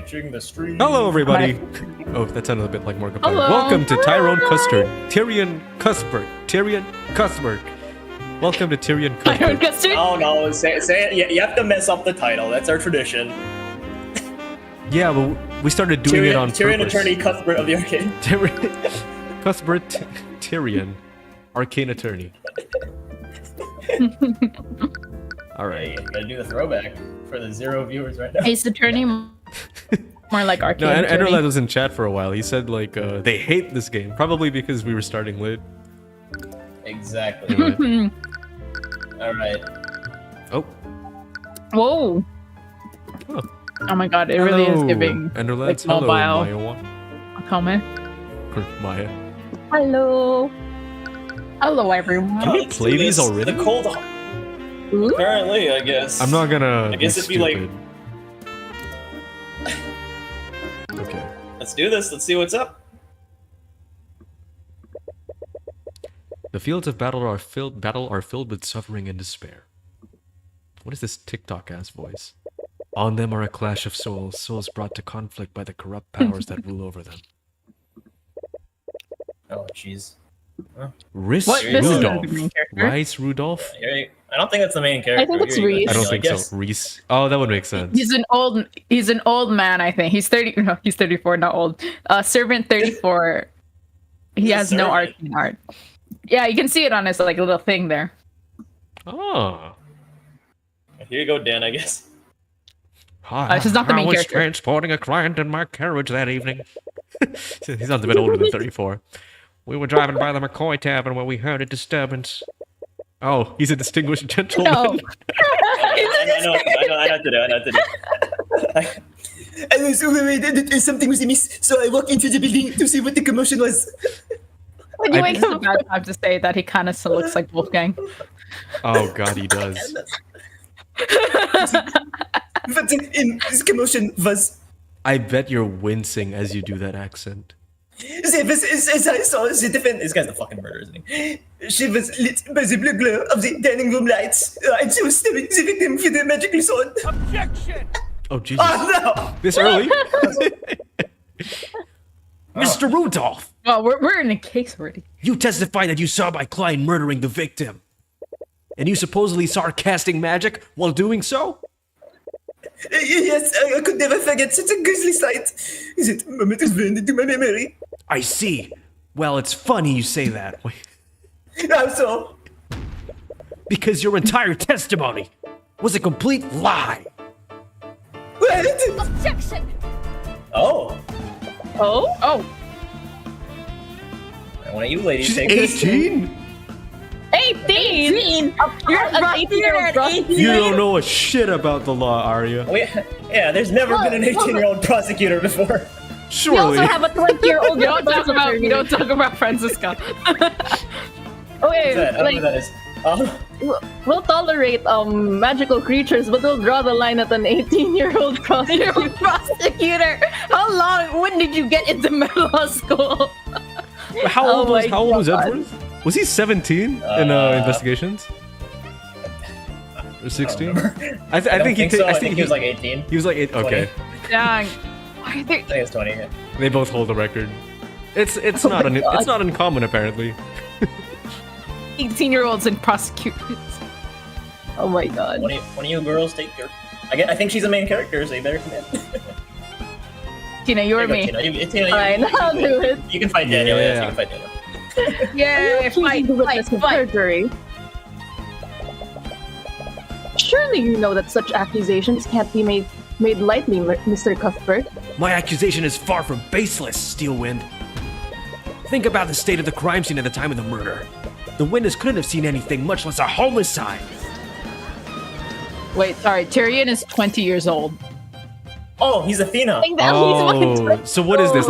The stream. Hello, everybody. Oh, that sounded a bit like Markiplier. Hello. Welcome to TYRION Custard. TYRION CUTHBERT. TYRION CUTHBERT. Welcome to TYRION Tyrion CUTHBERT. Custard? Oh no, say it. You have to mess up the title. That's our tradition. Yeah, well, we started doing it on Tyrion purpose. Attorney Cuthbert of the Arcane. Cuthbert Tyrion. Arcane Attorney. Alright. Hey, gotta do the throwback for the 0 viewers right now. Is the attorney more like Arcane? No, attorney? Enderlad was in chat for a while. He said, like, they hate this game. Probably because we were starting late. Exactly. Alright. Oh. Whoa. Oh. Oh my god, it really is giving Enderlads. like, Hello, mobile. Maya. a comment. Or Maya. Hello. Hello, everyone. Can we play these already? The cold. Ooh. Apparently, I guess. I'm not gonna. I guess it'd be like. stupid. Okay. Let's do this. Let's see what's up. The fields of battle are filled with suffering and despair. What is this TikTok-ass voice? On them are a clash of souls, souls brought to conflict by the corrupt powers that rule over them. Oh, jeez. Rice What? This isn't Rudolph. the main character. Rice Rudolph? I don't think that's the main character. I think it's You're- Reese. I don't I think guess. so. Reese. Oh, that would make sense. He's an old man, I think. He's 30. No, he's 34, not old. Servant 34. He He's a has no servant. arcane art. Yeah, you can see it on his like little thing there. Oh. Here you go, Dan, I guess. She's not the main I was character. transporting a client in my carriage that evening. He's not a bit older than 34. We were driving by the McCoy Tavern where we heard a disturbance. Oh, he's a distinguished gentleman. No. I know what to do. I was wait, something was amiss, so I walked into the building to see what the commotion was. You wait a bad time to say that he kind of looks like Wolfgang. Oh god, he does. But this commotion was. I bet you're wincing as you do that accent. As I saw the defense. This guy's the fucking murderer, isn't he? She was lit by the blue glow of the dining room lights, and she was stabbing the victim with a magical sword. Oh Jesus. Oh no! This early? Mr. Rudolph, Well, we're in a case already. you testify that you saw my client murdering the victim. And you supposedly saw her casting magic while doing so? Yes, I could never forget such a grisly sight. That moment is burned into my memory. I see. Well, it's funny you say that. How so? Because your entire testimony was a complete lie. What? Objection! Oh, Oh, one of you ladies She's take this. 18? 18! You're an 18-year-old prostitute. You don't know a shit about the law, Arya. Yeah, there's never been an 18-year-old prosecutor before. We Surely. also have a 20-year-old. We don't talk about Francisca. Okay, I don't know like, who that is. we'll tolerate magical creatures, but we'll draw the line at an 18-year-old prosecutor. How long? When did you get into middle school? How old Oh was my was God. Edward? Was he 17 in investigations? Or 16? I think he. so. I I think he was like 18. He was like 8. Okay. Dang. Why are they? I think it's 20. Yeah. They both hold the record. It's Oh not my God. it's not uncommon apparently. 18-year-olds and prosecutors. Oh my god. One of you girls take her. I think she's the main character, so you better come in. Tina, you or me? Fine, I'll do it. You can fight Daniel. Yeah. Yes, you can fight Daniel. Yeah, fight. Surgery. Surely you know that such accusations can't be made lightly, Mr. Cuthbert. My accusation is far from baseless, Steelwind. Think about the state of the crime scene at the time of the murder. The witness couldn't have seen anything, much less a homicide. Wait, sorry. Tyrion is 20 years old. Oh, he's Athena. Oh, so what is this?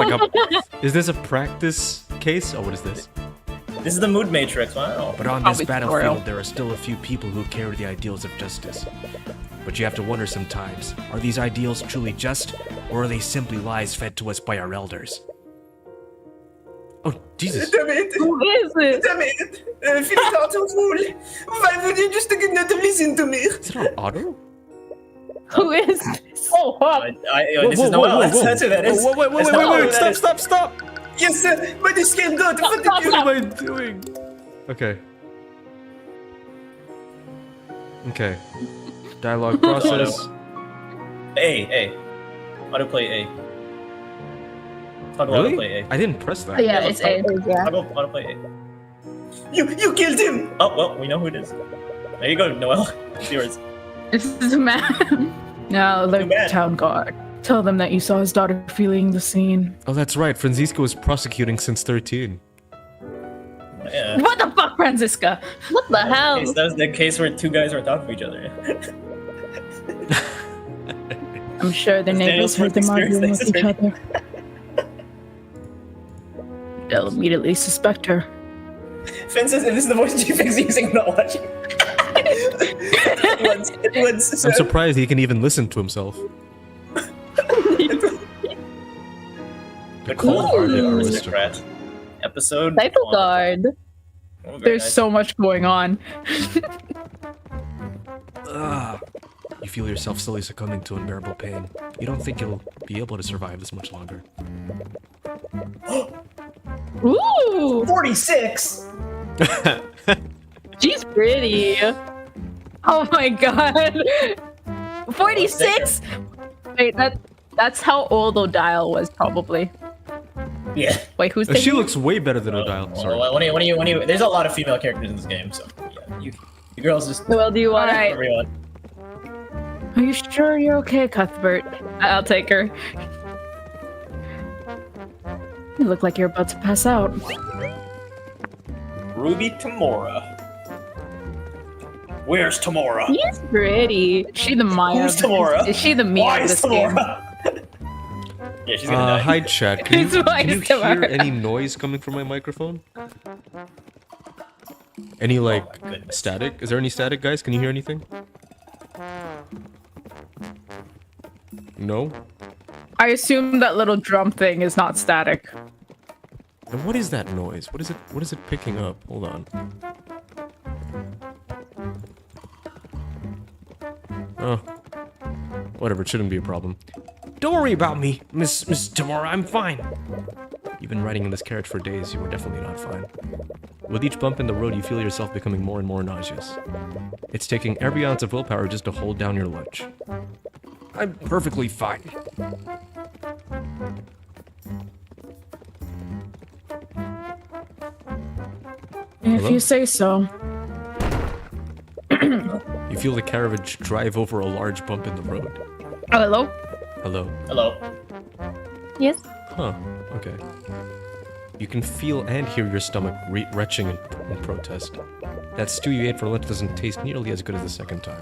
Is this a practice case? Oh, what is this? This is the mood matrix. Wow. But on Probably this battlefield, tutorial. there are still a few people who carry the ideals of justice. But you have to wonder sometimes, are these ideals truly just, or are they simply lies fed to us by our elders? Oh, Jesus. Damn it! Who is it? Damn it! Philip not so fool! Why would you just not listen to me? Is it on auto? Who is this? Oh, This is Noelle. That's who that is. Wait, stop! Yes, sir, but this can go. What did you? What am I doing? Okay. Okay. Dialogue process. A. How to play A. Toggle how to play Really? A. I didn't press that. yeah, it's A. Yeah. Toggle how to play A. You killed him. Oh, well, we know who it is. There you go, Noelle. It's yours. This is a man. Now, the Too bad. town guard. Tell them that you saw his daughter fleeing the scene. Oh, that's right. Francisco was prosecuting since 13. Yeah. What the fuck, Francisca? What the hell? That was the case where two guys were talking to each other. I'm sure their Daniel's neighbors heard them first arguing with experience. each other. They'll immediately suspect her. Finn says if this is the voice G-Fix using, I'm not watching. It was I'm surprised he can even listen to himself. The Cold-Hearted Ooh. Aristocrat. Episode Title 1. card. Oh, very There's nice. so much going on. Ugh. You feel yourself slowly succumbing to unbearable pain. You don't think you'll be able to survive this much longer. Ooh, 46. she's pretty. Oh my god. 46? Wait, that's how old Odile was probably. Yeah. Wait, who's She taking- looks way better than Odile. Well, Sorry. when you, there's a lot of female characters in this game, so yeah, you girls just Well, do you want Alright. everyone. Are you sure you're okay, Cuthbert? I'll take her. You look like you're about to pass out. Ruby Tamora. Where's Tamora? She's pretty. Is she the Maya? Who's Tamora? Is she the Mia Why of is this game? Tamora? Yeah, she's gonna die. Hi, chat. Can you, Why can you is hear Tamara- any noise coming from my microphone? Any, like, Oh my goodness. static? Is there any static, guys? Can you hear anything? No? I assume that little drum thing is not static. And what is that noise? What is it picking up? Hold on. Oh. Whatever, it shouldn't be a problem. Don't worry about me, Miss Tamora, I'm fine. You've been riding in this carriage for days, you were definitely not fine. With each bump in the road, you feel yourself becoming more and more nauseous. It's taking every ounce of willpower just to hold down your lunch. I'm perfectly fine. If Hello? you say so. You feel the carriage drive over a large bump in the road. Oh, hello? Hello. Hello. Yes. Huh. Okay. You can feel and hear your stomach retching in protest. That stew you ate for lunch doesn't taste nearly as good as the second time.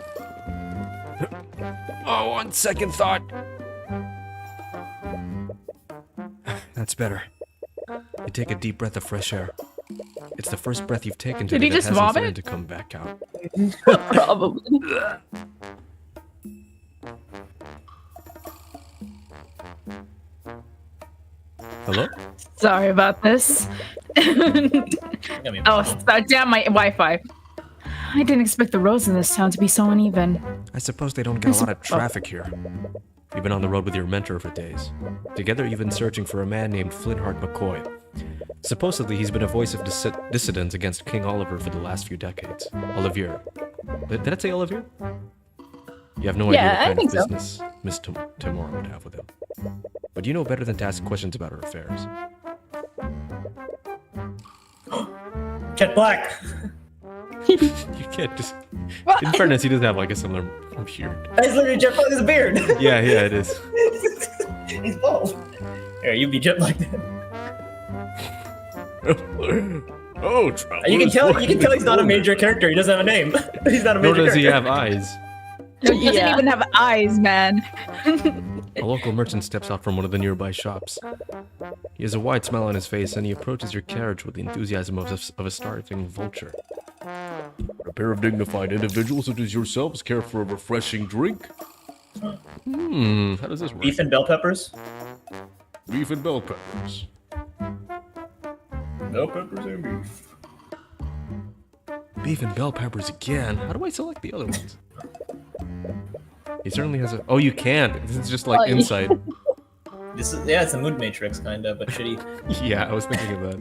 Oh, on second thought. That's better. You take a deep breath of fresh air. It's the first breath you've taken Did today he that just hasn't vomit? started to come back out. Probably. Hello? Sorry about this. Oh, damn my Wi-Fi. I didn't expect the roads in this town to be so uneven. I suppose they don't get a lot of traffic here. You've been on the road with your mentor for days. Together, you've been searching for a man named Flintheart McCoy. Supposedly, he's been a voice of dissident against King Oliver for the last few decades. Olivier. Did I say Olivier? You have no idea what I kind of think so. business Miss Tamora would have with him. But you know better than to ask questions about her affairs. Jet Black. You can't just... In fairness, he does have like a similar beard. That's literally Jet Black with a beard. Yeah, it is. He's bald. Here, you be Jet Black then. Oh, trouble. You can tell he's not a major character. He doesn't have a name. He's not a major Nor does character. he have eyes. He doesn't even have eyes, man. A local merchant steps out from one of the nearby shops. He has a wide smile on his face, and he approaches your carriage with the enthusiasm of a starving vulture. A pair of dignified individuals such as yourselves care for a refreshing drink? How does this work? Beef and bell peppers. Beef and bell peppers. Bell peppers and beef. Beef and bell peppers again. How do I select the other ones? He certainly has a... Oh, you can't. This is just like insight. This is it's a mood matrix kinda, but shitty. Yeah, I was thinking of that.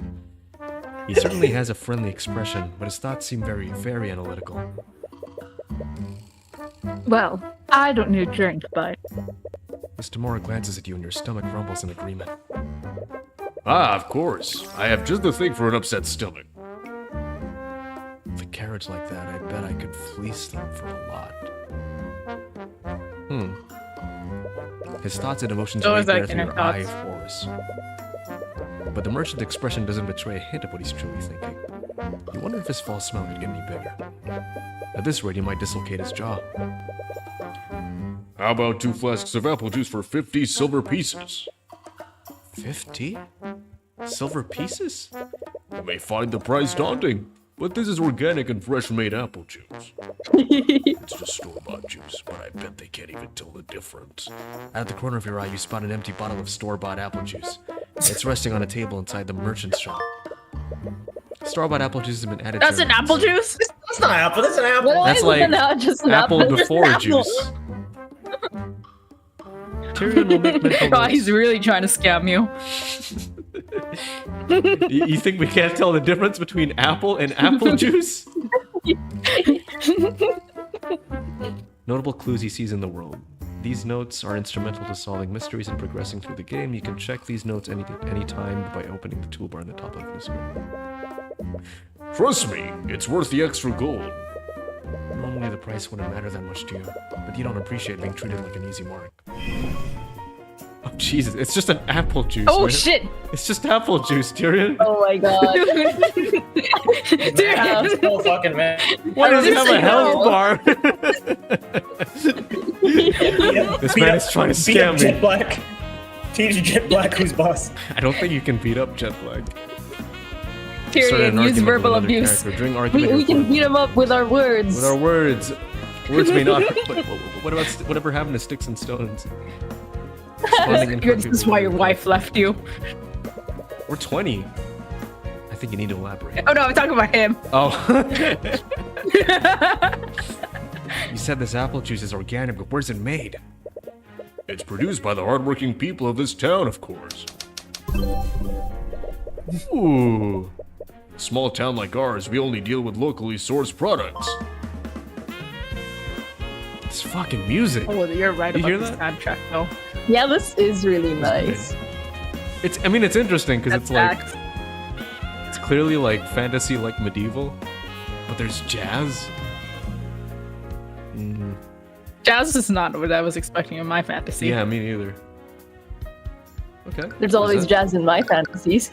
He certainly has a friendly expression, but his thoughts seem very, very analytical. Well, I don't need a drink, but Miss Tamora glances at you and your stomach rumbles in agreement. Ah, of course. I have just the thing for an upset stomach. With a carriage like that, I bet I could fleece them for a lot. His thoughts and emotions So are is right that there through inner your eye of thoughts. Horus. But the merchant's expression doesn't betray a hint of what he's truly thinking. You wonder if his false smile could get any bigger. At this rate, he might dislocate his jaw. How about 2 flasks of apple juice for 50 silver pieces? 50? Silver pieces? You may find the price daunting, but this is organic and fresh-made apple juice. It's just store-bought juice, but I bet they can't even tell the difference. Out of the corner of your eye, you spot an empty bottle of store-bought apple juice. It's resting on a table inside the merchant's shop. Store-bought apple juice has been added that's to... an apple juice? That's not apple. That's an apple. Why That's is like it not just an apple apple? before Just apple. juice. Tyrion will make mental Oh, notes. he's really trying to scam you. You think we can't tell the difference between apple and apple juice? Notable clues he sees in the world. These notes are instrumental to solving mysteries and progressing through the game. You can check these notes anytime by opening the toolbar in the top left of the screen. Trust me, it's worth the extra gold. Normally the price wouldn't matter that much to you, but you don't appreciate being treated like an easy mark. Oh Jesus, it's just an apple juice. Oh man. shit! It's just apple juice, Tyrion. Oh my god. That's so fucking man. Why does he have a Seriously, health no. bar? This man is trying to Beat up scam Jet me. Black. Teach Jet Black who's boss. I don't think you can beat up Jet Black. Tyrion, use verbal abuse. During argument, We can beat him up with our words. with our words. Words may not hurt, but what about whatever happened to sticks and stones? Responding in This is why your wife left you. We're 20. I think you need to elaborate. Oh no, I'm talking about him. Oh. You said this apple juice is organic, but where's it made? It's produced by the hardworking people of this town, of course. Ooh. A small town like ours, we only deal with locally sourced products. It's fucking music. Oh, you're right You about hear this that? soundtrack though. Yeah, this is really nice. I mean, it's interesting because it's like, Facts. it's clearly like fantasy, like medieval, but there's jazz. Jazz is not what I was expecting in my fantasy. Yeah, me neither. Okay. There's always jazz in my fantasies.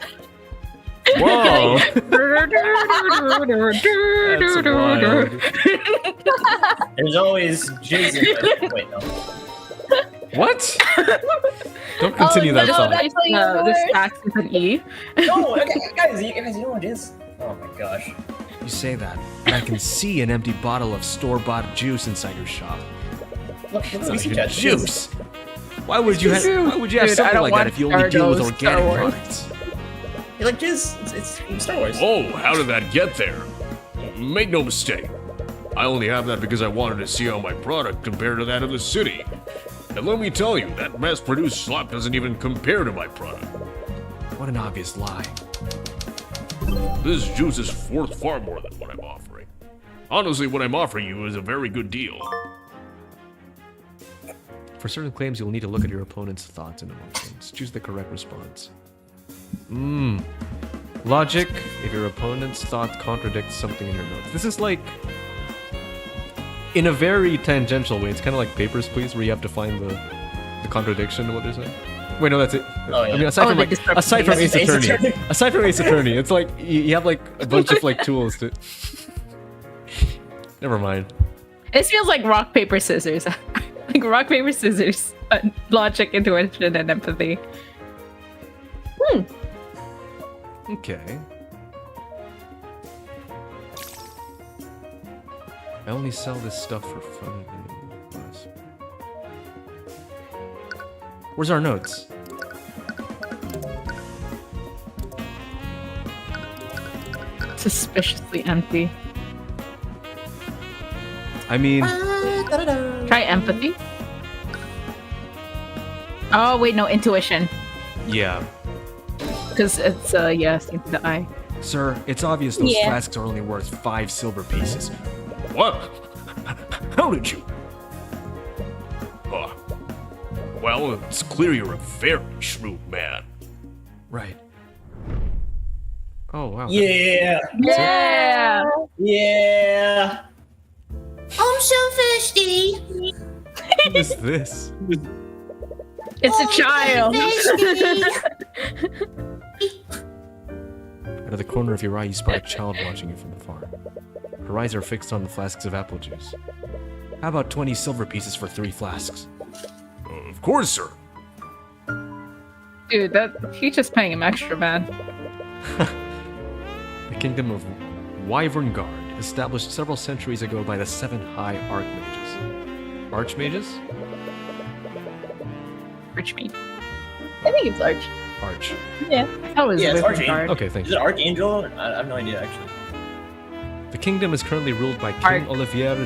Whoa! That's wild. There's always jizz in Wait, no. What? Don't continue that no, thought. that's how you No, this work. fact is an E. No, okay, guys, you know what it is? Oh my gosh. You say that, but I can see an empty bottle of store-bought juice inside your shop. Look, It's we not see even Jet. juice. Why would you have? True. Why would you have Dude, I something don't like that want if you only deal with Star organic Wars. products? You like jizz? It's from Star Wars. Oh, how did that get there? Make no mistake. I only have that because I wanted to see how my product compared to that of the city. And let me tell you, that mass-produced slop doesn't even compare to my product. What an obvious lie. This juice is worth far more than what I'm offering. Honestly, what I'm offering you is a very good deal. For certain claims, you'll need to look at your opponent's thoughts and emotions. Choose the correct response. Logic, if your opponent's thought contradicts something in your notes. This is like... in a very tangential way, it's kind of like Papers, Please, where you have to find the contradiction in what they're saying. Wait, no, that's it. Oh, yeah. I mean, aside from Ace Attorney, aside from Ace Attorney, it's like you have like a bunch of like tools to. Never mind. This feels like rock, paper, scissors. Like rock, paper, scissors. Logic, intuition, and empathy. Okay. I only sell this stuff for fun. Where's our notes? Suspiciously empty. I mean, Try empathy. Oh wait, no, intuition. yeah. Because it's yeah, same to the eye. Sir, it's obvious those Yeah. flasks are only worth 5 silver pieces. What? How did you? Well, it's clear you're a very shrewd man. Right. Oh, wow. Yeah. Yeah. Yeah. I'm so thirsty. What is this? It's a child. Out of the corner of your eye, you spot a child watching you from afar. Her eyes are fixed on the flasks of apple juice. How about 20 silver pieces for 3 flasks? Of course, sir. Dude, he's just paying him extra, man. The kingdom of Wyverngard, established several centuries ago by the 7 high archmages. Archmages? Rich me. I think it's Arch. Arch. That was Yeah, it's Arcane. Arcane. Okay, thank Is you. it Archangel? I have no idea, actually. The kingdom is currently ruled by King Olivier.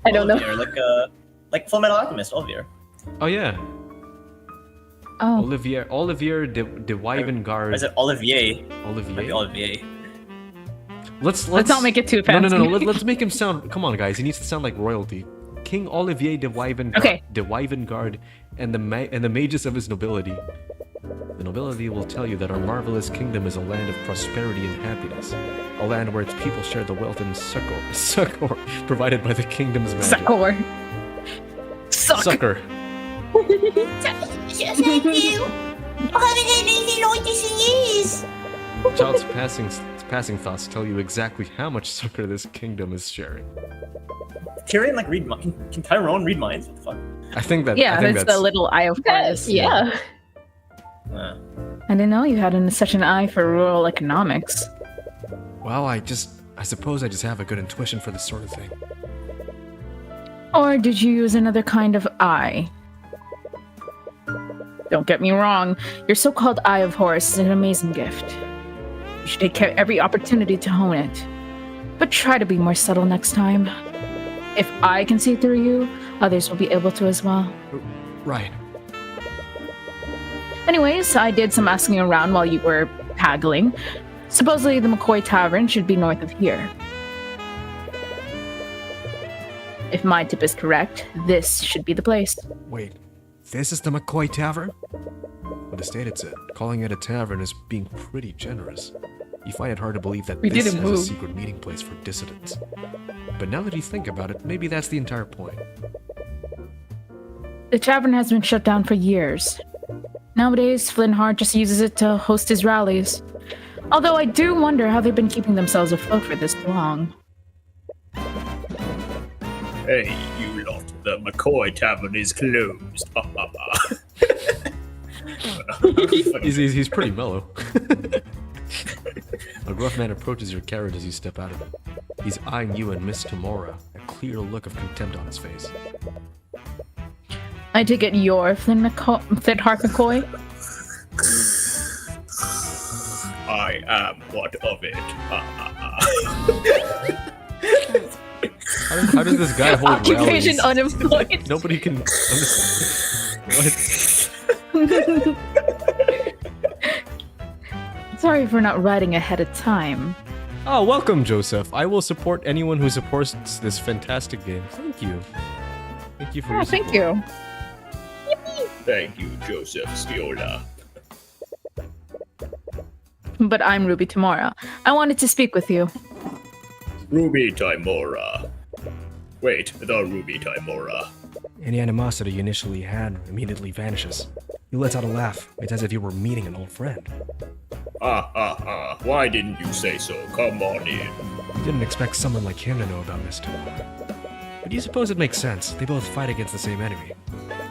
I don't know. Olivier, like Full Metal Alchemist, Olivier. Oh yeah, Oh, Olivier de Or Wyverngard. is it Olivier? Maybe Olivier. Olivier. Let's not make it too fancy. No. Let's make him sound. Come on, guys. He needs to sound like royalty. King Olivier de Wyverngard. Okay. De Wyverngard and the mages of his nobility. The nobility will tell you that our marvelous kingdom is a land of prosperity and happiness, a land where its people share the wealth and succor provided by the kingdom's magic. Suckor. Sucker. Thank you. I haven't had anything like this in years. Child's passing thoughts tell you exactly how much sucker this kingdom is sharing. Tyrion, like, read minds? Can Tyrone read minds? What the fuck? I think that. Yeah, I think that's the little eye of Horus. Yeah. Uh, I didn't know you had such an eye for rural economics. Well, I suppose I just have a good intuition for this sort of thing. Or did you use another kind of eye? Don't get me wrong, your so-called Eye of Horus is an amazing gift. You should take every opportunity to hone it. But try to be more subtle next time. If I can see through you, others will be able to as well. Right. Anyways, I did some asking around while you were haggling. Supposedly the McCoy Tavern should be north of here. If my tip is correct, this should be the place. Wait, this is the McCoy Tavern? With the state it's in, calling it a tavern is being pretty generous. You find it hard to believe that We this didn't is a move. secret meeting place for dissidents. But now that you think about it, maybe that's the entire point. The tavern has been shut down for years. Nowadays, Flynn Hart just uses it to host his rallies. Although I do wonder how they've been keeping themselves afloat for this long. Hey, you lot, the McCoy Tavern is closed. He's pretty mellow. A gruff man approaches your carriage as you step out of it. He's eyeing you and Miss Tamora, a clear look of contempt on his face. I take it you're Flynn Hart McCoy? I am what of it. How does this guy hold Occupation rallies? unemployed. Nobody can understand. What? Sorry for not writing ahead of time. Oh, welcome, Joseph. I will support anyone who supports this fantastic game. Thank you. Thank you for your support. Thank you. Thank you, Joseph Sciola. But I'm Ruby Tamora. I wanted to speak with you. Ruby Timora. Wait, the Ruby Timora. Any animosity you initially had immediately vanishes. You let out a laugh. It's as if you were meeting an old friend. Why didn't you say so? Come on in. Didn't expect someone like him to know about Miss Tamora. But you suppose it makes sense. They both fight against the same enemy,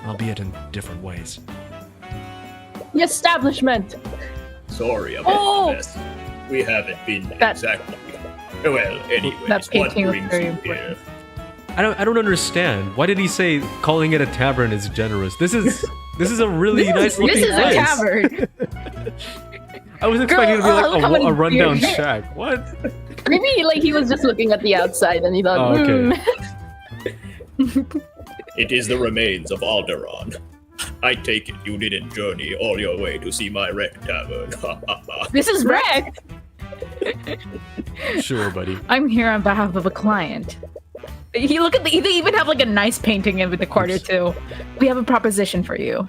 albeit in different ways. The establishment. Sorry about this. We haven't been exactly. Well, anyways, That what painting was brings very you important. here? I don't understand. Why did he say calling it a tavern is generous? This is a really nice looking This is place. a tavern. I was expecting it to be look how like many a rundown beers. shack. What? Maybe like he was just looking at the outside and he thought, Oh, okay. It is the remains of Alderaan. I take it you didn't journey all your way to see my wreck tavern. This is wrecked. Sure, buddy. I'm here on behalf of a client. You look at they even have like a nice painting in the corner too. We have a proposition for you.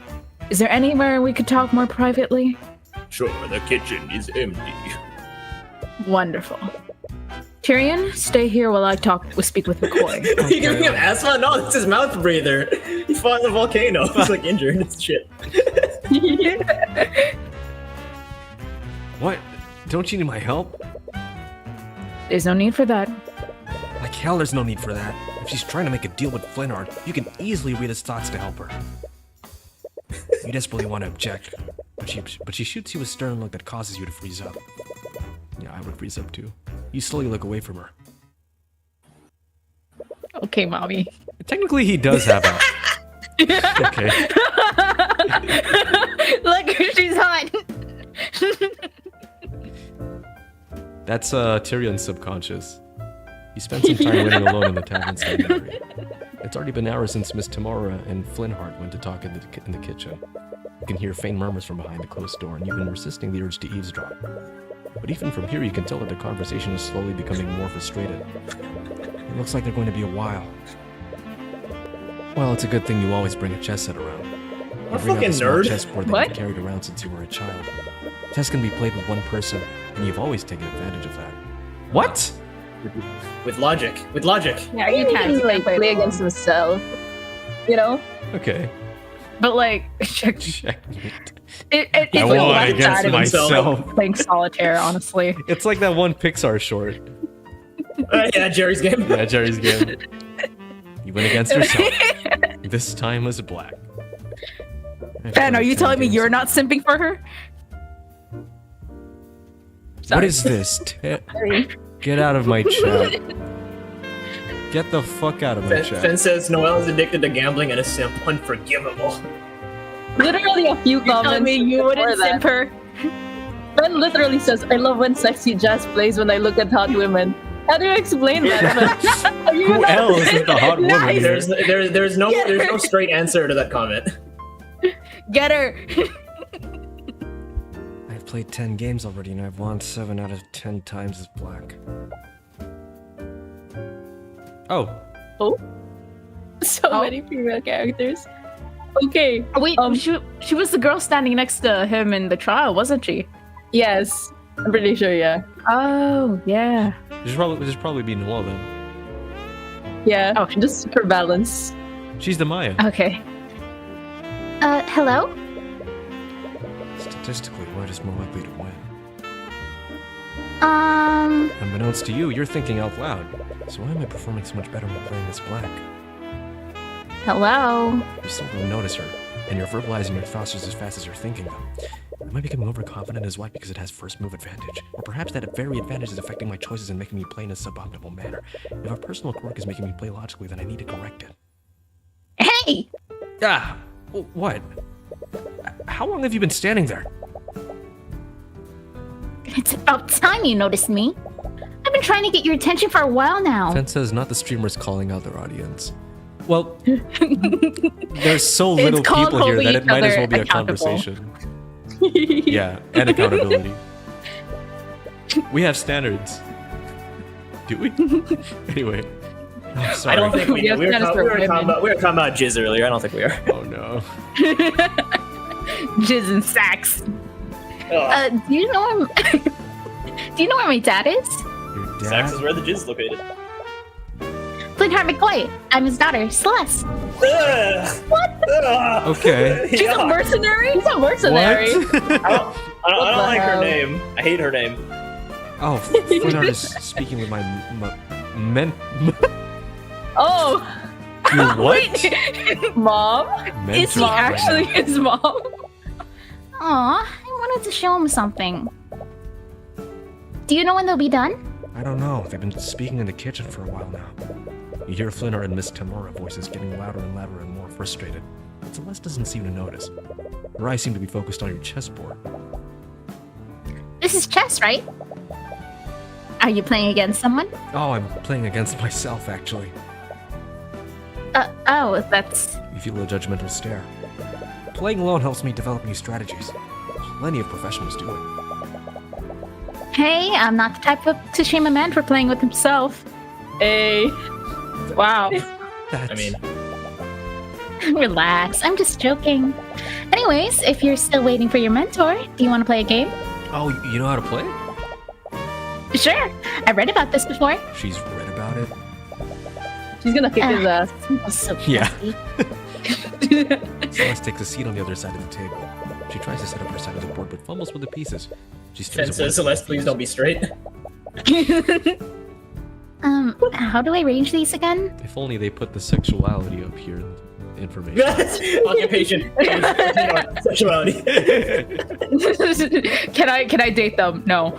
Is there anywhere we could talk more privately? Sure, the kitchen is empty. Wonderful. Tyrion, stay here while I speak with McCoy. You giving him asthma? No, it's his mouth breather. He fought in the volcano. He's like injured. It's shit. What? Don't you need my help? There's no need for that. Like hell, there's no need for that. If she's trying to make a deal with Flintheart, you can easily read his thoughts to help her. You desperately want to object, but she shoots you a stern look that causes you to freeze up. Yeah, I would freeze up too. You slowly look away from her. Okay, mommy. Technically, he does have a... Okay. Look, she's hot. That's Tyrion's subconscious. He spent some time waiting alone in the tavern sanctuary. It's already been hours since Miss Tamora and Flintheart went to talk in the kitchen. You can hear faint murmurs from behind the closed door, and you've been resisting the urge to eavesdrop. But even from here, you can tell that the conversation is slowly becoming more frustrated. It looks like they're going to be a while. Well, it's a good thing you always bring a chess set around. What a You bring out fucking the small nerd. chessboard that What? you've carried around since you were a child. Chess can be played with one person, and you've always taken advantage of that. What? With logic. With logic. Yeah, you Maybe can he, like play against himself. You know? Okay. But like, check. Checkmate. It's I like won left against side of myself. playing solitaire, honestly. It's like that one Pixar short. Yeah, Jerry's game. Yeah, Jerry's game. You went against yourself. This time was black. Ben, are you telling me you're not simping for her? What Sorry. is this? Get out of my chat. Get the fuck out of my Fen chat. says Noelle is addicted to gambling and a simp. Unforgivable. Literally a few comments. Telling me you wouldn't before that. simp her? Ben literally says, I love when sexy jazz plays when I look at hot women. How do you explain that? Are you Who not- else is the hot woman here? There's no straight answer to that comment. Get her. I've played 10 games already and I've won 7 out of 10 times as black. Oh. So many female characters. Okay. Wait, she was the girl standing next to him in the trial, wasn't she? Yes. I'm pretty sure, yeah. Oh, yeah. This should probably be Noelle then. Yeah. Oh. Just for balance. She's the Maya. Okay. Hello? Statistically, White is more likely to win. Unbeknownst to you, you're thinking out loud. So why am I performing so much better when playing as black? Hello? You still don't notice her, and you're verbalizing your thoughts just as fast as you're thinking them. Am I becoming overconfident as White because it has first move advantage? Or perhaps that very advantage is affecting my choices and making me play in a suboptimal manner? If a personal quirk is making me play logically, then I need to correct it. Hey! Ah! What? How long have you been standing there? It's about time you noticed me. I've been trying to get your attention for a while now. Fen says not the streamers calling out their audience. Well, there's so little It's called people here holding that it each might as other well be a accountable. conversation. Yeah, and accountability. We have standards. Do we? Anyway. I'm sorry. I don't think we do. Yes, We were that is talking for women. about jizz earlier. I don't think we are. Oh no. Jizz and sacks. Ugh. Do you know where? Do you know where my dad is? Your dad? Sax is where the jizz is located. Flintheart McCoy. I'm his daughter, Celeste. What? Okay. She's a mercenary? She's a mercenary. What? I don't like her name. I hate her name. Oh, Flintheart is speaking with my Oh. Your what? Wait. Mom? Is he Mentor right actually now. his mom? Aw, I wanted to show him something. Do you know when they'll be done? I don't know. They've been speaking in the kitchen for a while now. You hear Flintheart and Miss Tamara voices getting louder and louder and more frustrated. But Celeste doesn't seem to notice. Her eyes seem to be focused on your chessboard. This is chess, right? Are you playing against someone? Oh, I'm playing against myself, actually. Oh, that's... You feel a judgmental stare. Playing alone helps me develop new strategies. Plenty of professionals do it. Hey, I'm not the type to shame a man for playing with himself. Hey. Wow. That's... I mean, Relax, I'm just joking. Anyways, if you're still waiting for your mentor, do you want to play a game? Oh, you know how to play? Sure, I read about this before. She's read about it. She's gonna kick his ass. So Yeah. crusty. Celeste takes a seat on the other side of the table. She tries to set up her side of the board, but fumbles with the pieces. She Chen stares says, Celeste, please don't be straight. How do I arrange these again? If only they put the sexuality up here in the information. Occupation. Sexuality. Can I date them? No.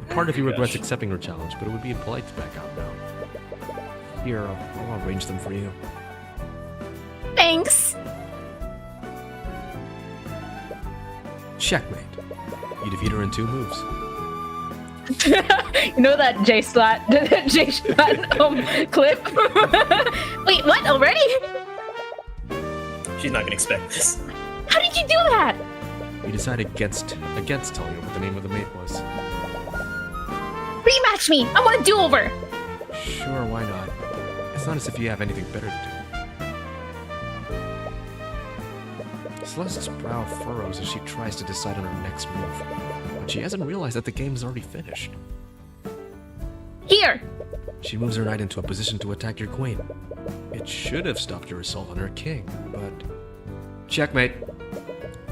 Part of you regrets accepting her challenge, but it would be impolite to back out now. Here, I'll arrange them for you. Thanks. Checkmate. You defeat her in 2 moves. You know that J-Slat clip? Wait, what? Already? She's not gonna expect this. How did you do that? You decide against telling her what the name of the mate was. Rematch me. I want a do-over. Sure, why not? It's not as if you have anything better to do. Celeste's brow furrows as she tries to decide on her next move. But she hasn't realized that the game's already finished. Here. She moves her knight into a position to attack your queen. It should have stopped your assault on her king, but... Checkmate.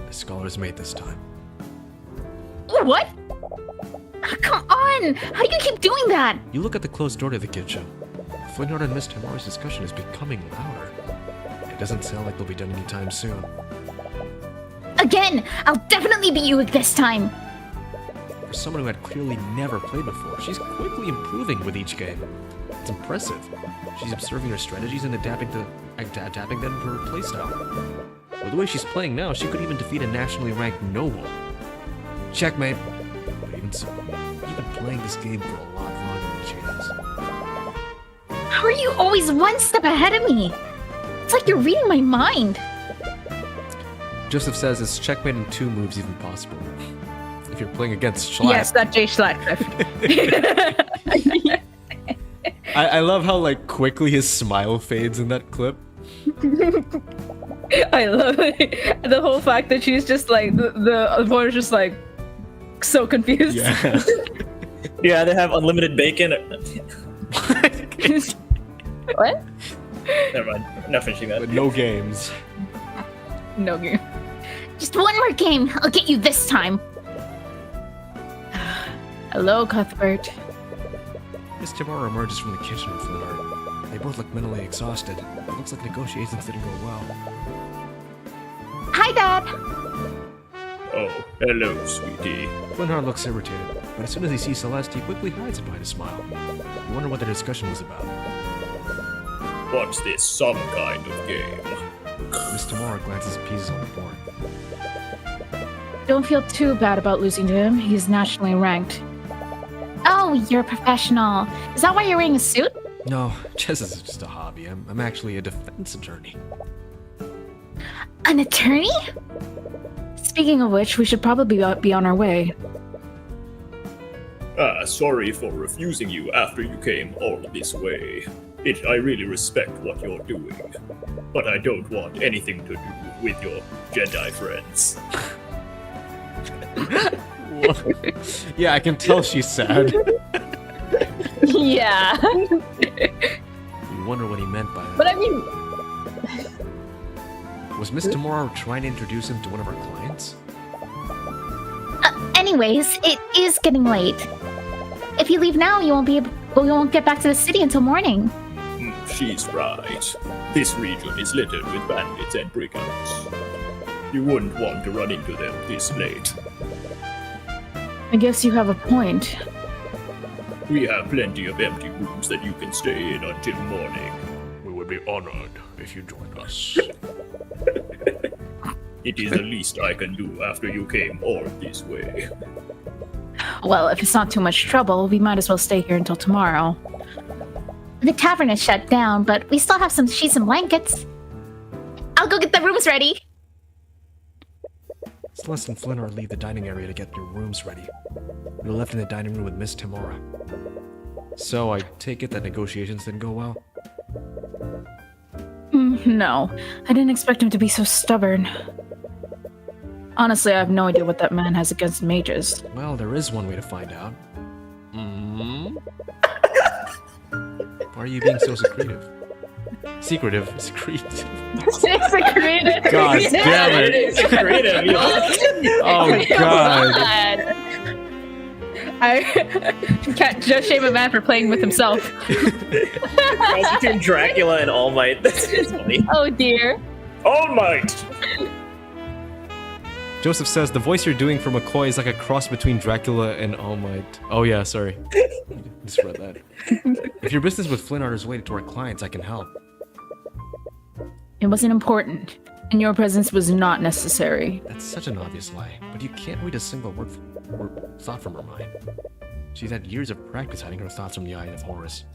The scholar's mate this time. What? Come on. How do you keep doing that? You look at the closed door to the kitchen. Flintheart and Miss Tamara's discussion is becoming louder. It doesn't sound like they'll be done anytime soon. Again, I'll definitely beat you this time. For someone who had clearly never played before, she's quickly improving with each game. It's impressive. She's observing her strategies and adapting them to her playstyle. With the way she's playing now, she could even defeat a nationally ranked noble. Checkmate. But even so, you've been playing this game for a lot longer than she has. How are you always one step ahead of me? It's like you're reading my mind. Joseph says, is checkmate in 2 moves even possible? If you're playing against Schlatt. Yes, that J-Slat clip. I love how, like, quickly his smile fades in that clip. I love it. The whole fact that she's just like, the opponent's just like, so confused. Yeah. Yeah, they have unlimited bacon. What? Never mind. Not finishing that. But no games. No game. Just one more game. I'll get you this time. Hello, Cuthbert. Miss Tamara emerges from the kitchen with Flintheart. They both look mentally exhausted. It looks like negotiations didn't go well. Hi, Dad. Oh, hello, sweetie. Flintheart looks irritated, but as soon as he sees Celeste, he quickly hides it behind a smile. You wonder what the discussion was about. What's this, some kind of game? Miss Tamara glances at pieces on the board. Don't feel too bad about losing to him. He's nationally ranked. Oh, you're a professional. Is that why you're wearing a suit? No, chess is just a hobby. I'm actually a defense attorney. An attorney? Speaking of which, we should probably be on our way. Sorry for refusing you after you came all this way. I really respect what you're doing. But I don't want anything to do with your Jedi friends. Yeah, I can tell she's sad. Yeah. You wonder what he meant by that. But I mean, Was Miss Tomorrow trying to introduce him to one of our clients? Anyways, it is getting late. If you leave now, you won't get back to the city until morning. She's right. This region is littered with bandits and brigands. You wouldn't want to run into them this late. I guess you have a point. We have plenty of empty rooms that you can stay in until morning. We would be honored if you joined us. It is the least I can do after you came all this way. Well, if it's not too much trouble, we might as well stay here until tomorrow. The tavern is shut down, but we still have some sheets and blankets. I'll go get the rooms ready. Celeste and Flynn are leave the dining area to get your rooms ready. We were left in the dining room with Miss Timora. So I take it that negotiations didn't go well? No, I didn't expect him to be so stubborn. Honestly, I have no idea what that man has against mages. Well, there is one way to find out. Why are you being so secretive? Secretive? Secretive. secretive. God damn it. It's creative, you know? Oh god. I can't just shame a man for playing with himself. Cross between Dracula and All Might. That's funny. Oh dear. All Might! Joseph says the voice you're doing for McCoy is like a cross between Dracula and All Might. Oh yeah, sorry. Just read that. If your business with Flynn is related to our clients, I can help. It wasn't important, and your presence was not necessary. That's such an obvious lie, but you can't read a single word or thought from her mind. She's had years of practice hiding her thoughts from the eye of Horus.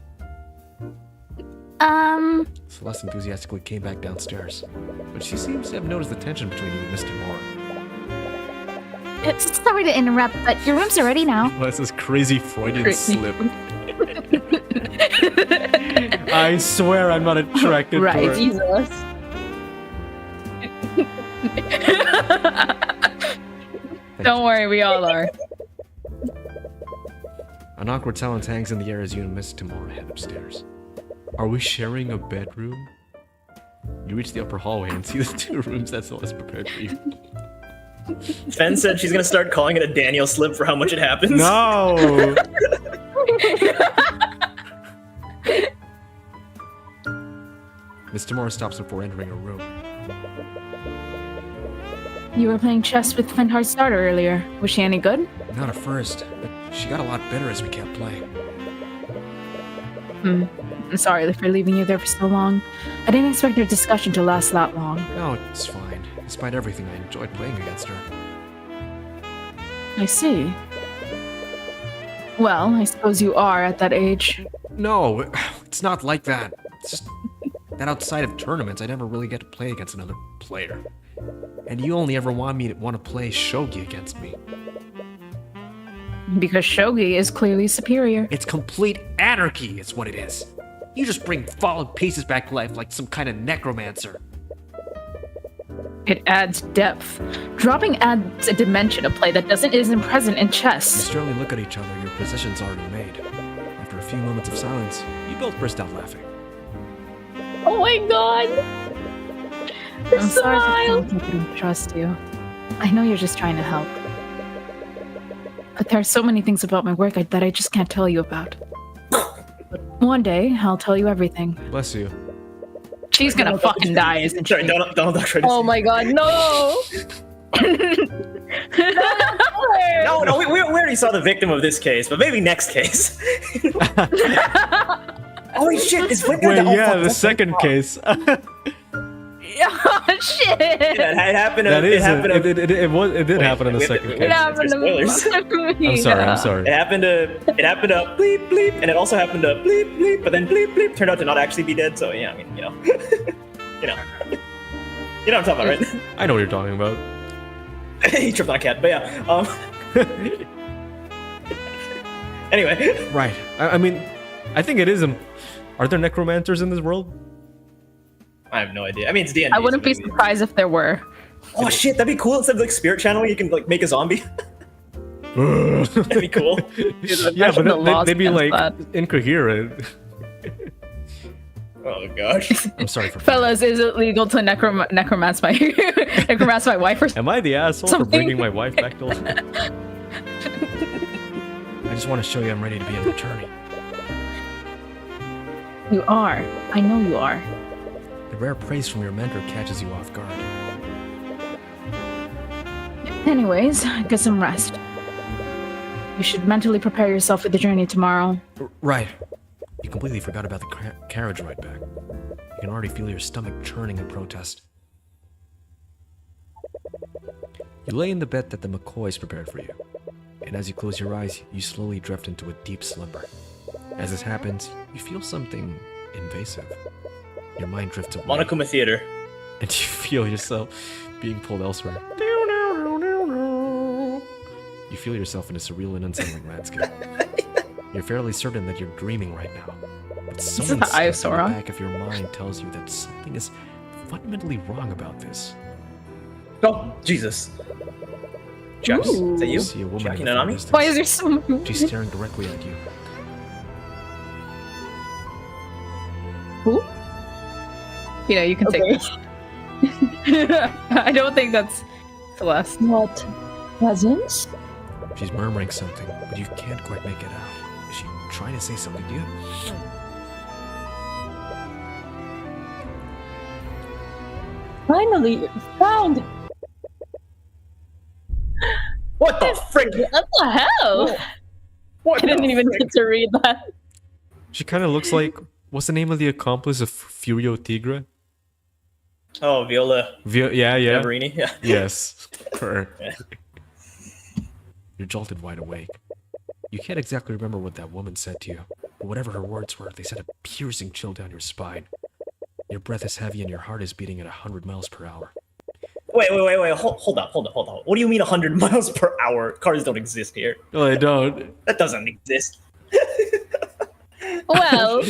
Celeste enthusiastically came back downstairs, but she seems to have noticed the tension between you and Miss Timora. Sorry to interrupt, but your rooms are ready now. Well, that's this crazy Freudian slip. I swear I'm not attracted to her. Jesus. Don't worry, we all are. An awkward silence hangs in the air as you and Miss Timora head upstairs. Are we sharing a bedroom? You reach the upper hallway and see the two rooms that Celeste prepared for you. Fen said she's gonna start calling it a Daniel slip for how much it happens. No! Miss Timora stops before entering her room. You were playing chess with Fenhar's starter earlier. Was she any good? Not at first, but she got a lot better as we kept playing. I'm sorry for leaving you there for so long. I didn't expect our discussion to last that long. No, it's fine. Despite everything, I enjoyed playing against her. I see. Well, I suppose you are at that age. No, it's not like that. It's just that outside of tournaments, I never really get to play against another player. And you only ever want to play shogi against me. Because shogi is clearly superior. It's complete anarchy, is what it is. You just bring fallen pieces back to life like some kind of necromancer. It adds depth. Dropping adds a dimension of play that isn't present in You chess. sternly look at each other, your position's already made. After a few moments of silence, you both burst out laughing. Oh my god. The I'm sorry smile. for thinking I couldn't trust you. I know you're just trying to help. But there are so many things about my work that I just can't tell you about. One day, I'll tell you everything. Bless you. She's gonna fucking die, isn't she? Sorry, Donald Duck tried to Oh say- my god, no! No, we already saw the victim of this case, but maybe next case. Holy shit, this victim. Wait, oh, yeah, fuck, the that's second case. Oh shit! It happened. That It is happened. it did happen in the second wait, case. It happened to me. Spoilers. I'm sorry. It happened to bleep bleep, and it also happened to bleep bleep, but then bleep bleep turned out to not actually be dead. So yeah, I mean, you know, you know what I'm talking about, right? I know what you're talking about. He tripped on a cat, but yeah. Anyway. Right. I mean, I think it is. Are there necromancers in this world? I have no idea. I mean, it's D&D. I wouldn't so be maybe. surprised if there were. Oh shit, that'd be cool. Instead of like spirit channeling, you can like make a zombie. That'd be cool. Yeah, but the laws they'd be against like that. incoherent. Oh gosh. I'm sorry for Fellas, is it legal to necromance my necromance my wife or Am I the asshole for something? bringing my wife back to life? I just want to show you I'm ready to be an attorney. You are. I know you are. The rare praise from your mentor catches you off guard. Anyways, get some rest. You should mentally prepare yourself for the journey tomorrow. Right. You completely forgot about the carriage ride back. You can already feel your stomach churning in protest. You lay in the bed that the McCoys prepared for you, and as you close your eyes, you slowly drift into a deep slumber. As this happens, you feel something invasive. Your mind drifts away, Monokuma Theater. and you feel yourself being pulled elsewhere. You feel yourself in a surreal and unsettling landscape. You're fairly certain that you're dreaming right now, but something the Eye of stuck in the Sauron? back of your mind tells you that something is fundamentally wrong about this. Oh Jesus. Jax, is that you? You see a woman Jackie in the Nanami? distance. Why is there so many? She's staring directly at you. Who? You know, you can take this. I don't think that's Celeste. What? Cousins? She's murmuring something, but you can't quite make it out. Is she trying to say something to you? Finally, found. What the frick? What the hell? What I didn't the even frick? get to read that. She kind of looks like... What's the name of the accomplice of Furio Tigre? Oh, Viola Yeah. Gabrini. Yeah. Yes. Her. Yeah. You're jolted wide awake. You can't exactly remember what that woman said to you, but whatever her words were, they sent a piercing chill down your spine. Your breath is heavy and your heart is beating at 100 miles per hour. Wait. Hold up. What do you mean 100 miles per hour? Cars don't exist here. No, I don't. That doesn't exist. Well,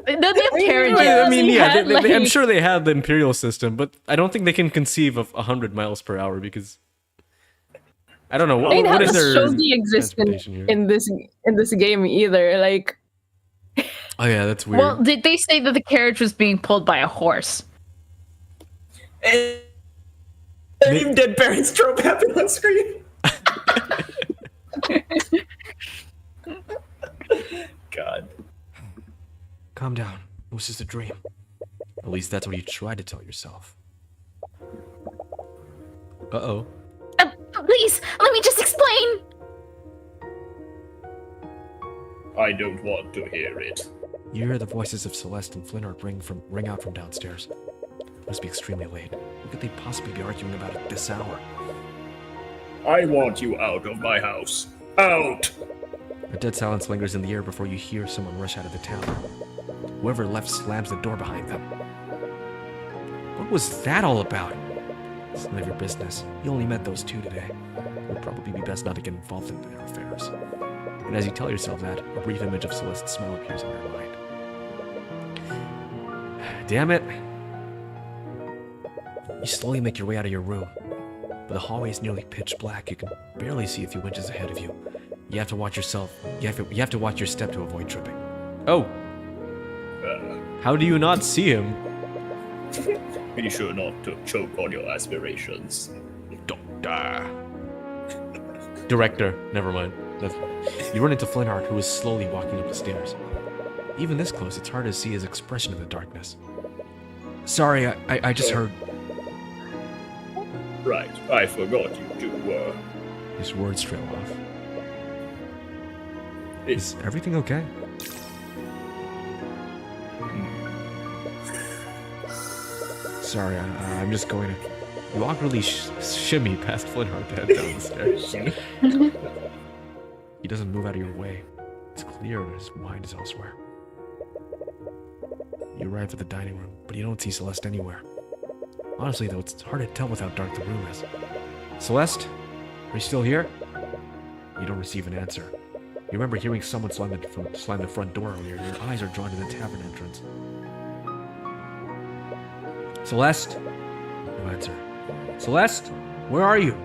They have carriages. I mean, you yeah, had, I'm like- sure they have the imperial system, but I don't think they can conceive of 100 miles per hour because I don't know what, They what have is the their shogi exist transportation here? in this game either. Like, Oh yeah, that's weird. Well, did they say that the carriage was being pulled by a horse? And even dead parents trope happened on screen. God. Calm down. It was just a dream. At least that's what you try to tell yourself. Uh-oh. Please, let me just explain. I don't want to hear it. You hear the voices of Celeste and Flintheart ring out from downstairs. It must be extremely late. What could they possibly be arguing about at this hour? I want you out of my house. Out! A dead silence lingers in the air before you hear someone rush out of the town. Whoever left slams the door behind them. What was that all about? It's none of your business. You only met those two today. It would probably be best not to get involved in their affairs. And as you tell yourself that, a brief image of Celeste's smile appears in your mind. Damn it! You slowly make your way out of your room. But the hallway is nearly pitch black. You can barely see a few inches ahead of you. You have to watch yourself. You have to watch your step to avoid tripping. Oh! How do you not see him? Be sure not to choke on your aspirations. Don't die. Director, never mind. You run into Flintheart, who is slowly walking up the stairs. Even this close, it's hard to see his expression in the darkness. Sorry, I just heard. Right, I forgot you two. His words trail off. Is everything okay? Sorry, I'm just going to... You awkwardly shimmy past Flintheart to head down the stairs. He doesn't move out of your way. It's clear his mind is elsewhere. You arrive at the dining room, but you don't see Celeste anywhere. Honestly, though, it's hard to tell with how dark the room is. Celeste? Are you still here? You don't receive an answer. You remember hearing someone slam the front door earlier. Your eyes are drawn to the tavern entrance. Celeste? No answer. Celeste? Where are you?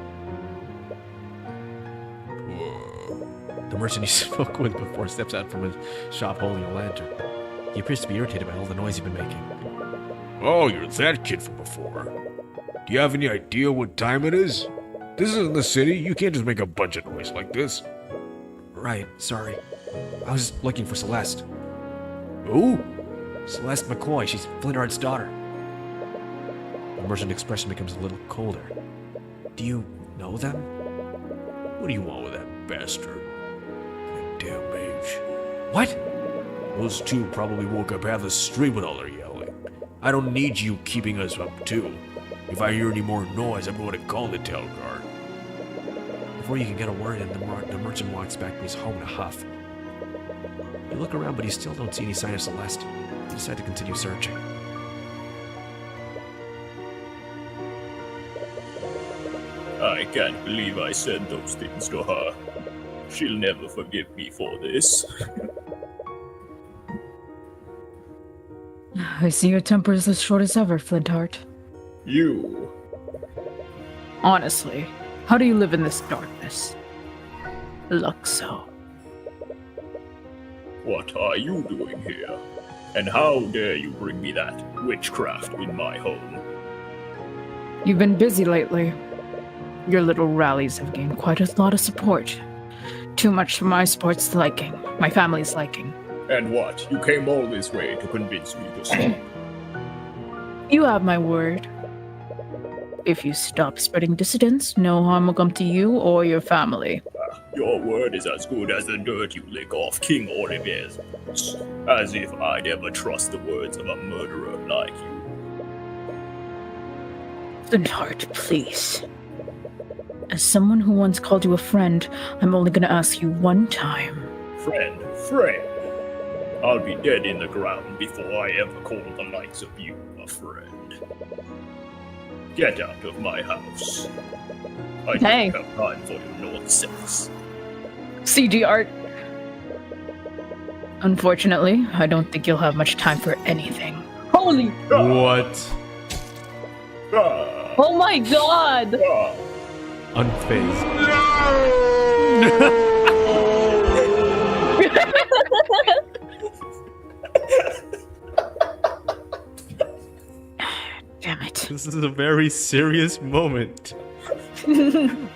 The merchant you spoke with before steps out from his shop holding a lantern. He appears to be irritated by all the noise you've been making. Oh, you're that kid from before. Do you have any idea what time it is? This isn't the city. You can't just make a bunch of noise like this. Right, sorry. I was looking for Celeste. Who? Celeste McCoy, she's Flintheart's daughter. The merchant's expression becomes a little colder. Do you know them? What do you want with that bastard? That damn mage. What? Those two probably woke up half the street with all their yelling. I don't need you keeping us up too. If I hear any more noise, I'm going to call the tail guard. Before you can get a word in, the merchant walks back to his home in a huff. You look around, but you still don't see any sign of Celeste. You decide to continue searching. I can't believe I said those things to her. She'll never forgive me for this. I see your temper is as short as ever, Flintheart. You. Honestly, how do you live in this darkness? Luxo. What are you doing here? And how dare you bring me that witchcraft in my home? You've been busy lately. Your little rallies have gained quite a lot of support. Too much for my sports liking, my family's liking. And what? You came all this way to convince me to stop? You have my word. If you stop spreading dissidence, no harm will come to you or your family. Your word is as good as the dirt you lick off King Oliver's boots. As if I'd ever trust the words of a murderer like you. Flintheart, please. As someone who once called you a friend, I'm only gonna ask you one time. Friend. I'll be dead in the ground before I ever call the likes of you a friend. Get out of my house. I Dang. don't have time for your nonsense. CG art. Unfortunately, I don't think you'll have much time for anything. Holy! What? Ah, Oh my god! ah. Unfazed. Damn it. This is a very serious moment.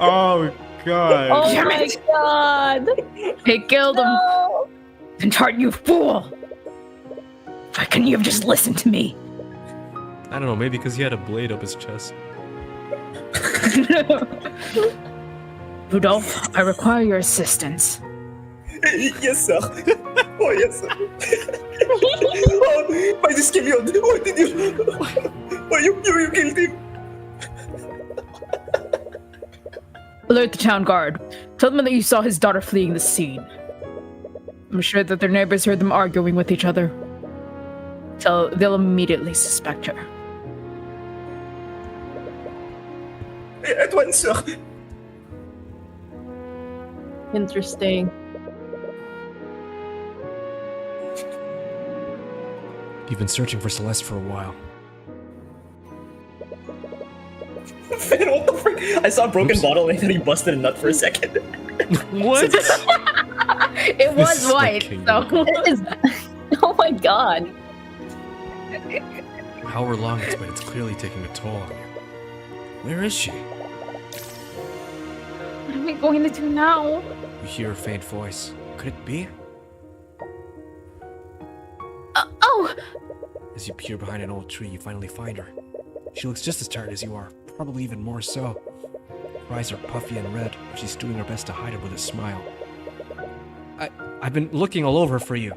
Oh god. Oh Damn my it. god! They killed him. No! Flintheart, you fool! Why couldn't you have just listened to me? I don't know, maybe because he had a blade up his chest. Rudolph, I require your assistance. Yes, sir. Oh, yes, sir. Oh, my Acxeleon. What did you... Oh, you killed him. Alert the town guard. Tell them that you saw his daughter fleeing the scene. I'm sure that their neighbors heard them arguing with each other. They'll immediately suspect her. At once, sir. Interesting. You've been searching for Celeste for a while. Finn, what the frick? I saw a broken Oops. bottle and I thought he busted a nut for a second. What? It This was is the white, kingdom. so... It is- oh my god. However long it's been, it's clearly taking a toll on you. Where is she? What are we going to do now? You hear a faint voice. Could it be? Oh! As you peer behind an old tree, you finally find her. She looks just as tired as you are, probably even more so. Her eyes are puffy and red, but she's doing her best to hide it with a smile. I've been looking all over for you.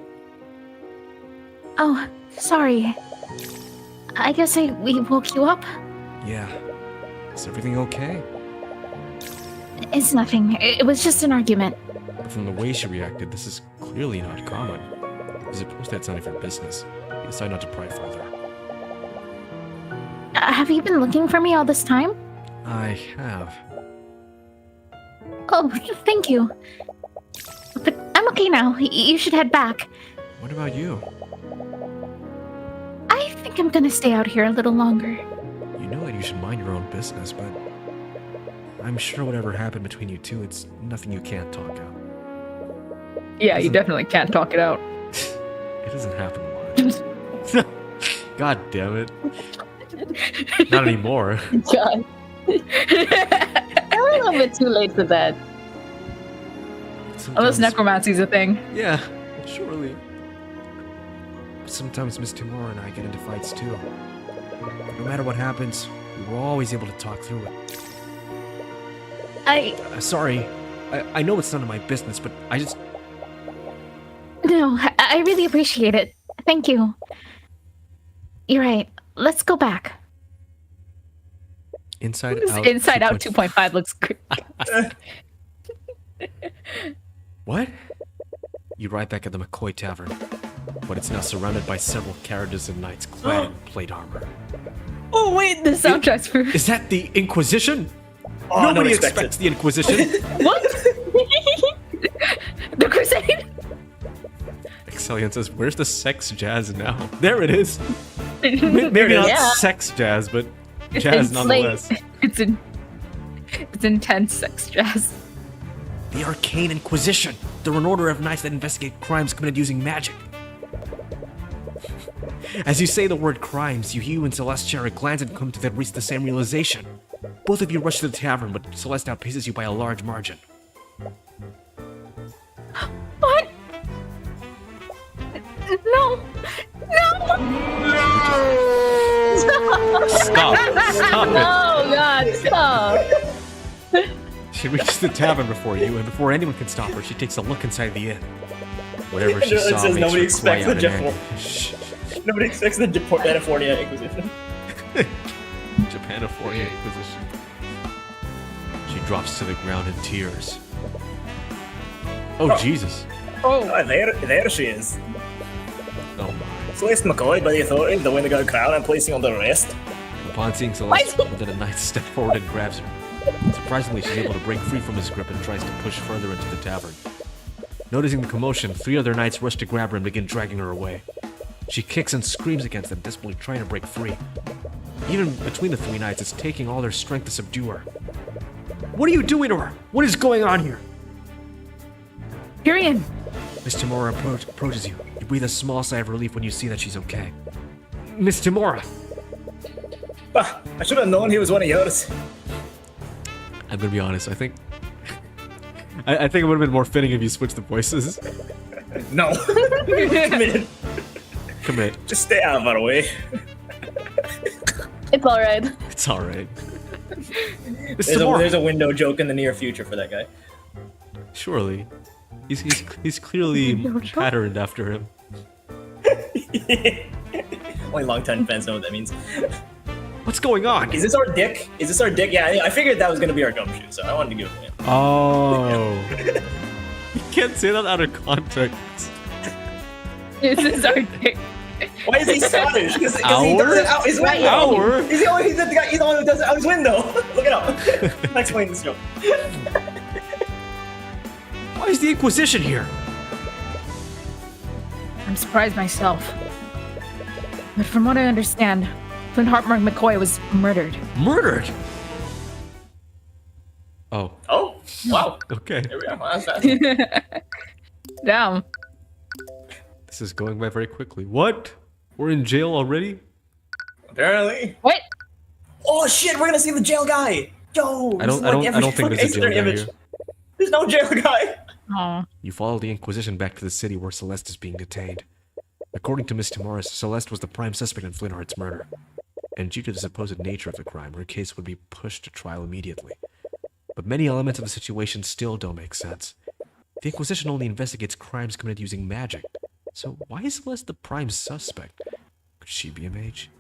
Oh, sorry. I guess we woke you up? Yeah. Is everything okay? It's nothing. It was just an argument. But from the way she reacted, this is clearly not common. I suppose that's none of your business. You decide not to pry further. Have you been looking for me all this time? I have. Oh, thank you. But I'm okay now. You should head back. What about you? I think I'm gonna stay out here a little longer. You know that you should mind your own business, but I'm sure whatever happened between you two, it's nothing you can't talk out. Yeah, you definitely can't talk it out. It doesn't happen much. God damn it. Not anymore. God. I'm a little bit too late for that. Unless Sometimes- necromancy's a thing. Yeah, surely. But sometimes Miss Timora and I get into fights too. No matter what happens, we were always able to talk through it. Sorry, I know it's none of my business, but I just... No, I really appreciate it. Thank you. You're right. Let's go back. Inside This Out... Inside Out 2.5 looks great. What? You ride back at the McCoy Tavern, but it's now surrounded by several carriages and knights clad in plate armor. Oh wait, the soundtrack's for... Is that the Inquisition? Oh, Nobody expects expects the Inquisition. What? The Crusade? Acxeleon says, where's the sex jazz now? There it is. Maybe not Yeah. sex jazz, but It's jazz like- nonetheless. It's intense sex jazz. The Arcane Inquisition. They're an order of knights that investigate crimes committed using magic. As you say the word crimes, you and Celeste share a glance and come to reach the same realization. Both of you rush to the tavern, but Celeste outpaces you by a large margin. What? No. Stop! Stop it! Oh God, stop. She reaches the tavern before you, and before anyone can stop her, she takes a look inside the inn. Whatever she It saw says makes nobody her expects cry the out in Jeff- anger. Shh. Nobody expects the California Inquisition. Japanifornia Inquisition. She drops to the ground in tears. Oh, Jesus. Oh, there she is. Oh my. Celeste McCoy by the authority of the Windigo Crown and placing on the arrest. Upon seeing Celeste, the knight steps forward and grabs her. Surprisingly, she's able to break free from his grip and tries to push further into the tavern. Noticing the commotion, 3 other knights rush to grab her and begin dragging her away. She kicks and screams against them, desperately trying to break free. Even between the 3 knights, it's taking all their strength to subdue her. What are you doing to her? What is going on here? Tyrion! Miss Timora approaches you. You breathe a small sigh of relief when you see that she's okay. Miss Timora! Ah, I should have known he was one of yours. I'm gonna be honest, I think... I think it would have been more fitting if you switched the voices. No. Commit. Commit. Just stay out of our way. It's alright. It's alright. Miss Timora! There's a window joke in the near future for that guy. Surely. He's clearly patterned after him. Only longtime fans know what that means. What's going on? Is this our dick? Is this our dick? Yeah, I figured that was gonna be our gumshoe, so I wanted to give it to him. Oh. You can't say that out of context. This is our dick. Why is he Scottish? Because he Our? does it out his window. Our? He's the only one who does it out his window. Look it up. I'll explain this joke. Why is the Inquisition here? I'm surprised myself. But from what I understand, Flint Hartmark McCoy was murdered. Murdered? Oh, Oh, wow. okay. Here we are. Well, that's that. Damn. This is going by very quickly. What? We're in jail already? Apparently. What? Oh shit, we're gonna see the jail guy. Yo, I don't think there's a jail guy here. There's no jail guy. Aw. You follow the Inquisition back to the city where Celeste is being detained. According to Miss Timora, Celeste was the prime suspect in Flintheart's murder. And due to the supposed nature of the crime, her case would be pushed to trial immediately. But many elements of the situation still don't make sense. The Inquisition only investigates crimes committed using magic. So why is Celeste the prime suspect? Could she be a mage?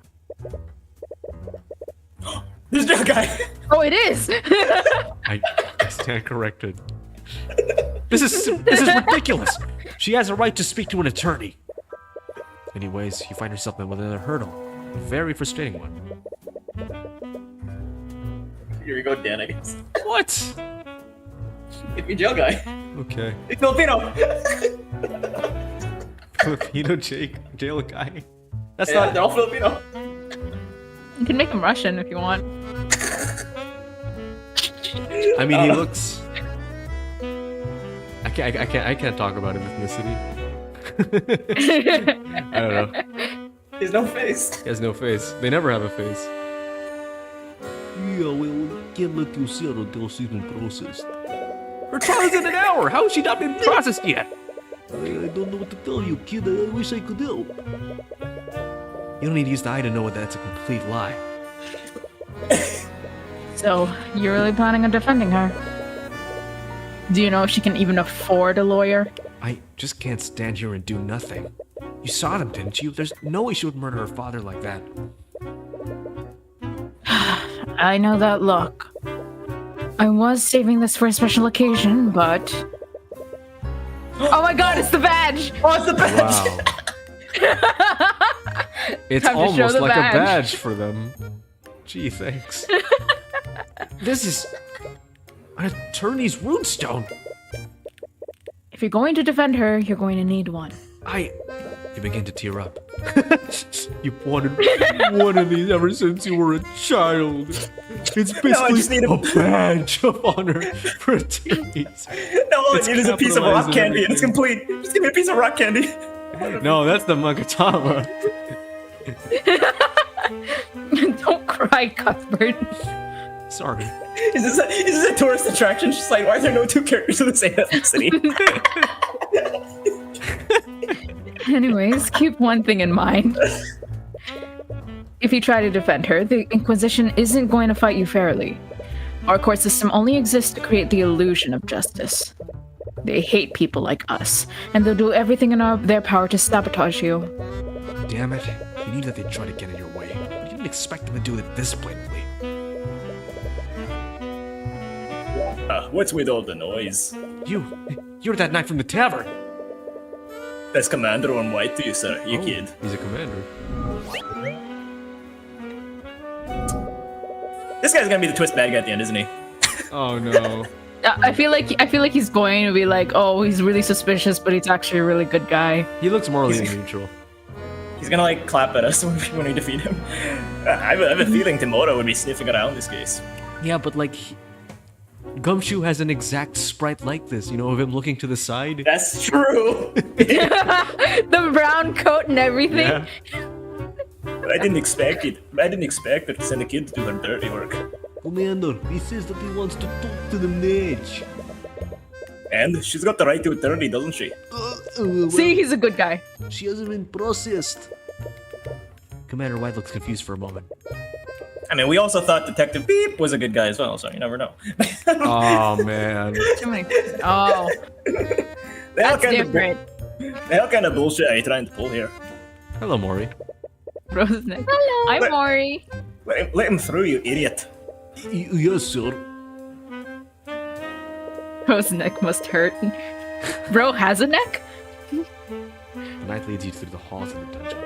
There's jail guy. Oh, it is! I stand corrected. This is ridiculous! She has a right to speak to an attorney. Anyways, you find yourself met with another hurdle. A very frustrating one. Here we go, Dan, I guess. What? It'd be jail guy. Okay. It's Filipino. Filipino jail guy. That's Yeah, not. they're all Filipino. You can make him Russian if you want. I mean, he looks. I can't talk about ethnicity. I don't know. He has no face. He has no face. They never have a face. Yeah, well, can't let you see until she's been processed. Her trial's in an hour. How has she not been processed yet? I don't know what to tell you, kid. I wish I could help. You don't need to use the eye to know that that's a complete lie. So, you're really planning on defending her? Do you know if she can even afford a lawyer? I just can't stand here and do nothing. You saw them, didn't you? There's no way she would murder her father like that. I know that look. I was saving this for a special occasion, but... Oh my god, it's the badge! Oh, it's the badge. Wow. It's Time to show almost the like a badge. badge for them. Gee, thanks. This is an attorney's runestone. If you're going to defend her, you're going to need one. You begin to tear up. You've wanted one of these ever since you were a child. It's basically just need a badge of honor for attorneys. No, all I It's need is a piece of rock capitalized and candy and it's everything. complete. Just give me a piece of rock candy. No, that's the Magatama. Don't cry, Cuthbert. Sorry. Is this a tourist attraction? Just like, why are there no two characters of the same ethnicity? Anyways, keep one thing in mind. If you try to defend her, the Inquisition isn't going to fight you fairly. Our court system only exists to create the illusion of justice. They hate people like us, and they'll do everything in their power to sabotage you. Damn it. You knew that they'd try to get in your way. You didn't expect them to do it this blatantly. What's with all the noise? You're that knight from the tavern. That's Commander on White to you, sir. You kid. He's a commander. This guy's gonna be the twist bad guy at the end, isn't he? Oh no. I feel like he's going to be like, oh, he's really suspicious, but he's actually a really good guy. He looks morally neutral. He's gonna like clap at us when we defeat him. I have a feeling Timura would be sniffing around this case. Yeah, but like, Gumshoe has an exact sprite like this, you know, of him looking to the side. That's true. The brown coat and everything. Yeah. I didn't expect it. I didn't expect her to send a kid to do her dirty work. Commander, he says that he wants to talk to the mage. And she's got the right to attorney, doesn't she? See, he's a good guy. She hasn't been processed. Commander White looks confused for a moment. I mean, we also thought Detective Beep was a good guy as well, so you never know. Oh man. Too many. Oh, that's different. The hell kind of bullshit are you trying to pull here? Hello, Maury. Roseneck. Hello. I'm But- Maury. Let him through, you idiot. Yes, sir. Roseneck must hurt. Bro has a neck? The knight leads you through the halls of the dungeon.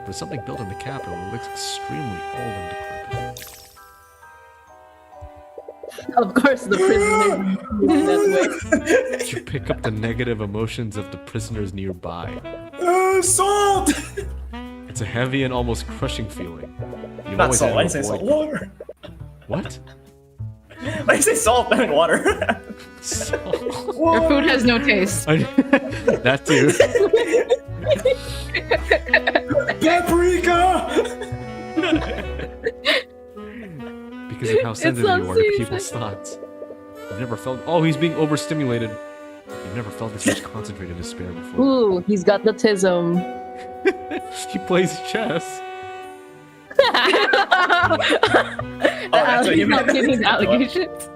There's something built in the capital that looks extremely old and decrepit. Of course, the prisoner that way. You pick up the negative emotions of the prisoners nearby. Salt! It's a heavy and almost crushing feeling. You've Not always salt, had I to say salt. avoid- Water. What? When I say salt, I mean water. Your food has no taste. That too. Paprika! Because of how sensitive so you are to season. people's thoughts. You've never felt. Oh, he's being overstimulated. You've never felt this much concentrated despair before. Ooh, he's got the tism. He plays chess. that's what you He's not meant. getting allegations.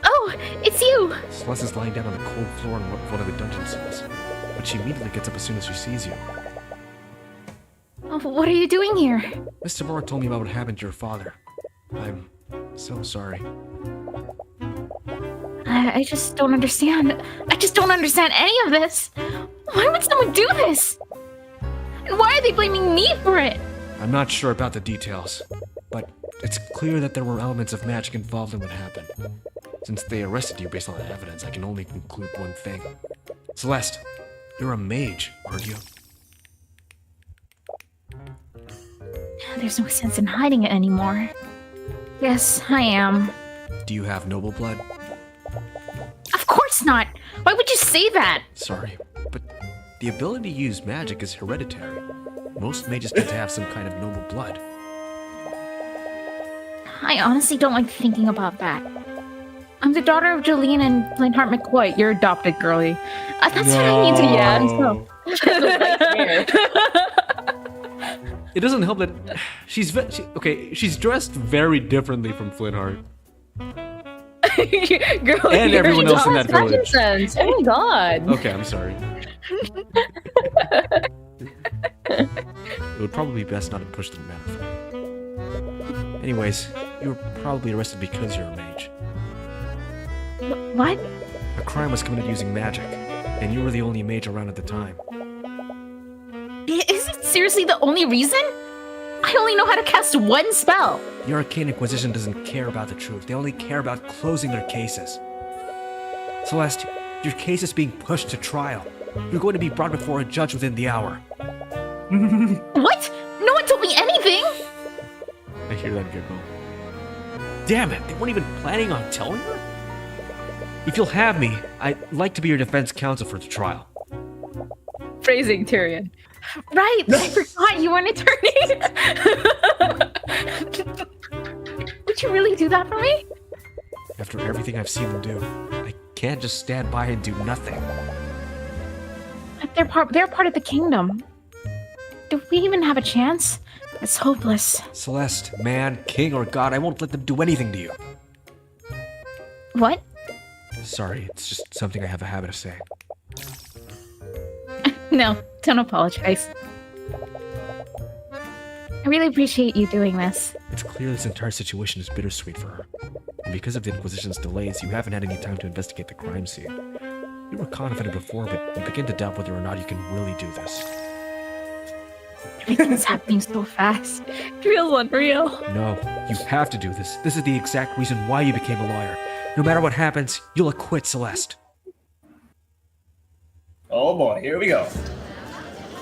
Oh, it's you. Celeste is lying down on the cold floor in one of the dungeon cells. But she immediately gets up as soon as she sees you. Oh, what are you doing here? Mr. Moore told me about what happened to your father. I'm so sorry. I just don't understand. I just don't understand any of this. Why would someone do this? And why are they blaming me for it? I'm not sure about the details. but it's clear that there were elements of magic involved in what happened. Since they arrested you based on that evidence, I can only conclude one thing. Celeste, you're a mage, aren't you? There's no sense in hiding it anymore. Yes, I am. Do you have noble blood? Of course not! Why would you say that? Sorry, but the ability to use magic is hereditary. Most mages tend to have some kind of noble blood. I honestly don't like thinking about that. I'm the daughter of Jolene and Flintheart McCoy. You're adopted, girly. That's what I need to Yeah, know. It doesn't help that she's she's dressed very differently from Flintheart. Girly, And everyone else in that village. Sense. Oh my god. Okay, I'm sorry. It would probably be best not to push the matter. Anyways, you were probably arrested because you're a mage. What? A crime was committed using magic, and you were the only mage around at the time. Is it seriously the only reason? I only know how to cast one spell. The Arcane Inquisition doesn't care about the truth. They only care about closing their cases. Celeste, your case is being pushed to trial. You're going to be brought before a judge within the hour. What? No one told me anything. I hear that giggle. Damn it, they weren't even planning on telling her? If you'll have me, I'd like to be your defense counsel for the trial. Phrasing, Tyrion. Right, I forgot you were an attorney. Would you really do that for me? After everything I've seen them do, I can't just stand by and do nothing. They're part of the kingdom. Do we even have a chance? It's hopeless. Celeste, man, king, or god, I won't let them do anything to you. What? Sorry, it's just something I have a habit of saying. No, don't apologize. I really appreciate you doing this. It's clear this entire situation is bittersweet for her. And because of the Inquisition's delays, you haven't had any time to investigate the crime scene. You were confident before, but you begin to doubt whether or not you can really do this. Everything's happening so fast. It feels unreal. No, you have to do this. This is the exact reason why you became a lawyer. No matter what happens, you'll acquit Celeste. Oh boy, here we go.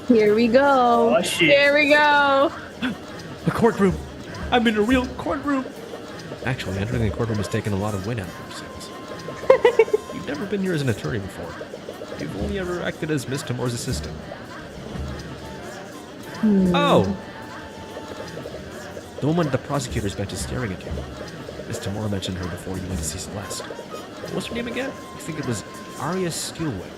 Here we go. Oh shit. Here we go. A courtroom! I'm in a real courtroom! Actually, entering the courtroom has taken a lot of wind out of your sails. You've never been here as an attorney before. You've only ever acted as Miss Tamora's assistant. Oh! The woman at the prosecutor's bench is staring at you. Miss Tamora mentioned her before you went to see Celeste. What's her name again? I think it was Arya Steelwood.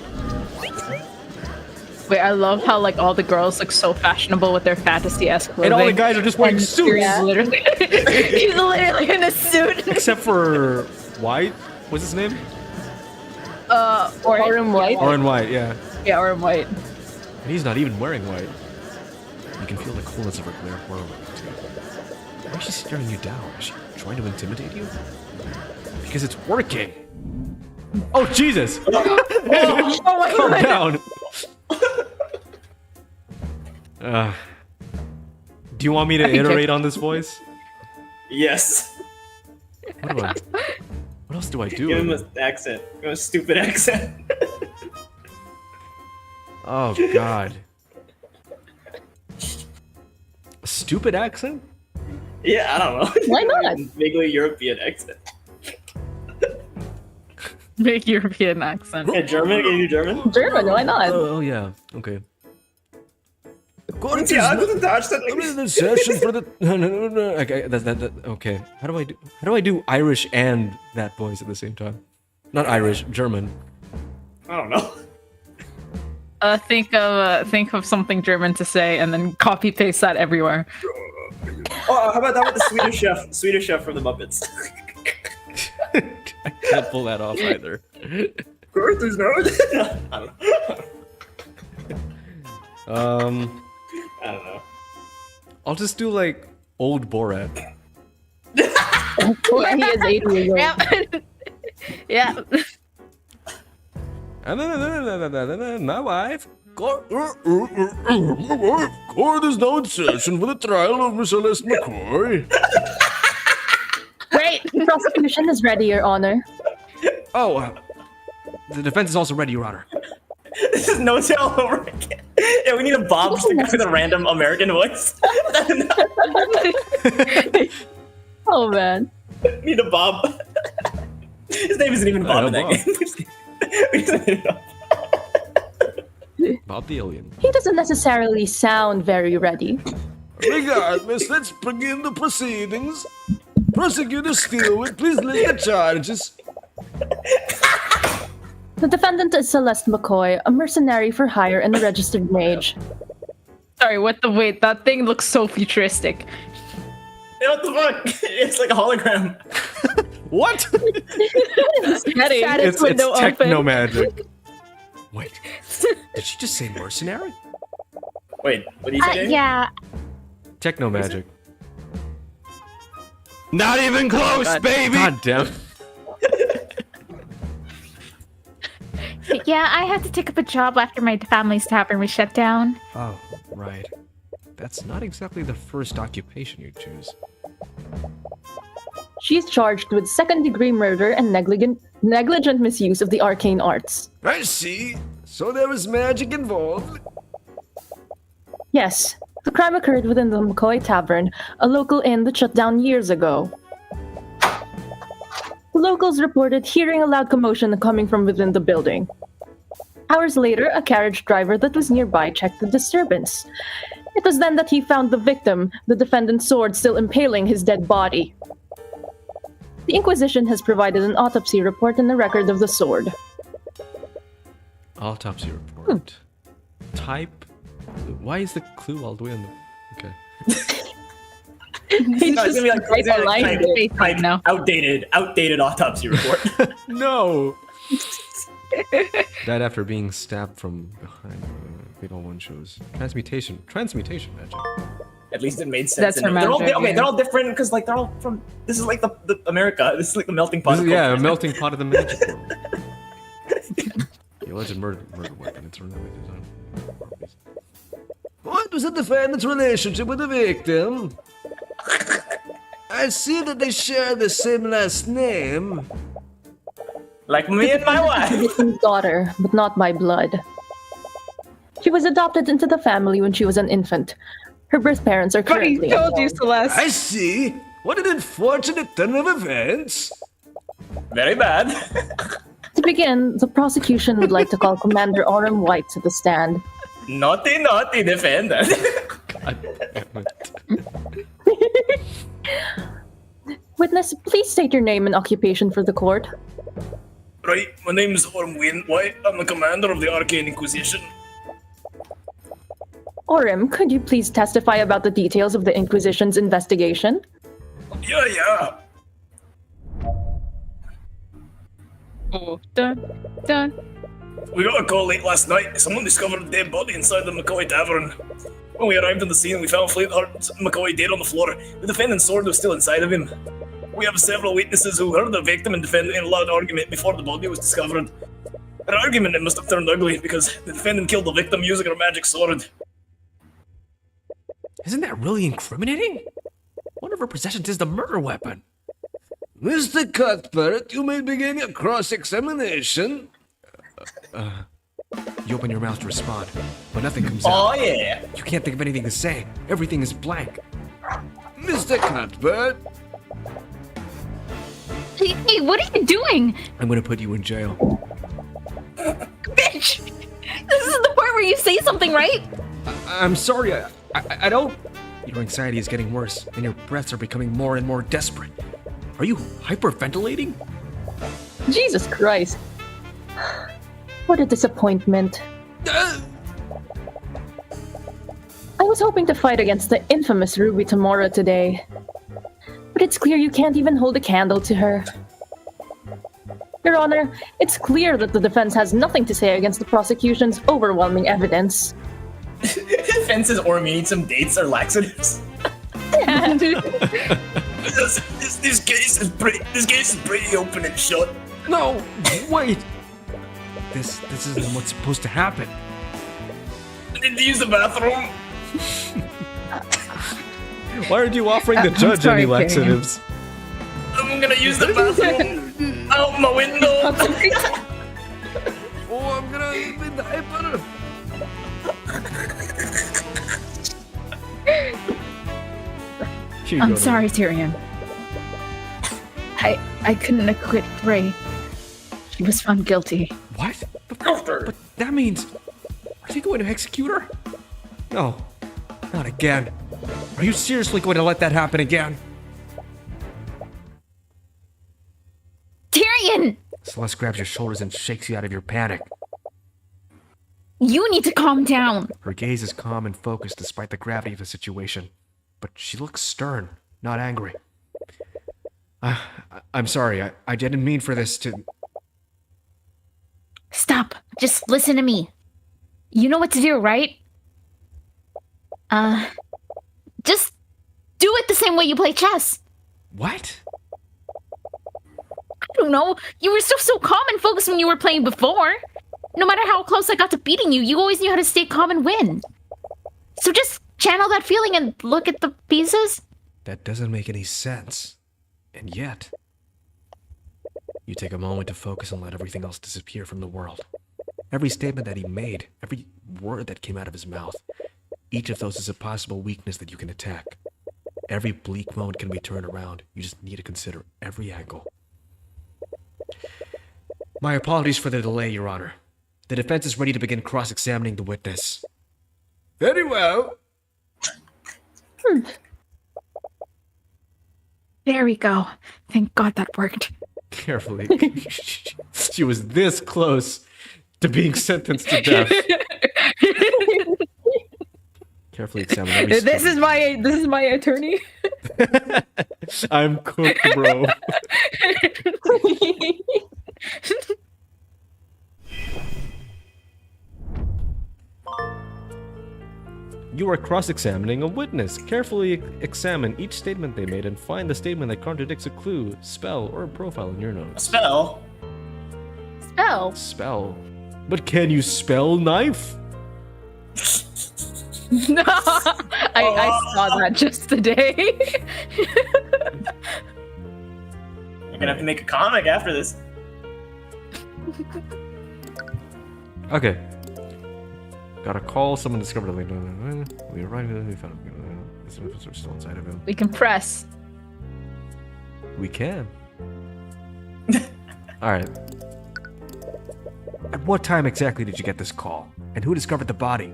Wait, I love how like all the girls look so fashionable with their fantasy-esque clothing. And all the guys are just wearing suits! He's literally, he's literally in a suit. Except for White? What's his name? Orin White. Orin White, yeah. Yeah, Orin White. And he's not even wearing white. You can feel the coolness of her glare whirling too. Why is she staring you down? Is she trying to intimidate you? Because it's working! Oh, Jesus! Calm down! Do you want me to iterate on this voice? Yes. What else do I do? Give him an accent. Give him a stupid accent. Oh, God. A stupid accent? Yeah, I don't know. Why not? Vaguely European accent. Big European accent. Yeah, German? Can you do German? German, why not? Oh, yeah. Okay. Guten Tag, guten Tag, The session for the no. Okay, that. Okay. How do I do Irish and that voice at the same time? Not Irish, German. I don't know. Think of something German to say and then copy paste that everywhere. Oh, how about the Swedish chef from the Muppets? I can't pull that off either. Kurt is not. I don't know. I don't know. I'll just do like old Borat. Well, he is 80 years old. Yeah. My wife, Court is now in session for the trial of Miss Celeste McCoy. Great! The prosecution is ready, Your Honor. Oh, the defense is also ready, Your Honor. This is no tell over again. Yeah, we need a Bob just to go with a random American voice. Oh man. We need a Bob. His name isn't even Bob in that Bob. game. We just need a Bob the alien. He doesn't necessarily sound very ready. Regardless, let's begin the proceedings. Prosecutor Steelwood, please list the charges. The defendant is Celeste McCoy, a mercenary for hire and a registered mage. Sorry, what the wait? That thing looks so futuristic. Yeah, what the fuck? It's like a hologram. What? Status It's window techno open. magic. Wait, did she just say mercenary? Wait, what do you say? Yeah. Techno magic. Not even close, baby! God damn. Yeah, I had to take up a job after my family's tavern was shut down. Oh, right. That's not exactly the first occupation you choose. She is charged with second-degree murder and negligent misuse of the arcane arts. I see. So there was magic involved. Yes, the crime occurred within the McCoy Tavern, a local inn that shut down years ago. The locals reported hearing a loud commotion coming from within the building. Hours later, a carriage driver that was nearby checked the disturbance. It was then that he found the victim, the defendant's sword still impaling his dead body. The Inquisition has provided an autopsy report and a record of the sword. Autopsy report. Type. Why is the clue all the way on the... Okay. He No, it's gonna be like, Right aligned with type now. outdated autopsy report. No! Died after being stabbed from behind. Fatal one shows. Transmutation magic. At least it made sense. That's her they're all magic, okay. yeah. They're all different because like they're all from. This is like the America. This is like the melting pot. This of is, yeah, a cultures. melting pot of the magic world. The alleged murder weapon. It's ornamented design. What was the defendant's relationship with the victim? I see that they share the same last name. Like me and my wife. Victim's daughter, but not by blood. She was adopted into the family when she was an infant. Her birth parents are But he currently told you, unknown. Celeste. I see. What an unfortunate turn of events. Very bad. To begin, the prosecution would like to call Commander Aurum White to the stand. Naughty defendant. God damn it. Witness, please state your name and occupation for the court. Right, my name is Orm White. I'm the commander of the Arcane Inquisition. Aurum, could you please testify about the details of the Inquisition's investigation? Yeah. Oh, dun, dun. We got a call late last night. Someone discovered a dead body inside the McCoy Tavern. When we arrived on the scene, we found Flatheart McCoy dead on the floor. The defendant's sword was still inside of him. We have several witnesses who heard the victim and defendant in a loud argument before the body was discovered. An argument that must have turned ugly because the defendant killed the victim using her magic sword. Isn't that really incriminating? One of her possessions is the murder weapon. Mr. Cuthbert, you may begin your cross-examination. You open your mouth to respond, but nothing comes Oh out. yeah. You can't think of anything to say. Everything is blank. Mr. Cuthbert, Hey, what are you doing? I'm gonna put you in jail. Bitch! This is the part where you say something, right? I'm sorry, I don't... Your anxiety is getting worse, and your breaths are becoming more and more desperate. Are you hyperventilating? Jesus Christ. What a disappointment. I was hoping to fight against the infamous Ruby Tamora today. But it's clear you can't even hold a candle to her. Your Honor, it's clear that the defense has nothing to say against the prosecution's overwhelming evidence. Fences or we need some dates or laxatives. This case is pretty open and shut. No, wait. This isn't what's supposed to happen. I need to use the bathroom. Why aren't you offering the I'm judge sorry, any Tyrion. laxatives? I'm gonna use the bathroom out my window. Oh, I'm gonna need the diaper. Here you I'm go, sorry, Tyrion. I couldn't acquit Ray. She was found guilty. What? But that means... Are you going to execute her? No. Not again. Are you seriously going to let that happen again? Tyrion! Celeste grabs your shoulders and shakes you out of your panic. You need to calm down. Her gaze is calm and focused despite the gravity of the situation. But she looks stern, not angry. I'm sorry. I didn't mean for this to... Stop. Just listen to me. You know what to do, right? Just do it the same way you play chess. What? I don't know. You were so calm and focused when you were playing before. No matter how close I got to beating you, you always knew how to stay calm and win. So just channel that feeling and look at the pieces. That doesn't make any sense. And yet... You take a moment to focus and let everything else disappear from the world. Every statement that he made, every word that came out of his mouth, each of those is a possible weakness that you can attack. Every bleak moment can be turned around. You just need to consider every angle. My apologies for the delay, Your Honor. The defense is ready to begin cross-examining the witness. Very well. There we go. Thank God that worked. Carefully. She was this close to being sentenced to death. Carefully examine every This is my attorney. I'm cooked, bro. You are cross-examining a witness. Carefully examine each statement they made and find the statement that contradicts a clue, spell, or a profile in your notes. Spell? Spell. Spell? But can you spell knife? No, I saw that just today. You're gonna have to make a comic after this. Okay. Got a call. Someone discovered a link. We arrived. We found this officer still inside of him. We can press. We can. All right. At what time exactly did you get this call? And who discovered the body?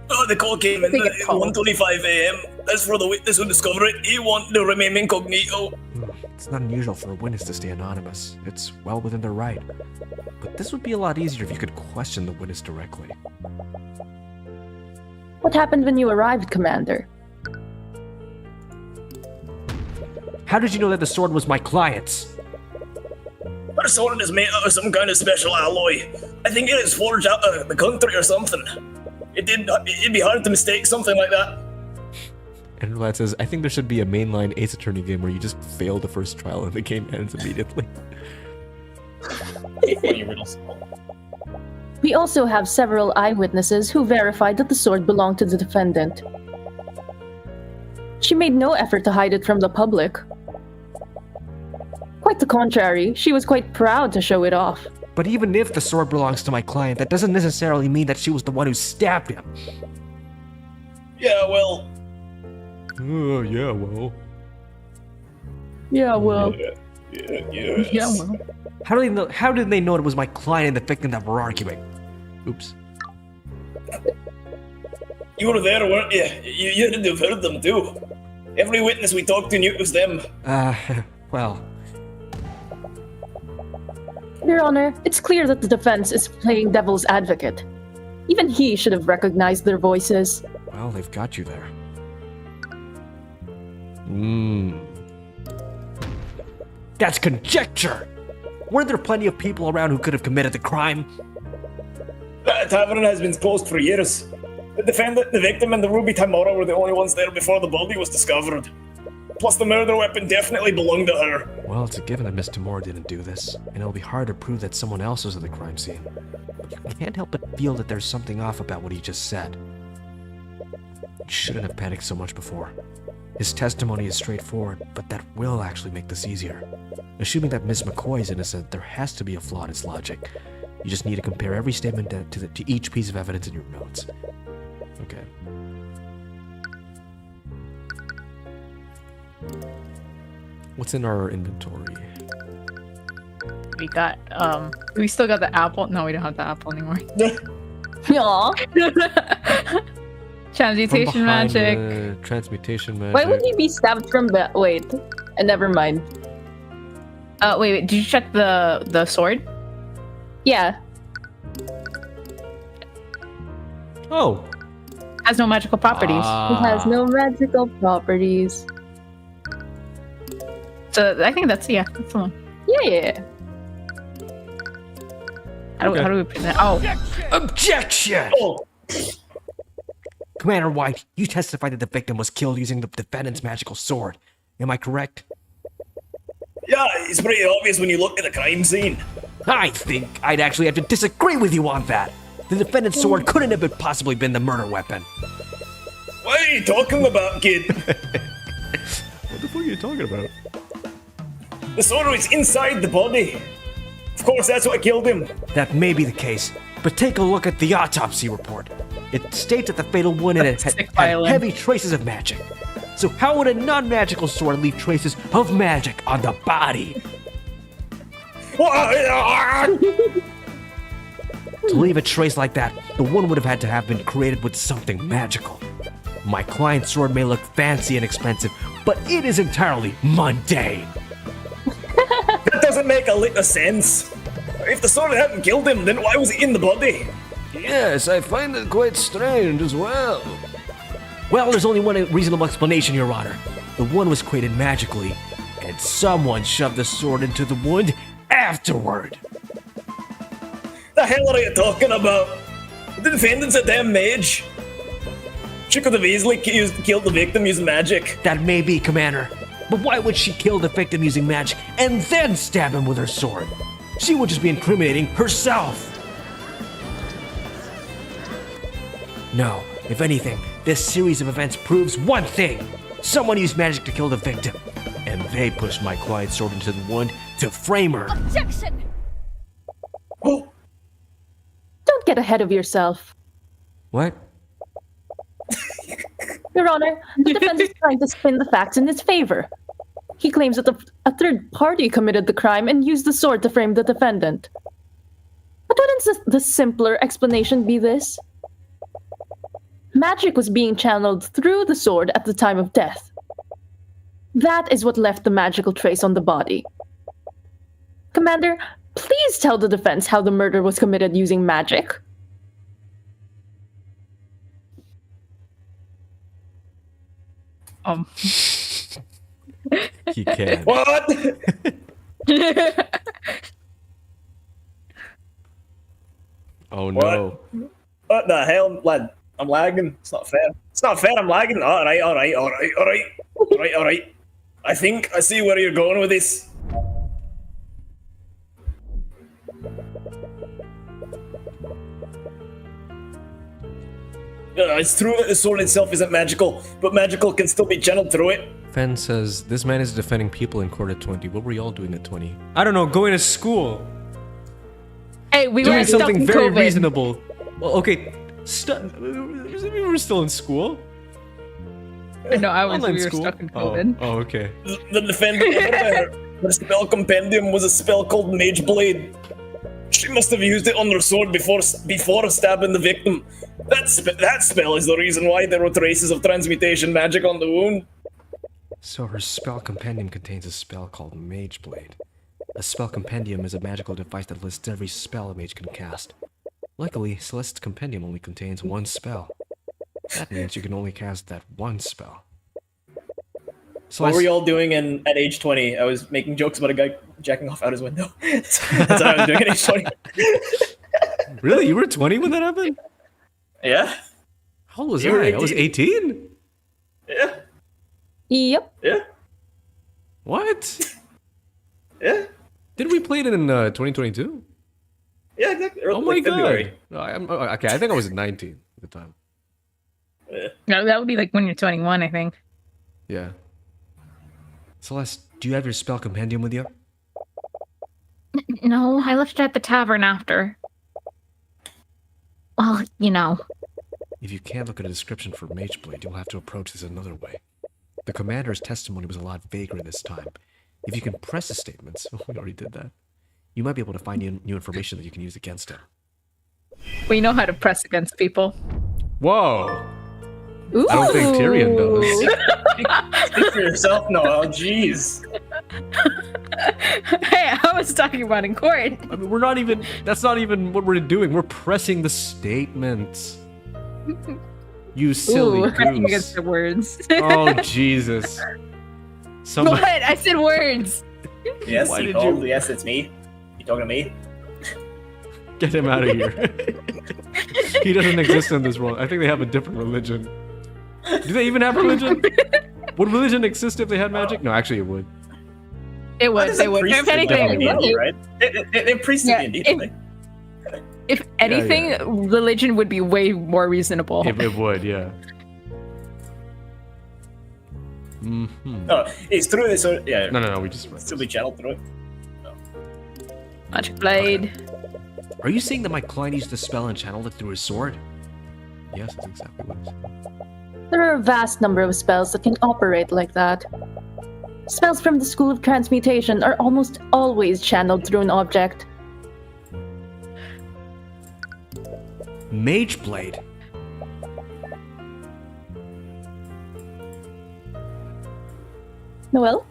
Oh, the call came in Take it, at Paul. 1:25 a.m. As for the witness who discovered it, he wanted to remain incognito. It's not unusual for a witness to stay anonymous. It's well within their right. But this would be a lot easier if you could question the witness directly. What happened when you arrived, Commander? How did you know that the sword was my client's? Our sword is made out of some kind of special alloy. I think it is forged out of the country or something. It'd be hard to mistake something like that. And Vlad says, I think there should be a mainline Ace Attorney game where you just fail the first trial and the game ends immediately. Funny riddles. We also have several eyewitnesses who verified that the sword belonged to the defendant. She made no effort to hide it from the public. Quite the contrary, she was quite proud to show it off. But even if the sword belongs to my client, that doesn't necessarily mean that she was the one who stabbed him. Yeah, well. Oh, yeah, well. Yeah, well. Yes. Yeah, well. How did they know it was my client and the victim that were arguing? Oops. You were there, weren't you? You had to have heard them too. Every witness we talked to knew it was them. Well. Your Honor, it's clear that the defense is playing devil's advocate. Even he should have recognized their voices. Well, they've got you there. That's conjecture! Weren't there plenty of people around who could have committed the crime? That tavern has been closed for years. The defendant, the victim, and the Ruby Tamora were the only ones there before the body was discovered. Plus, the murder weapon definitely belonged to her. Well, it's a given that Miss Tamora didn't do this, and it'll be hard to prove that someone else was at the crime scene. You can't help but feel that there's something off about what he just said. You shouldn't have panicked so much before. His testimony is straightforward, but that will actually make this easier. Assuming that Miss McCoy is innocent, there has to be a flaw in his logic. You just need to compare every statement to each piece of evidence in your notes. Okay. What's in our inventory? We got, we still got the apple. No, we don't have the apple anymore. Aw. Transmutation magic. Transmutation magic. Why would he be stabbed from wait, never mind. Wait, did you check the sword? Yeah. Oh. Has no magical properties. It has no magical properties. So I think that's the one. Yeah. How do we present? Oh. Objection! Oh, Commander White, you testified that the victim was killed using the defendant's magical sword. Am I correct? yeah, it's pretty obvious when you look at the crime scene. I think I'd actually have to disagree with you on that. The defendant's sword couldn't have possibly been the murder weapon. What are you talking about, kid? What the fuck are you talking about? The sword was inside the body. Of course, that's what killed him. That may be the case, but take a look at the autopsy report. It states that the fatal wound in it had heavy traces of magic. So how would a non-magical sword leave traces of magic on the body? To leave a trace like that, the wound would have been created with something magical. My client's sword may look fancy and expensive, but it is entirely mundane. That doesn't make a lick of sense. If the sword hadn't killed him, then why was it in the body? Yes, I find it quite strange as well. Well, there's only one reasonable explanation, Your Honor. The wound was created magically, and someone shoved the sword into the wound afterward. The hell are you talking about? The defendant's a damn mage. She could have easily killed the victim using magic. That may be, Commander. But why would she kill the victim using magic and then stab him with her sword? She would just be incriminating herself. No, if anything, this series of events proves one thing. Someone used magic to kill the victim, and they pushed my client's sword into the wound to frame her. Objection! Oh, Don't get ahead of yourself. What? Your Honor, the defense is trying to spin the facts in his favor. He claims that a third party committed the crime and used the sword to frame the defendant. But wouldn't the simpler explanation be this? Magic was being channeled through the sword at the time of death. That is what left the magical trace on the body. Commander, please tell the defense how the murder was committed using magic. He can. what? Oh no. What the hell, lad? I'm lagging. It's not fair. It's not fair. I'm lagging. All right. I think I see where you're going with this. It's true that the sword itself isn't magical, but magical can still be channeled through it. Fen says, this man is defending people in court at 20. What were y'all doing at 20? I don't know, going to school. Hey, we Doing were stuck something in very COVID. reasonable. Well, okay, we were still in school. No, Online we were school? stuck in COVID. Oh, okay. The defendant, the spell compendium was a spell called Mage Blade. She must have used it on her sword before stabbing the victim. That spell is the reason why there were traces of transmutation magic on the wound. So her spell compendium contains a spell called Mage Blade. A spell compendium is a magical device that lists every spell a mage can cast. Luckily, Celeste's compendium only contains one spell. That means you can only cast that one spell. What were y'all doing at age 20? I was making jokes about a guy jacking off out his window. That's what I was doing at age 20. Really? You were 20 when that happened? Yeah. How old was You were I? I was 18. 18? Yeah. Yep. Yeah. What? Yeah. Didn't we play it in 2022? Yeah, exactly. Oh my February. god. Okay, I think I was 19 at the time. Yeah. No, that would be like when you're 21, I think. Yeah. Celeste, do you have your spell compendium with you? No, I left it at the tavern after. Well, you know. If you can't look at a description for Mageblade, you'll have to approach this another way. The commander's testimony was a lot vaguer this time. If you can press the statements, we already did that, you might be able to find new information that you can use against him. We know how to press against people. Whoa! Ooh. I don't think Tyrion does. Speak for yourself, Noelle. Jeez. Hey, I was talking about in court. I mean, that's not even what we're doing. We're pressing the statements. You silly Pressing goose. against the words. Oh, Jesus. Somebody... What? I said words. Yes, Why you did called. you- Yes, it's me. You talking to me? Get him out of here. He doesn't exist in this world. I think they have a different religion. Do they even have religion? Would religion exist if they had magic? No, actually it would. It would. There's They a would. priest If anything, in D&D, right? They're priests Yeah, in D&D, if- don't they? if anything, religion would be way more reasonable. It would, yeah. Mm-hmm. Oh, it's through this. Yeah. No, we just... Still be channeled through it. Magic blade. Are you saying that my client used the spell and channeled it through his sword? Yes, that's exactly what it is. There are a vast number of spells that can operate like that. Spells from the School of Transmutation are almost always channeled through an object. Mageblade. Noelle?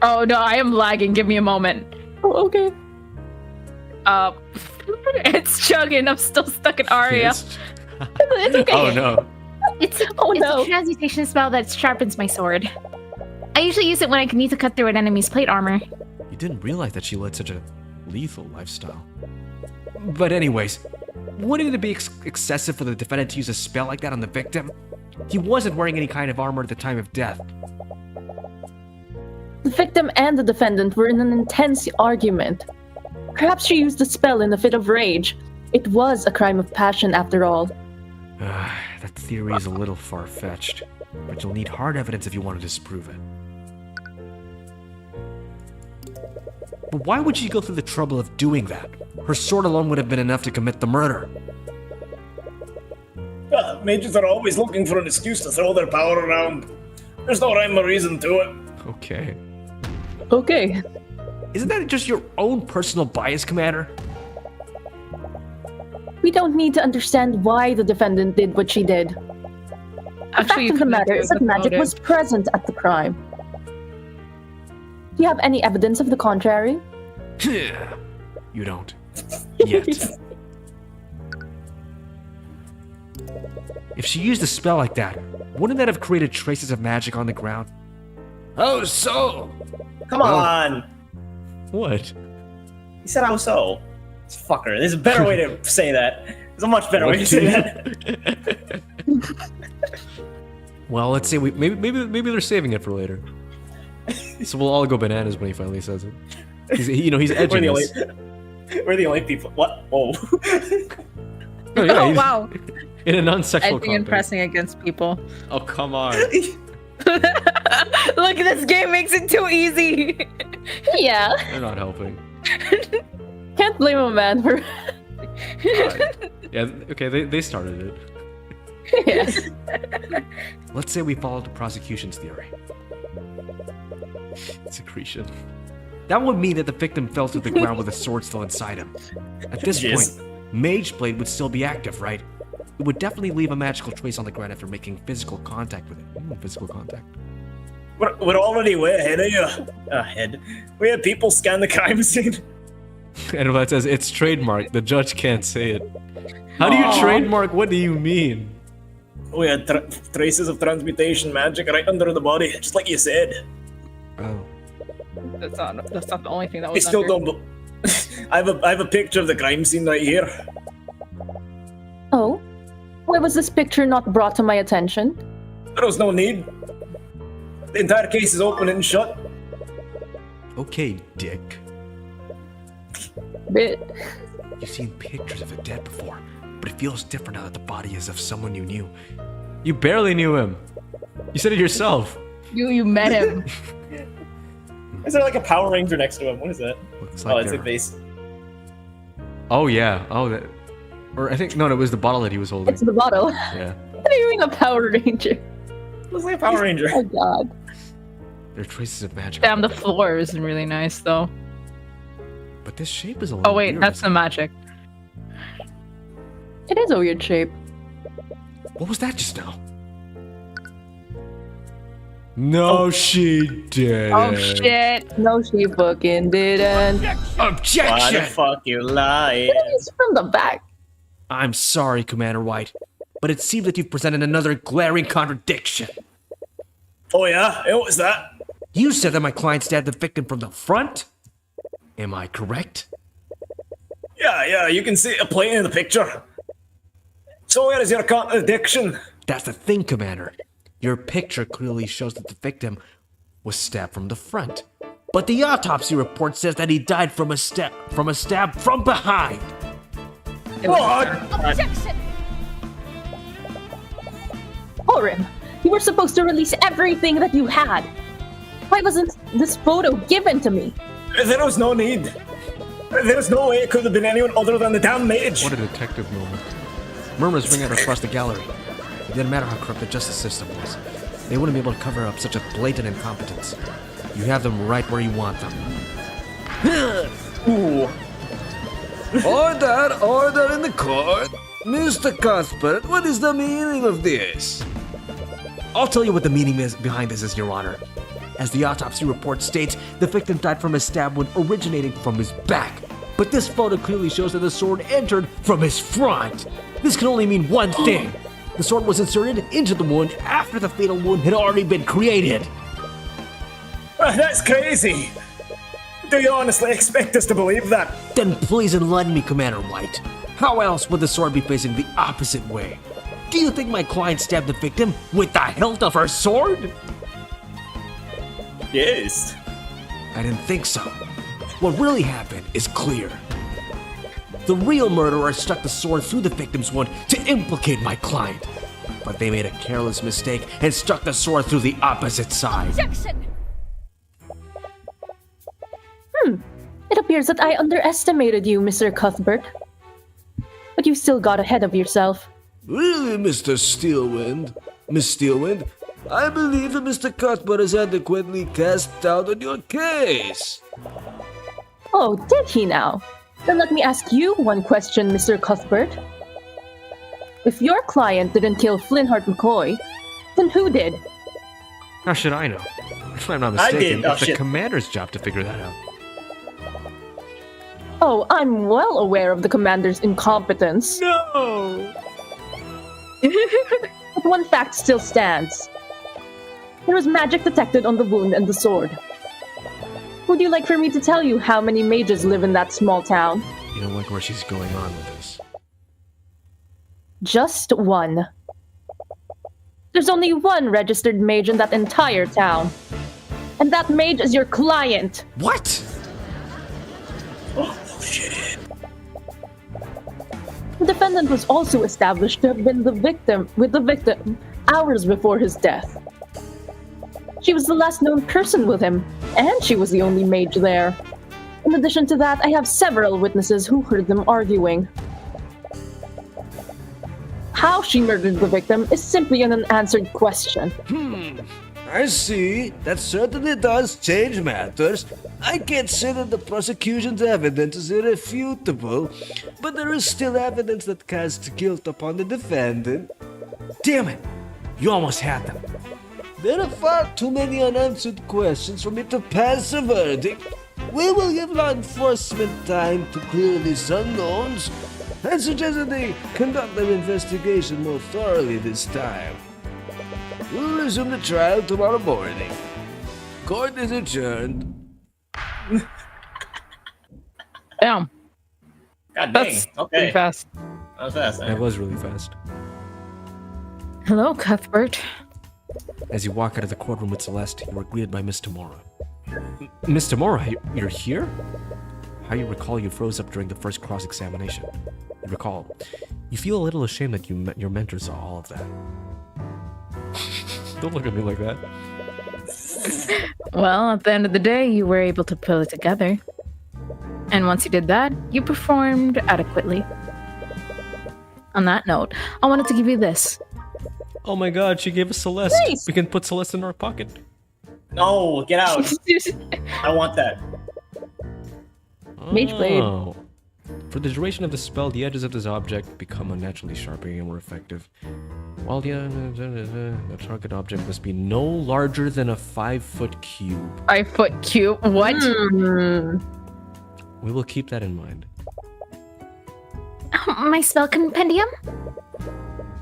Oh no, I am lagging. Give me a moment. Oh, okay. It's chugging. I'm still stuck in Aria. Yes. It's okay. Oh no. It's Oh, it's no. a transmutation spell that sharpens my sword. I usually use it when I need to cut through an enemy's plate armor. You didn't realize that she led such a lethal lifestyle. But anyways, wouldn't it be excessive for the defendant to use a spell like that on the victim? He wasn't wearing any kind of armor at the time of death. The victim and the defendant were in an intense argument. Perhaps she used the spell in a fit of rage. It was a crime of passion after all. That theory is a little far-fetched, but you'll need hard evidence if you want to disprove it. But why would she go through the trouble of doing that? Her sword alone would have been enough to commit the murder. Mages are always looking for an excuse to throw their power around. There's no rhyme or reason to it. Okay. Okay. Isn't that just your own personal bias, Commander? We don't need to understand why the defendant did what she did. The Actually, fact of the matter is that magic motive. was present at the crime. Do you have any evidence of the contrary? You don't. Yet. If she used a spell like that, wouldn't that have created traces of magic on the ground? How so? Come on. What? He said how so. This fucker. There's a better way to say that. There's a much better way to say that. Well, let's say maybe they're saving it for later. So we'll all go bananas when he finally says it. He's edging us. We're the only people. What? Oh. Oh, yeah, Oh he's- wow. In a non-sexual Edging and context. pressing against people. Oh, come on. Look, this game makes it too easy. Yeah. They're not helping. Can't blame a man for... Yeah, okay, they started it. Yes. Let's say we followed the prosecution's theory. Secretion. That would mean that the victim fell to the ground with a sword still inside him. At this Jeez. point, Mageblade would still be active, right? It would definitely leave a magical trace on the ground after making physical contact with it. Physical contact. We're already way ahead of you. Ahead. We had people scan the crime scene. And that says it's trademark. The judge can't say it. How do you trademark? What do you mean? We had traces of transmutation magic right under the body, just like you said. Oh. That's not the only thing that I was still under. don't. I have a picture of the crime scene right here. Oh? Why was this picture not brought to my attention? There was no need. The entire case is open and shut. Okay, Dick. Bit. You've seen pictures of a dead before, but it feels different now that the body is of someone you knew. You barely knew him. You said it yourself. You met him. Is there like a Power Ranger next to him? What is that? Looks Oh, like it's a they're- vase. Oh yeah. Oh that. Or I think no, it was the bottle that he was holding. It's the bottle. Yeah. What are you doing, a Power Ranger? Looks like a Power Ranger. Oh god. There are traces of magic. Damn, the floor is really nice though. But this shape is a little Oh wait, weird. that's the magic. It is a weird shape. What was that just now? No, she didn't. Oh shit. No, she fucking didn't. Why the Objection! fuck you lying? It's from the back. I'm sorry, Commander White, but it seems that you've presented another glaring contradiction. Oh yeah? What was that? You said that my client stabbed the victim from the front? Am I correct? Yeah, you can see it plain in the picture. So where is your contradiction? That's the thing, Commander. Your picture clearly shows that the victim was stabbed from the front. But the autopsy report says that he died from a stab from behind. What? Objection! Orim, you were supposed to release everything that you had. Why wasn't this photo given to me? There was no need. There's no way it could have been anyone other than the damn mage. What a detective moment. Murmurs ring out across the gallery. It didn't matter how corrupt the justice system was. They wouldn't be able to cover up such a blatant incompetence. You have them right where you want them. Ooh. Order in the court. Mr. Cuthbert, what is the meaning of this? I'll tell you what the meaning is behind this is, Your Honor. As the autopsy report states, the victim died from a stab wound originating from his back. But this photo clearly shows that the sword entered from his front. This can only mean one thing. The sword was inserted into the wound after the fatal wound had already been created. That's crazy. Do you honestly expect us to believe that? Then please enlighten me, Commander White. How else would the sword be facing the opposite way? Do you think my client stabbed the victim with the hilt of her sword? Yes. I didn't think so. What really happened is clear. The real murderer stuck the sword through the victim's wound to implicate my client. But they made a careless mistake and stuck the sword through the opposite side. Objection! It appears that I underestimated you, Mr. Cuthbert. But you still got ahead of yourself. Really, Mr. Steelwind? Miss Steelwind? I believe that Mr. Cuthbert has adequately cast doubt on your case. Oh, did he now? Then let me ask you one question, Mr. Cuthbert. If your client didn't kill Flintheart McCoy, then who did? How should I know? If I'm not I mistaken, did. Oh, it's the shit. commander's job to figure that out. Oh, I'm well aware of the commander's incompetence. No. But one fact still stands. There was magic detected on the wound and the sword. Would you like for me to tell you how many mages live in that small town? You don't like where she's going on with this. Just one. There's only one registered mage in that entire town. And that mage is your client. What? The defendant was also established to have been the victim hours before his death. She was the last known person with him, and she was the only mage there. In addition to that, I have several witnesses who heard them arguing. How she murdered the victim is simply an unanswered question. I see. That certainly does change matters. I can't say that the prosecution's evidence is irrefutable, but there is still evidence that casts guilt upon the defendant. Damn it! You almost had them. There are far too many unanswered questions for me to pass a verdict. We will give law enforcement time to clear these unknowns. I suggest that they conduct their investigation more thoroughly this time. We'll resume the trial tomorrow morning. Court is adjourned. Damn. God dang. That's Okay. pretty fast. That was fast. That was really fast. Hello, Cuthbert. As you walk out of the courtroom with Celeste, you are greeted by Miss Tamora. Miss Tamora, you're here? How you recall you froze up during the first cross-examination? You recall. You feel a little ashamed that your mentor saw all of that. Don't look at me like that. Well, at the end of the day, you were able to pull it together. And once you did that, you performed adequately. On that note, I wanted to give you this. Oh my god, she gave us Celeste. Nice. We can put Celeste in our pocket. No, get out. I want that. Mage Blade. Oh. For the duration of the spell, the edges of this object become unnaturally sharp and more effective. While the target object must be no larger than a 5-foot cube. 5-foot cube? What? We will keep that in mind. My spell compendium?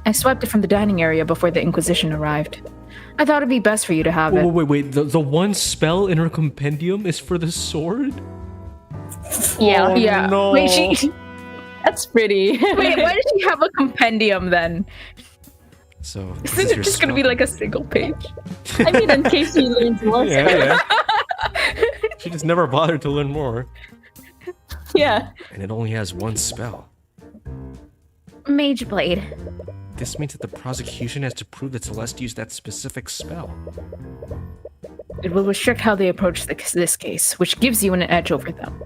I swiped it from the dining area before the Inquisition arrived. I thought it'd be best for you to have it. Wait. The one spell in her compendium is for the sword? Yeah. Oh, Yeah. no. Wait, That's pretty. wait, why does she have a compendium then? So, Isn't it just gonna be like a single page? I mean, in case he learns more. Yeah. She just never bothered to learn more. Yeah. And it only has one spell. Mage Blade. This means that the prosecution has to prove that Celeste used that specific spell. It will restrict how they approach this case, which gives you an edge over them.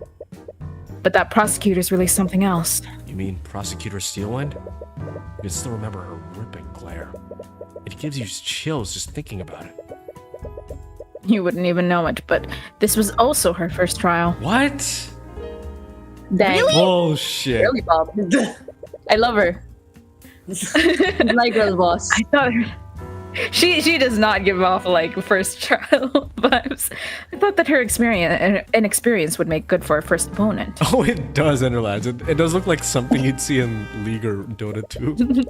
But that prosecutor's really something else. You mean Prosecutor Steelwind? You can still remember her ripping glare. It gives you chills just thinking about it. You wouldn't even know it, but this was also her first trial. What? Dang. Bullshit. Really, Bob. I love her. My girl boss. I thought she does not give off like first trial vibes. I thought that her experience would make good for her first opponent. Oh, it does, Enderlads. It does look like something you'd see in League or Dota 2.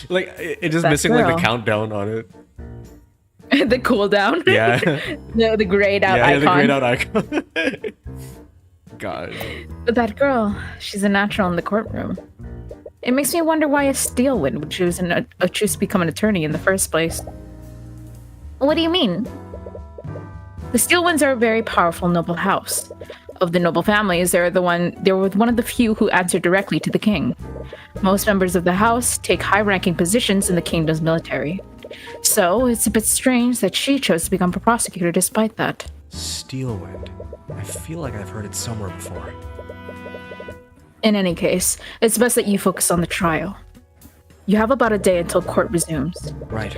Like, it's just That missing like girl. the countdown on it. The cooldown. Yeah. the grayed out Yeah, icon. the grayed out icon. God. But that girl, she's a natural in the courtroom. It makes me wonder why a Steelwind would choose to become an attorney in the first place. What do you mean? The Steelwinds are a very powerful noble house. Of the noble families, they were one of the few who answer directly to the king. Most members of the house take high-ranking positions in the kingdom's military. So it's a bit strange that she chose to become a prosecutor despite that. Steelwind. I feel like I've heard it somewhere before. In any case, it's best that you focus on the trial. You have about a day until court resumes. Right.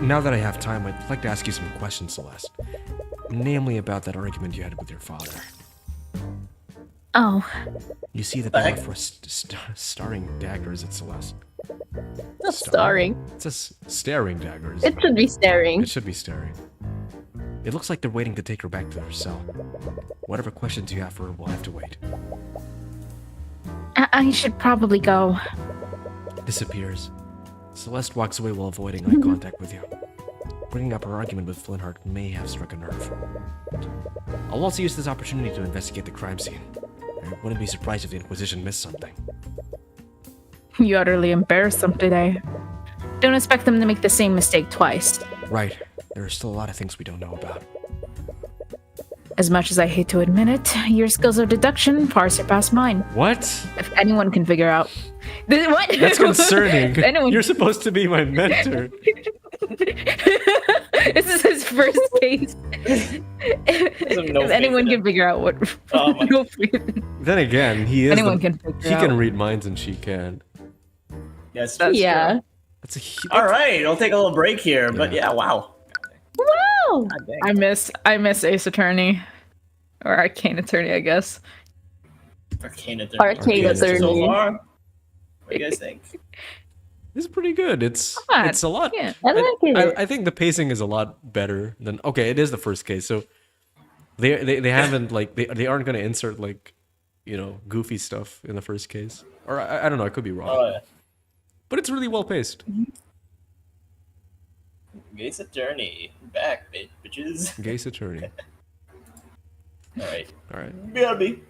Now that I have time, I'd like to ask you some questions, Celeste. Namely about that argument you had with your father. Oh, You see the banner for starring daggers at Celeste. Not starring. It says staring daggers. It should be staring. It should be staring. It looks like they're waiting to take her back to her cell. Whatever questions you have for her will have to wait. I should probably go. Disappears. Celeste walks away while avoiding eye contact with you. Bringing up her argument with Flintheart may have struck a nerve. I'll also use this opportunity to investigate the crime scene. I wouldn't be surprised if the Inquisition missed something. You utterly embarrassed them today. Don't expect them to make the same mistake twice. Right. There are still a lot of things we don't know about. As much as I hate to admit it, your skills of deduction far surpass mine. What? If anyone can figure out... What? That's concerning. If anyone... You're supposed to be my mentor. This is his first case. If anyone can figure out what... Oh my- Go for it. Then again, he is. Anyone can figure He out. can read minds and she can't. Yes. That's Yeah. That's a. All right, I'll take a little break here, but yeah, wow. Wow. God dang. I miss Ace Attorney. Or Arcane Attorney, I guess. Arcane Attorney. Arcane Attorney. So far, what do you guys think? It's pretty good. It's Not- a lot. yeah. I like it. I think the pacing is a lot better than. Okay, it is the first case, so they haven't like they aren't gonna insert like, you know, goofy stuff in the first case, or I don't know. I could be wrong, Oh, yeah. but it's really well paced. Gates Attorney. Back, bitches. Gace Attorney. Alright. All right. BRB.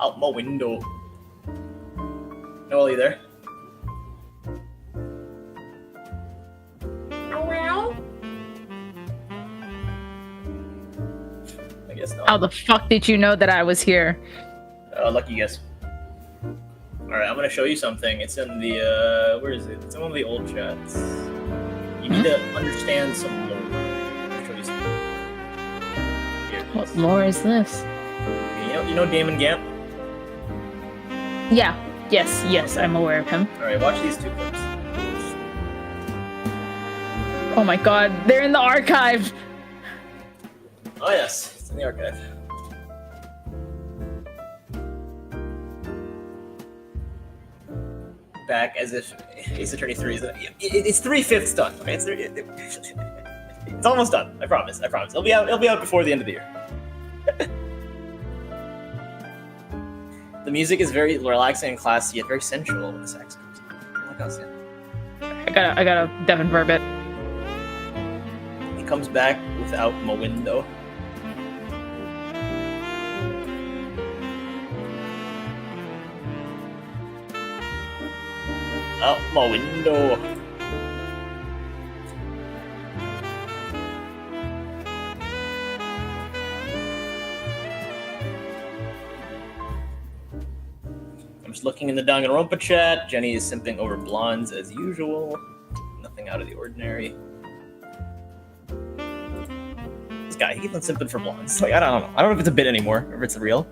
Out my window. Noelle, you there? I guess not. How the fuck did you know that I was here? Lucky guess. Alright, I'm gonna show you something. It's in the, where is it? It's in one of the old chats. You need to understand some lore. I'll show you something. Here it What is. lore is this? You know Damon Gamp? Yeah. Yes, I'm aware of him. Alright, watch these two clips. Oh my god, they're in the archive! Oh yes, it's in the archive. Back as if Ace Attorney 3 is... It's 3/5 done, okay? It's almost done, I promise. It'll be out before the end of the year. The music is very relaxing and classy, yet very sensual when the sax comes in. I like how it's in. I gotta Devin verb it. He comes back without my window. Out my window. I'm just looking in the Danganronpa chat. Jenny is simping over blondes as usual. Nothing out of the ordinary. This guy, he keeps on simping for blondes. Like, I don't know. I don't know if it's a bit anymore, or if it's real.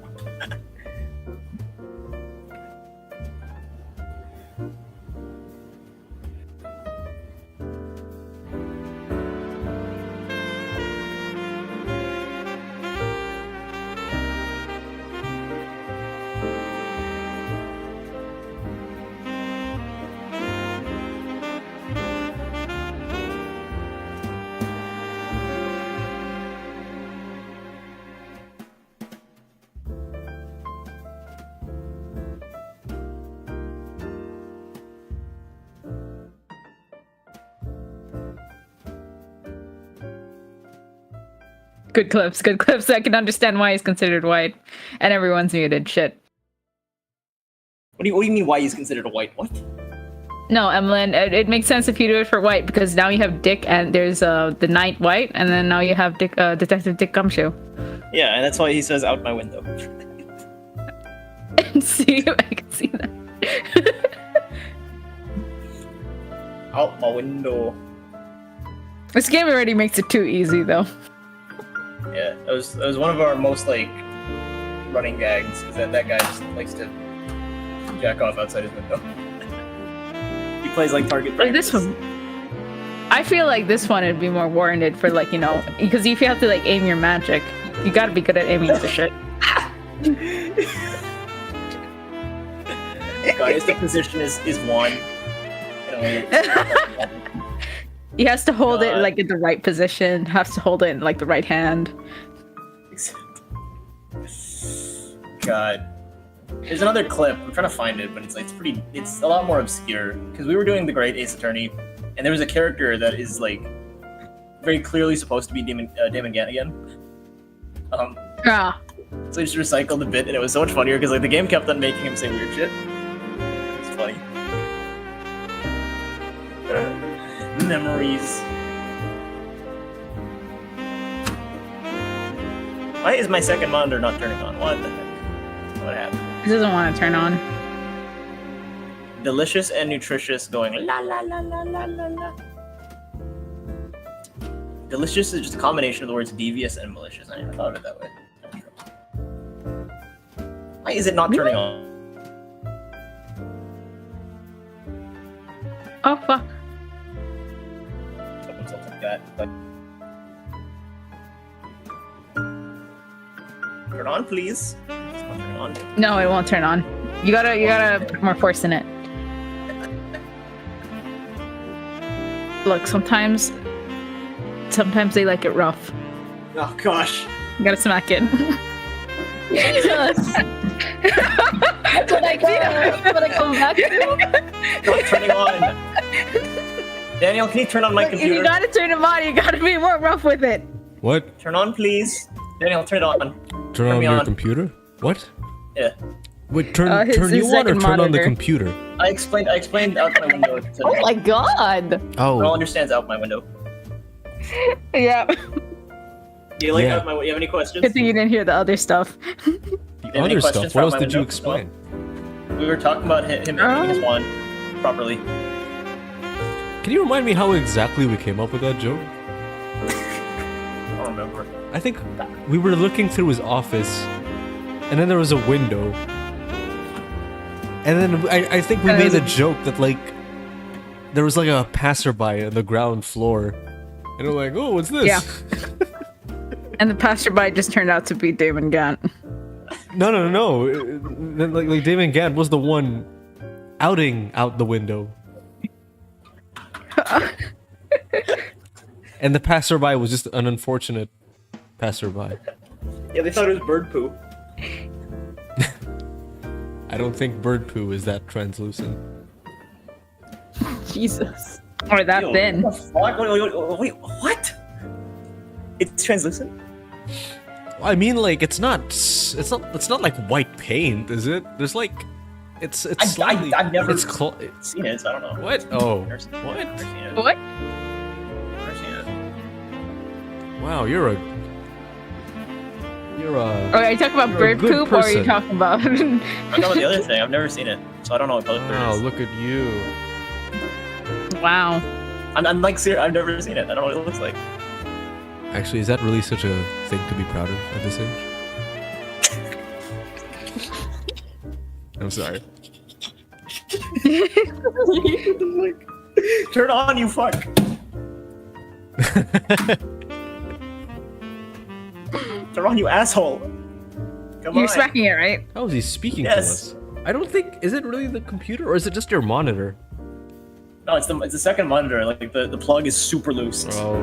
Good clips. I can understand why he's considered white. And everyone's muted. Shit. What do you mean why he's considered a white? What? No, Emlyn, it makes sense if you do it for white, because now you have Dick and there's the Knight White, and then now you have Dick, Detective Dick Gumshoe. Yeah, and that's why he says out my window. See, I can see that. Out my window. This game already makes it too easy, though. Yeah, that was one of our most like running gags. Is that guy just likes to jack off outside his window. He plays like target Like practice. this one. I feel like this one would be more warranted for like, you know, because if you have to like aim your magic, you gotta be good at aiming the shit. Guys, the position is one. You know, He has to hold it God. like in the right position, has to hold it in like the right hand. God. There's another clip. I'm trying to find it, but it's a lot more obscure. Because we were doing The Great Ace Attorney, and there was a character that is like very clearly supposed to be Damon Gannigan. Ah. So I just recycled a bit, and it was so much funnier because like the game kept on making him say weird shit. It's funny. Memories. Why is my second monitor not turning on? What the heck? What happened? This doesn't want to turn on. Delicious and nutritious going la la la la la la la. Delicious is just a combination of the words devious and malicious. I never thought of it that way. Why is it not turning on? Oh fuck. Something like that. But... Turn on, please. It's not turning on. No, it won't turn on. You gotta put more force in it. Look, sometimes they like it rough. Oh gosh. You gotta smack it. Jesus. That's what I come back to. Not turning on. Daniel, can you turn on my If computer? you gotta turn them on, you gotta be more rough with it. What? Turn on, please. Daniel, turn it on. Turn on me your on. computer? What? Yeah. Wait, turn his you on or second turn on the monitor. computer? I explained out my window. To Oh my god! Noelle Oh, understands out my window. Yeah. Do you like Yeah. out my? You have any questions? Good thing you didn't hear the other stuff. the have any other questions stuff. What else from my did you window? explain? We were talking about him aiming his wand properly. Can you remind me how exactly we came up with that joke? I don't remember. I think we were looking through his office, and then there was a window. And then I think we And there made a was joke that, like, there was, like, a passerby on the ground floor. And we're like, oh, what's this? Yeah. And the passerby just turned out to be Damon Gant. No. Like Damon Gant was the one outing out the window. And the passerby was just an unfortunate passerby. Yeah, they thought it was bird poo. I don't think bird poo is that translucent. Jesus. Or that Yo, thin. what the fuck? Wait, what? It's translucent? I mean, like, it's not like white paint, is it? There's like, it's slightly. I've never It's seen it, so I don't know. what? Oh, Never seen it. what? Never seen it. What? Never seen it. Wow, you're a. Oh, are you talking about You're a bird good poop or are you person. talking about? I'm talking about the other thing. I've never seen it, so I don't know what color Wow, it is. look at you. Wow. I'm like serious. I've never seen it. I don't know what it looks like. Actually, is that really such a thing to be proud of at this age? I'm sorry. Turn on, you fuck. Turn on, you asshole. Come You're on. smacking it, right? How is he speaking Yes. to us? I don't think. Is it really the computer or is it just your monitor? No, it's the second monitor. Like the plug is super loose, Oh.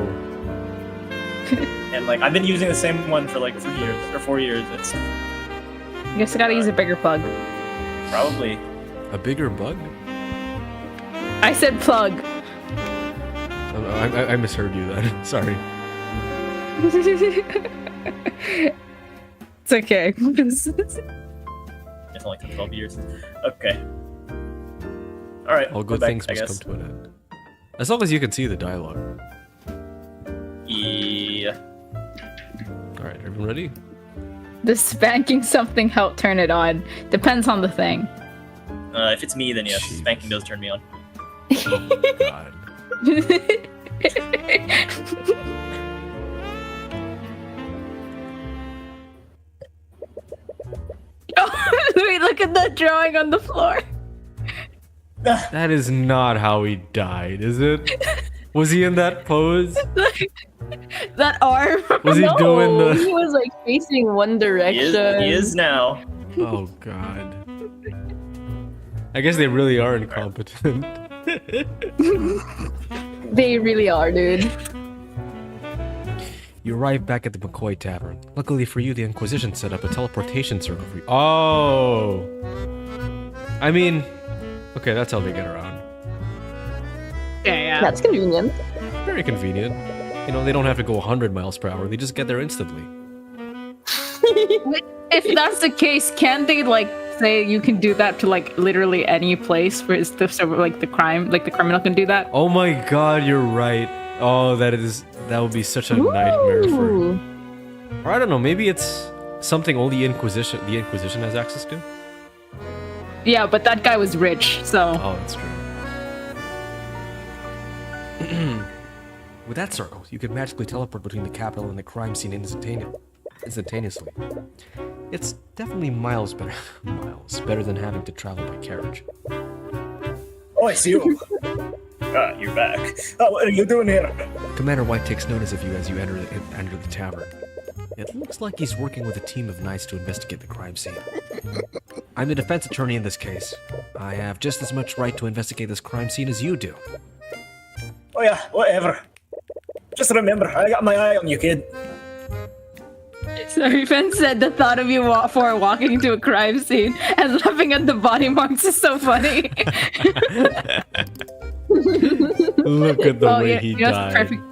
and like I've been using the same one for like 3 years or 4 years. It's I guess I gotta use a bigger plug. probably A bigger bug? I said plug. I misheard you then. Sorry. It's okay. it's only like 12 years. Okay. All right. All go good back, things I must guess. come to an end. As long as you can see the dialogue. Yeah. Alright, everyone ready? Does spanking something help turn it on? Depends on the thing. If it's me, then yes. Jeez. Spanking does turn me on. Oh god. Oh, wait, look at that drawing on the floor. That is not how he died, is it? Was he in that pose? That arm. Was he doing No, the... he was like facing one He direction. is now. Oh god. I guess they really are incompetent. They really are, dude. You arrive back at the McCoy Tavern. Luckily for you, the Inquisition set up a teleportation circle for you. Oh! I mean... Okay, that's how they get around. Yeah. That's convenient. Very convenient. You know, they don't have to go 100 miles per hour. They just get there instantly. If that's the case, can they like say you can do that to like literally any place where it's the so like the criminal can do that? Oh my god, you're right. Oh, that would be such a nightmare for... Ooh. Or I don't know, maybe it's something only the Inquisition has access to? Yeah, but that guy was rich, so Oh, that's true. With that circle, you can magically teleport between the capital and the crime scene instantaneously. It's definitely miles better than having to travel by carriage. Oh, I see you. You're back. Oh, what are you doing here? Commander White takes notice of you as you enter the tavern. It looks like he's working with a team of knights to investigate the crime scene. I'm the defense attorney in this case. I have just as much right to investigate this crime scene as you do. Oh yeah, whatever. Just remember, I got my eye on you, kid. Sorry, Fen said the thought of you walking into a crime scene and laughing at the body marks is so funny. Look at the way he that's died. perfect.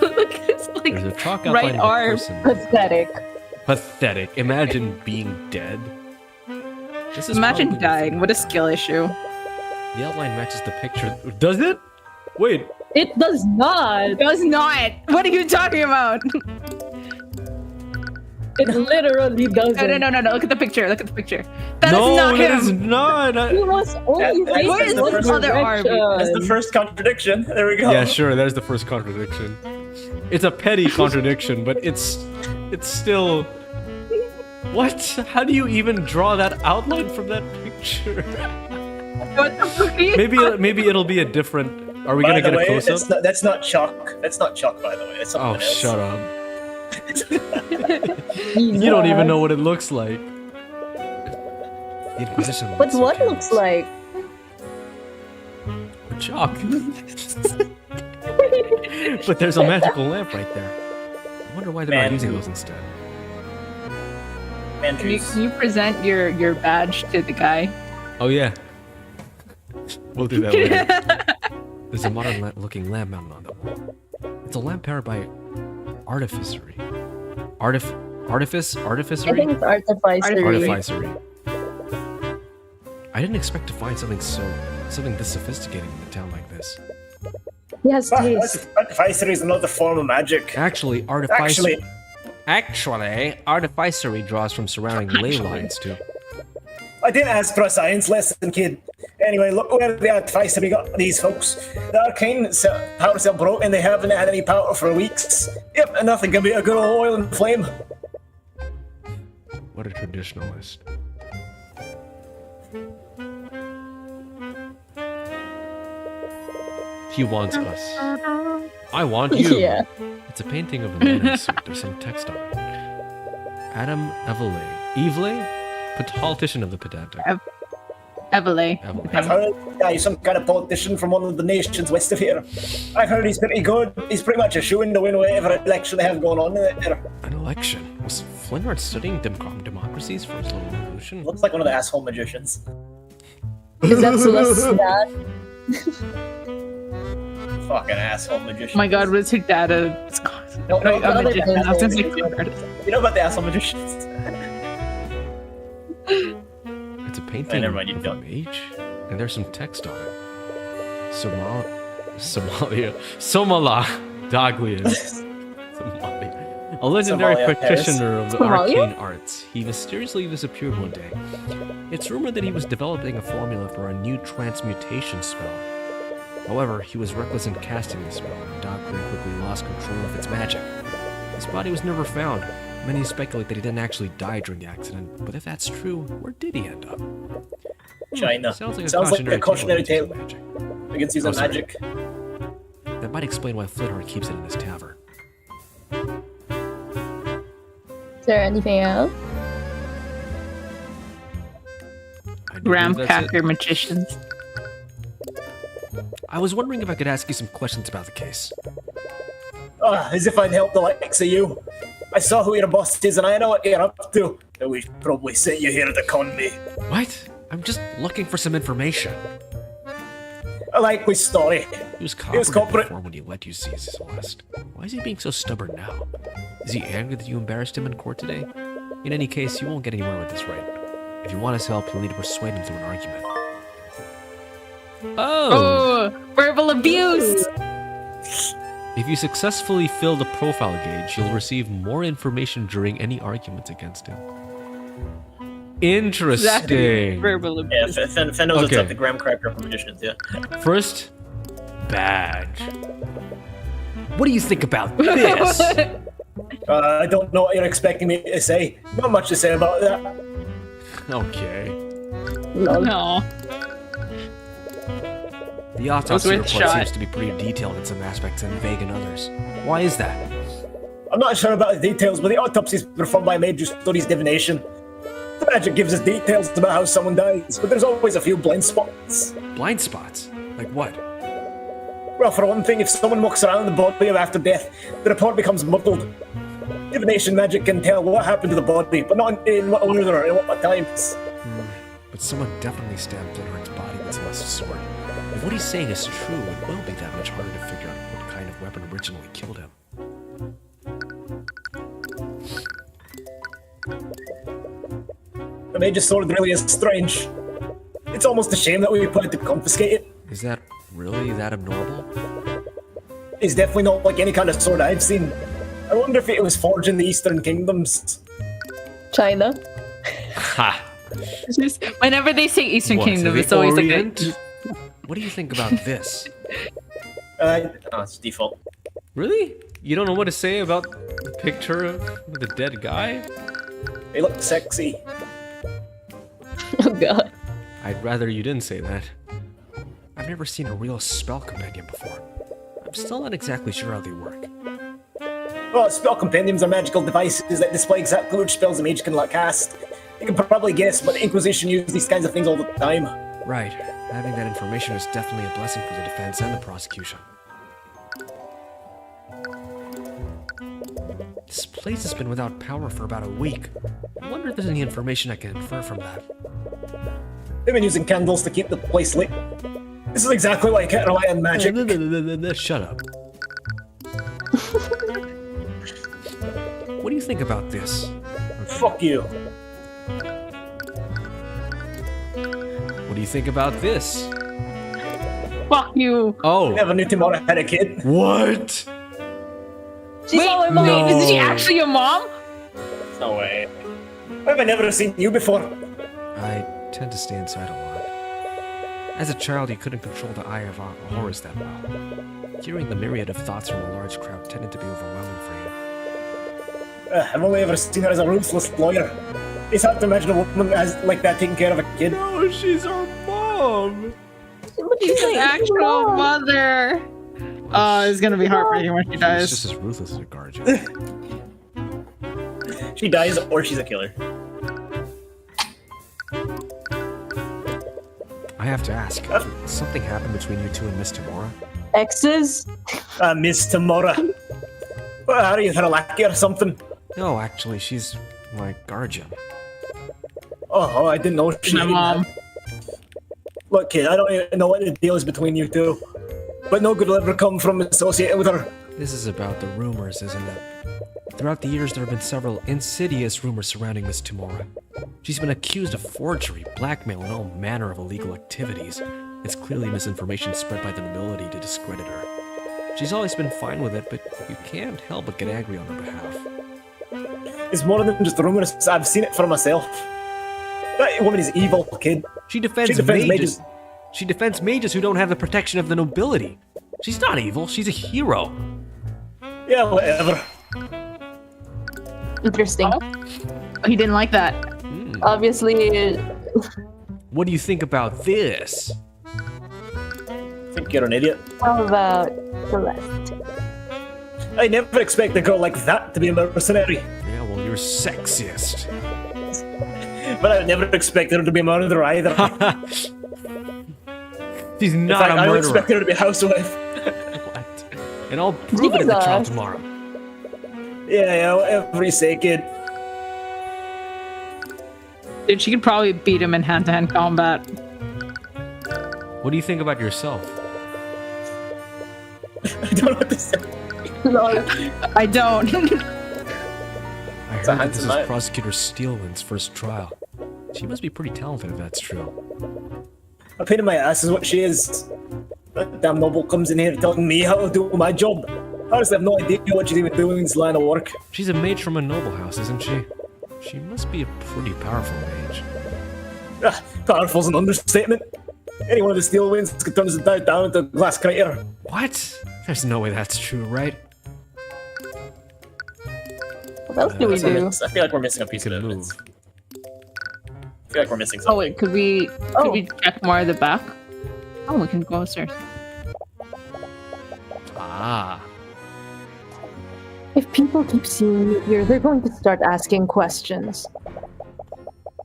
Look at his like There's a chalk outline right of a arm. person. Pathetic. Pathetic. Imagine being dead. This is Imagine probably dying. What a skill issue. The outline matches the picture. Does it? Wait. It does not. Does not. What are you talking about? It literally doesn't. No. Look at the picture. Look at the picture. That is No, not that him. is not. He was only That- facing Where is one this other Arby? That's the direction. first contradiction. There we go. Yeah, sure. There's the first contradiction. It's a petty contradiction, but it's still. What? How do you even draw that outline from that picture? What the fuck are you Maybe it'll be a different. Are we By gonna the get a way, close up? that's not chalk. That's not chalk, by the way. It's something Oh, else. shut up! You don't even know what it looks like. The Inquisition. But what looks like? chalk. But there's a magical lamp right there. I wonder why they're not using those instead. Man Can you, juice. can you present your badge to the guy? Oh yeah. We'll do that later. There's a modern looking lamp mounted on the wall. It's a lamp powered by artificery. Artificery? I think it's artificery. Artificery. I didn't expect to find something this sophisticated in a town like this. He has taste. Artificery is another form of magic. Actually, artificery draws from surrounding ley lines too. I didn't ask for a science lesson, kid. Anyway, look where the artificery got these folks. The Arcane power cell broke and they haven't had any power for weeks. Yep, and nothing can beat a good old oil and flame. What a traditionalist. He wants us. I want you. Yeah. It's a painting of a man in a suit. There's some text on it. Adam Evele, politician of the pedantic. Evele. I've heard he's some kind of politician from one of the nations west of here. I've heard he's pretty good. He's pretty much a shoo-in to win whatever election they have going on there. An election? Was Flinward studying democracies for his little revolution? Looks like one of the asshole magicians. Is that Celeste's dad? Fucking asshole magician. Oh my god, was her dad a No, a no, magician? I was gonna say person. an artist. you know about the asshole magicians? It's a painting never mind, you of a don't. mage, and there's some text on it. Somala Daglian. Somalia. A legendary Somalia, practitioner of the Somalia? arcane arts. He mysteriously disappeared one day. It's rumored that he was developing a formula for a new transmutation spell. However, he was reckless in casting the spell, and Daglian quickly lost control of its magic. His body was never found. Many speculate that he didn't actually die during the accident, but if that's true, where did he end up? China. Sounds like a cautionary tale Magic. against using magic. That might explain why Flintheart keeps it in his tavern. Is there anything else? I do Graham believe that's it. Packer magicians. I was wondering if I could ask you some questions about the case. As if I'd help the likes of you. I saw who your boss is and I know what you're up to. And we probably sent you here to con me. What? I'm just looking for some information. A likely story. He was Yes, cooperative culprit. before when he let you see Celeste. Why is he being so stubborn now? Is he angry that you embarrassed him in court today? In any case, you won't get anywhere with this, right? If you want his help, you'll need to persuade him through an argument. Oh, verbal abuse. If you successfully fill the profile gauge, you'll receive more information during any arguments against him. Interesting. Verbal Yeah, abuse. Fen knows it's Okay. like the graham cracker for magicians, yeah. First, badge. What do you think about this? I don't know what you're expecting me to say. Not much to say about that. Okay. No. The autopsy worth a report shot. seems to be pretty detailed in some aspects and vague in others. Why is that? I'm not sure about the details, but the autopsy is performed by a mage who studies divination. The magic gives us details about how someone dies, but there's always a few blind spots. Blind spots? Like what? Well, for one thing, if someone walks around the body after death, the report becomes muddled. Divination magic can tell what happened to the body, but not in what order or in what times. But someone definitely stabbed Flintheart's body with Celeste's sword. If what he's saying is true, it will be that much harder to figure out what kind of weapon originally killed him. The mage's sword really is strange. It's almost a shame that we put it to confiscate it. Is that really that abnormal? It's definitely not like any kind of sword I've seen. I wonder if it was forged in the Eastern Kingdoms. China. Ha! Just, whenever they say Eastern What, Kingdom, the it's always like Orient? What do you think about this? It's default. Really? You don't know what to say about the picture of the dead guy? They look sexy. Oh god. I'd rather you didn't say that. I've never seen a real spell compendium before. I'm still not exactly sure how they work. Well, spell compendiums are magical devices that display exactly which spells a mage can cast. You can probably guess, but the Inquisition use these kinds of things all the time. Right. Having that information is definitely a blessing for the defense and the prosecution. This place has been without power for about a week. I wonder if there's any information I can infer from that. They've been using candles to keep the place lit. This is exactly why you can't rely on magic. Shut up. What do you think about this? Fuck you. What do you think about this? fuck you. Oh. Never knew Timora had a kid. What? Wait, No. is she actually your mom? No way. Why have I never seen you before? I tend to stay inside a lot. As a child, you couldn't control the eye of Horus that well. Hearing the myriad of thoughts from a large crowd tended to be overwhelming for you. I've only ever seen her as a ruthless lawyer. It's hard to imagine a woman as like that taking care of a kid. No, she's our mom! She's an actual mother. Oh, it's gonna be heartbreaking when she She's dies. just as ruthless as a guardian. She dies or she's a killer. I have to ask, something happened between you two and Miss Timora? Exes? Miss Timora. Well, are you her lackey or something? No, actually, she's my guardian. Oh, I didn't know she My mom. Look, kid, I don't even know what the deal is between you two. But no good will ever come from associating with her. This is about the rumors, isn't it? Throughout the years, there have been several insidious rumors surrounding Miss Timora. She's been accused of forgery, blackmail, and all manner of illegal activities. It's clearly misinformation spread by the nobility to discredit her. She's always been fine with it, but you can't help but get angry on her behalf. It's more than just rumors. I've seen it for myself. That woman is evil, kid. She defends mages. She defends mages who don't have the protection of the nobility. She's not evil, she's a hero. Yeah, whatever. Interesting. Oh, he didn't like that. Obviously, What do you think about this? I think you're an idiot. how about Celeste? I never expect a girl like that to be a mercenary. Yeah, well, you're sexist. But I never expected her to be a murderer either. She's In not fact, a I murderer. expected her to be a housewife. What? And I'll prove it in the trial Jesus. tomorrow. Yeah, whatever you say, kid. Dude, she could probably beat him in hand-to-hand combat. What do you think about yourself? I don't know what to say. I don't. I heard a that this handsome is man. Prosecutor Steelman's first trial. She must be pretty talented if that's true. A pain in my ass is what she is. That damn noble comes in here telling me how to do my job. I honestly have no idea what she's even doing in this line of work. She's a mage from a noble house, isn't she? She must be a pretty powerful mage. Powerful's an understatement. Any one of the steel winds could turn this entire town into a glass crater. What? There's no way that's true, right? What else do we do? I feel like we're missing a piece You of can evidence. move. I feel like we're missing Oh something. wait, could we check more at the back? Oh, we can go upstairs. Ah. If people keep seeing you here, they're going to start asking questions.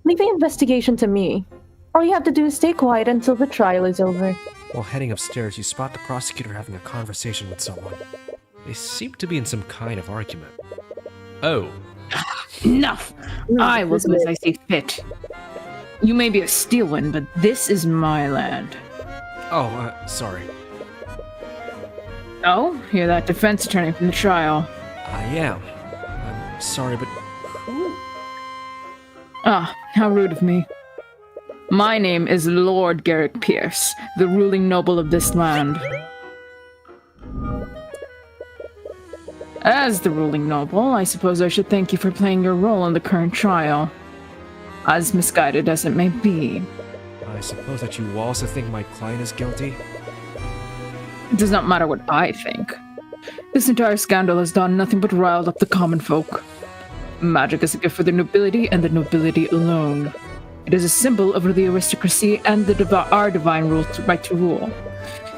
Leave the investigation to me. All you have to do is stay quiet until the trial is over. While heading upstairs, you spot the prosecutor having a conversation with someone. They seem to be in some kind of argument. Oh. Enough! I will do as I see fit. You may be a Steelwind, but this is my land. Oh, sorry. Oh, you're that defense attorney from the trial. I am. I'm sorry, but who? Ah, how rude of me. My name is Lord Garrick Pierce, the ruling noble of this land. As the ruling noble, I suppose I should thank you for playing your role in the current trial. As misguided as it may be. I suppose that you also think my client is guilty? It does not matter what I think. This entire scandal has done nothing but riled up the common folk. Magic is a gift for the nobility and the nobility alone. It is a symbol of the aristocracy and our divine right to rule.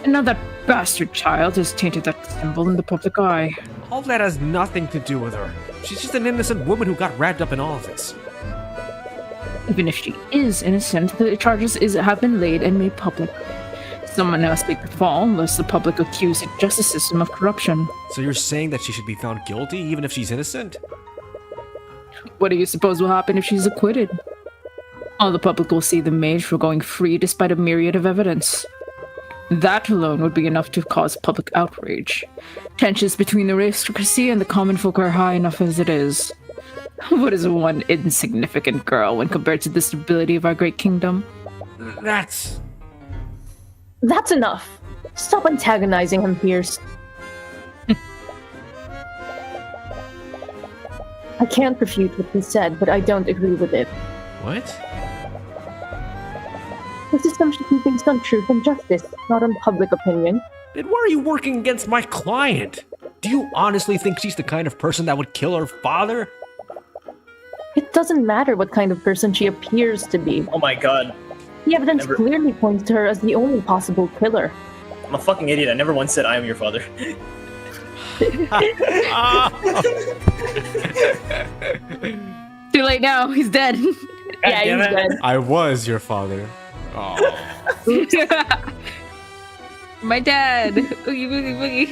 And now that bastard child has tainted that symbol in the public eye. All that has nothing to do with her. She's just an innocent woman who got wrapped up in all of this. Even if she is innocent, the charges have been laid and made public. Someone must take the fall, lest the public accuse the justice system of corruption. So you're saying that she should be found guilty even if she's innocent? What do you suppose will happen if she's acquitted? All the public will see the mage for going free despite a myriad of evidence. That alone would be enough to cause public outrage. Tensions between the aristocracy and the common folk are high enough as it is. What is one insignificant girl when compared to the stability of our great kingdom? That's enough. Stop antagonizing him, Pierce. I can't refute what he said, but I don't agree with it. What? The system should be based on truth and justice, not on public opinion. Then why are you working against my client? Do you honestly think she's the kind of person that would kill her father? It doesn't matter what kind of person she appears to be. Oh my god. The evidence clearly points to her as the only possible killer. I'm a fucking idiot. I never once said I am your father. Too late now, he's dead. Yeah, he's dead. I was your father. Oh. My dad. Oogie boogie boogie.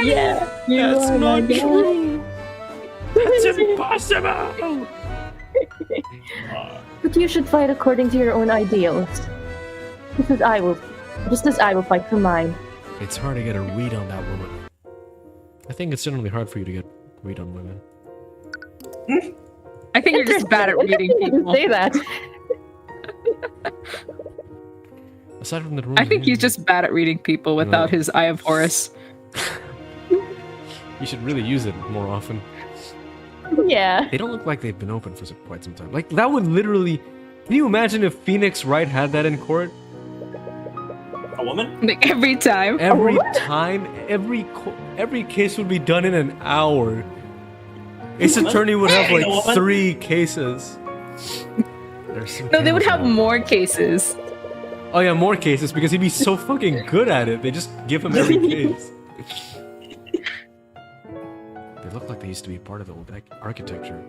Yeah, That's are not my dad. true. That's impossible. But you should fight according to your own ideals. Just as I will fight for mine. It's hard to get a read on that woman. I think it's generally hard for you to get a read on women. I think you're just bad at reading people. Say that. Aside from the rules, I think he's just bad at reading people without his Eye of Horus. You should really use it more often. Yeah. They don't look like they've been open for quite some time. Like, that would literally... Can you imagine if Phoenix Wright had that in court? A woman? Like, every time. Every time, every case would be done in an hour. His attorney would have like 3 cases. No, they would have more cases. Oh yeah, more cases because he'd be so fucking good at it. They just give him every case. They look like they used to be part of the old architecture.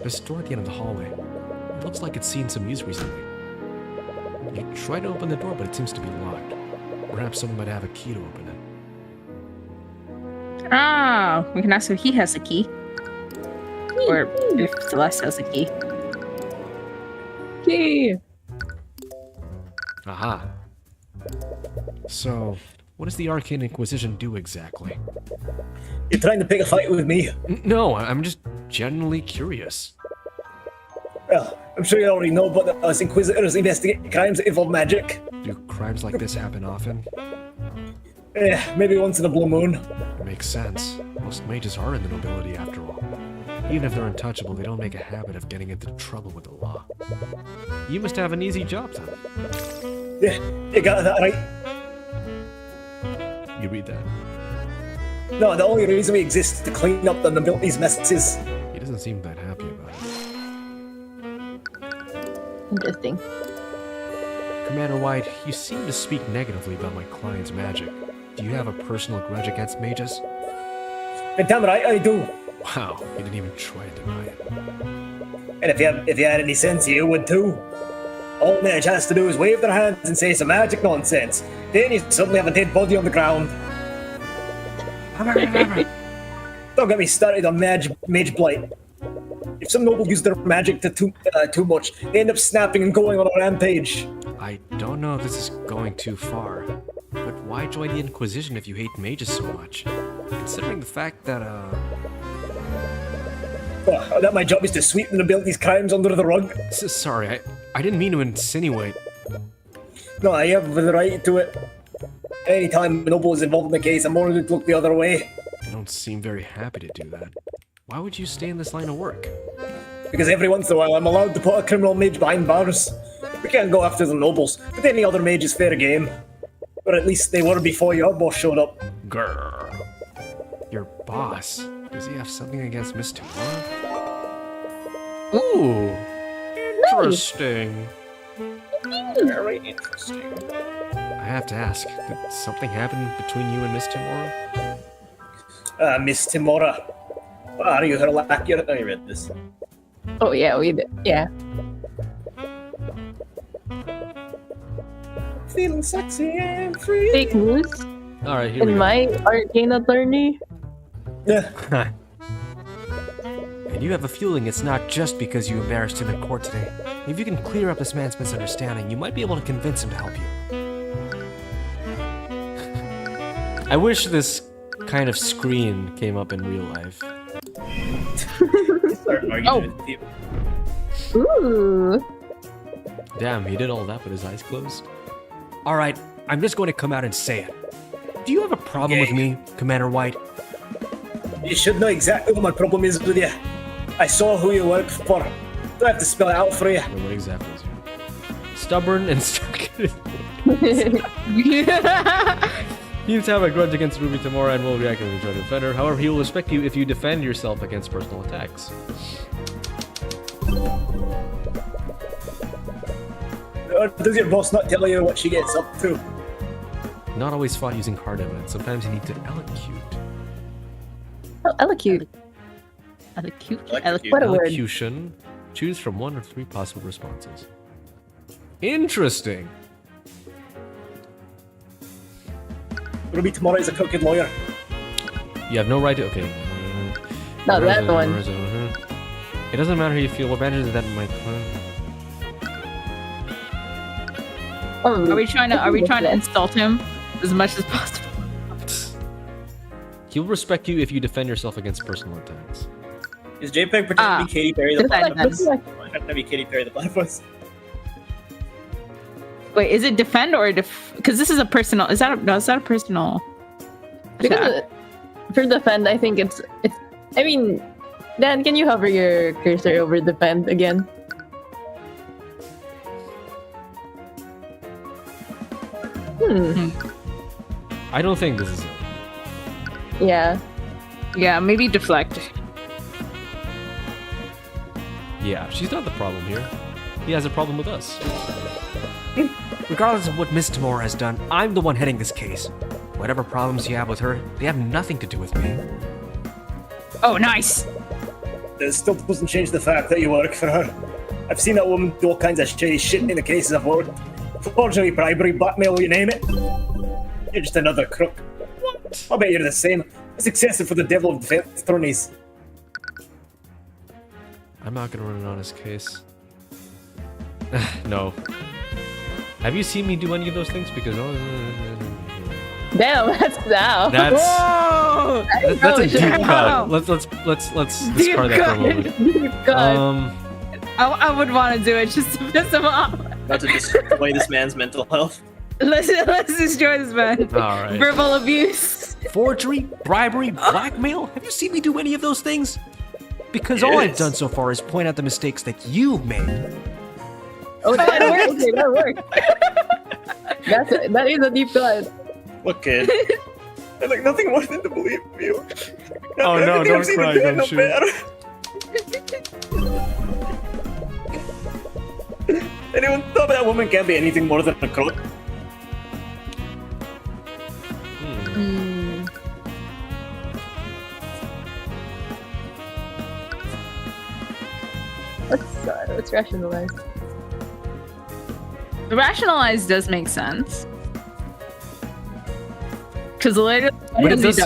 There's a door at the end of the hallway. It looks like it's seen some use recently. You try to open the door, but it seems to be locked. Perhaps someone might have a key to open it. Ah, we can ask if he has a key. Or if Celeste has a key. Key. Aha. So, what does the Arcane Inquisition do exactly? You're trying to pick a fight with me? No, I'm just genuinely curious. Well, I'm sure you already know, but us Inquisitors investigate crimes that involve magic. Do crimes like this happen often? Yeah, maybe once in a blue moon. It makes sense. Most mages are in the nobility after all. Even if they're untouchable, they don't make a habit of getting into trouble with the law. You must have an easy job then. Yeah, you got that right. You read that. No, the only reason we exist is to clean up the nobility's messes. He doesn't seem that happy about it. Interesting. Commander White, you seem to speak negatively about my client's magic. Do you have a personal grudge against mages? And damn right I do. Wow, you didn't even try to deny it. And if you had any sense, you would too. All a mage has to do is wave their hands and say some magic nonsense. Then you suddenly have a dead body on the ground. Don't get me started on mage blight. If some noble use their magic too much, they end up snapping and going on a rampage. I don't know if this is going too far, but why join the Inquisition if you hate mages so much? Considering the fact that, Oh, that my job is to sweep the nobility's crimes under the rug. Sorry, I didn't mean to insinuate. No, I have the right to it. Anytime a noble is involved in the case, I'm more than to look the other way. You don't seem very happy to do that. Why would you stay in this line of work? Because every once in a while I'm allowed to put a criminal mage behind bars. We can't go after the nobles, but any other mage is fair game. Or at least they were before your boss showed up. Grrr. Your boss? Does he have something against Miss Tamara? Ooh! Interesting. Very interesting. I have to ask, did something happen between you and Miss Tamara? Miss Timora. Are you her lackey? Oh, you read this. Oh yeah, we did. Yeah. Feeling sexy and free. Fake news. Alright, here we In go. my arcane attorney. Yeah. And you have a feeling it's not just because you embarrassed him in court today. If you can clear up this man's misunderstanding, you might be able to convince him to help you. I wish this kind of screen came up in real life. Start arguing with people. Ooh. Damn, he did all that with his eyes closed. Alright, I'm just going to come out and say it. Do you have a problem with me, Commander White? You should know exactly what my problem is with you. I saw who you work for. Do I have to spell it out for you? Wait, what exactly is it? Stubborn and stuck. You have a grudge against Ruby Tamora and will react as a judge defender. However, he will respect you if you defend yourself against personal attacks. Or does your boss not tell you what she gets up to? Not always fought using hard evidence. Sometimes you need to elocute. Oh, elocute. Electrocute. What a word. Elocution. Choose from 1 or 3 possible responses. Interesting. Ruby Tamora is a crooked lawyer. You have no right to. Okay. Not that one. It doesn't matter how you feel. What matters is that my. Are we trying to insult him as much as possible? He'll respect you if you defend yourself against personal attacks. Is JPEG pretending to be Katy Perry the platypus? Defend. Pretending to be Katy Perry the platypus. Wait, is it defend or because this is a personal? Is that a personal? Because for defend, I think it's. I mean, Dan, can you hover your cursor over defend again? I don't think this is it. Yeah. Yeah, maybe deflect. Yeah, she's not the problem here. He has a problem with us. Regardless of what Miss Tamora has done, I'm the one heading this case. Whatever problems you have with her, they have nothing to do with me. Oh, nice. That still doesn't change the fact that you work for her. I've seen that woman do all kinds of shady shit in the cases I've worked. Forgery, bribery, blackmail, you name it. You're just another crook. What? I bet you're the same. It's excessive for the devil of defense attorneys. I'm not gonna run an honest case. No. Have you seen me do any of those things? Because Damn, that's now. that's a deep Wow. cut. Let's discard that for a moment. Deep cut. I would want to do it just to piss him off. About to destroy this man's mental health. Let's destroy this man. All right. Verbal abuse. Forgery, bribery, blackmail. Have you seen me do any of those things? Because all I've Yes. done so far is point out the mistakes that you've made. Oh, that worked. Okay, that worked. That is a deep cut. Look, kid. I'd like nothing more than to believe you. Oh, no, Everything don't I've seen cry, is doing don't shoot. better. Anyone thought that woman can't be anything more than a crook? Let's rationalize. The rationalize does make sense. Because later, But it does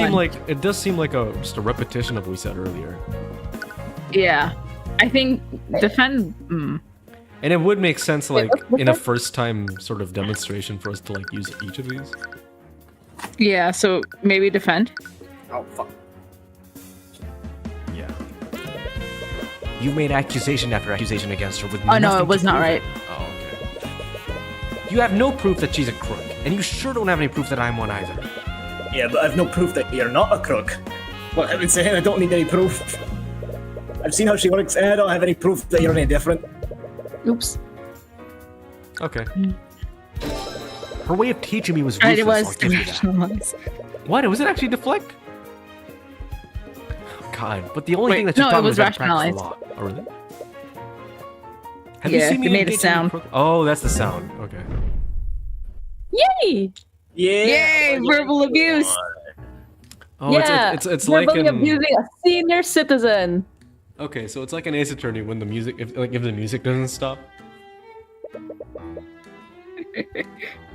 seem like just a repetition of what we said earlier. Yeah, I think defend. And it would make sense, like, what's in a that? first-time sort of demonstration for us to, like, use each of these. Yeah, so maybe defend. Oh, fuck. Yeah. You made accusation after accusation against her with Oh no, nothing it was to not prove right. it. Oh, okay. You have no proof that she's a crook, and you sure don't have any proof that I'm one either. Yeah, but I've no proof that you're not a crook. Well, I've been saying I don't need any proof. I've seen how she works, and I don't have any proof that you're any different. Oops. Okay. Her way of teaching me was Right, ruthless. it was I'll give you that. rationalized. What? Was it actually deflect? God, but the only Wait, thing that you no, taught it me was was how to practice rationalized. the law. Oh, really? Have Yeah, you seen me it made a engage in sound. crook- Oh, that's the sound. Okay. Yay! Yeah. Yay, verbal abuse. Oh, yeah, it's like verbally in... abusing a senior citizen. Okay, so it's like an Ace Attorney when the music, if the music doesn't stop.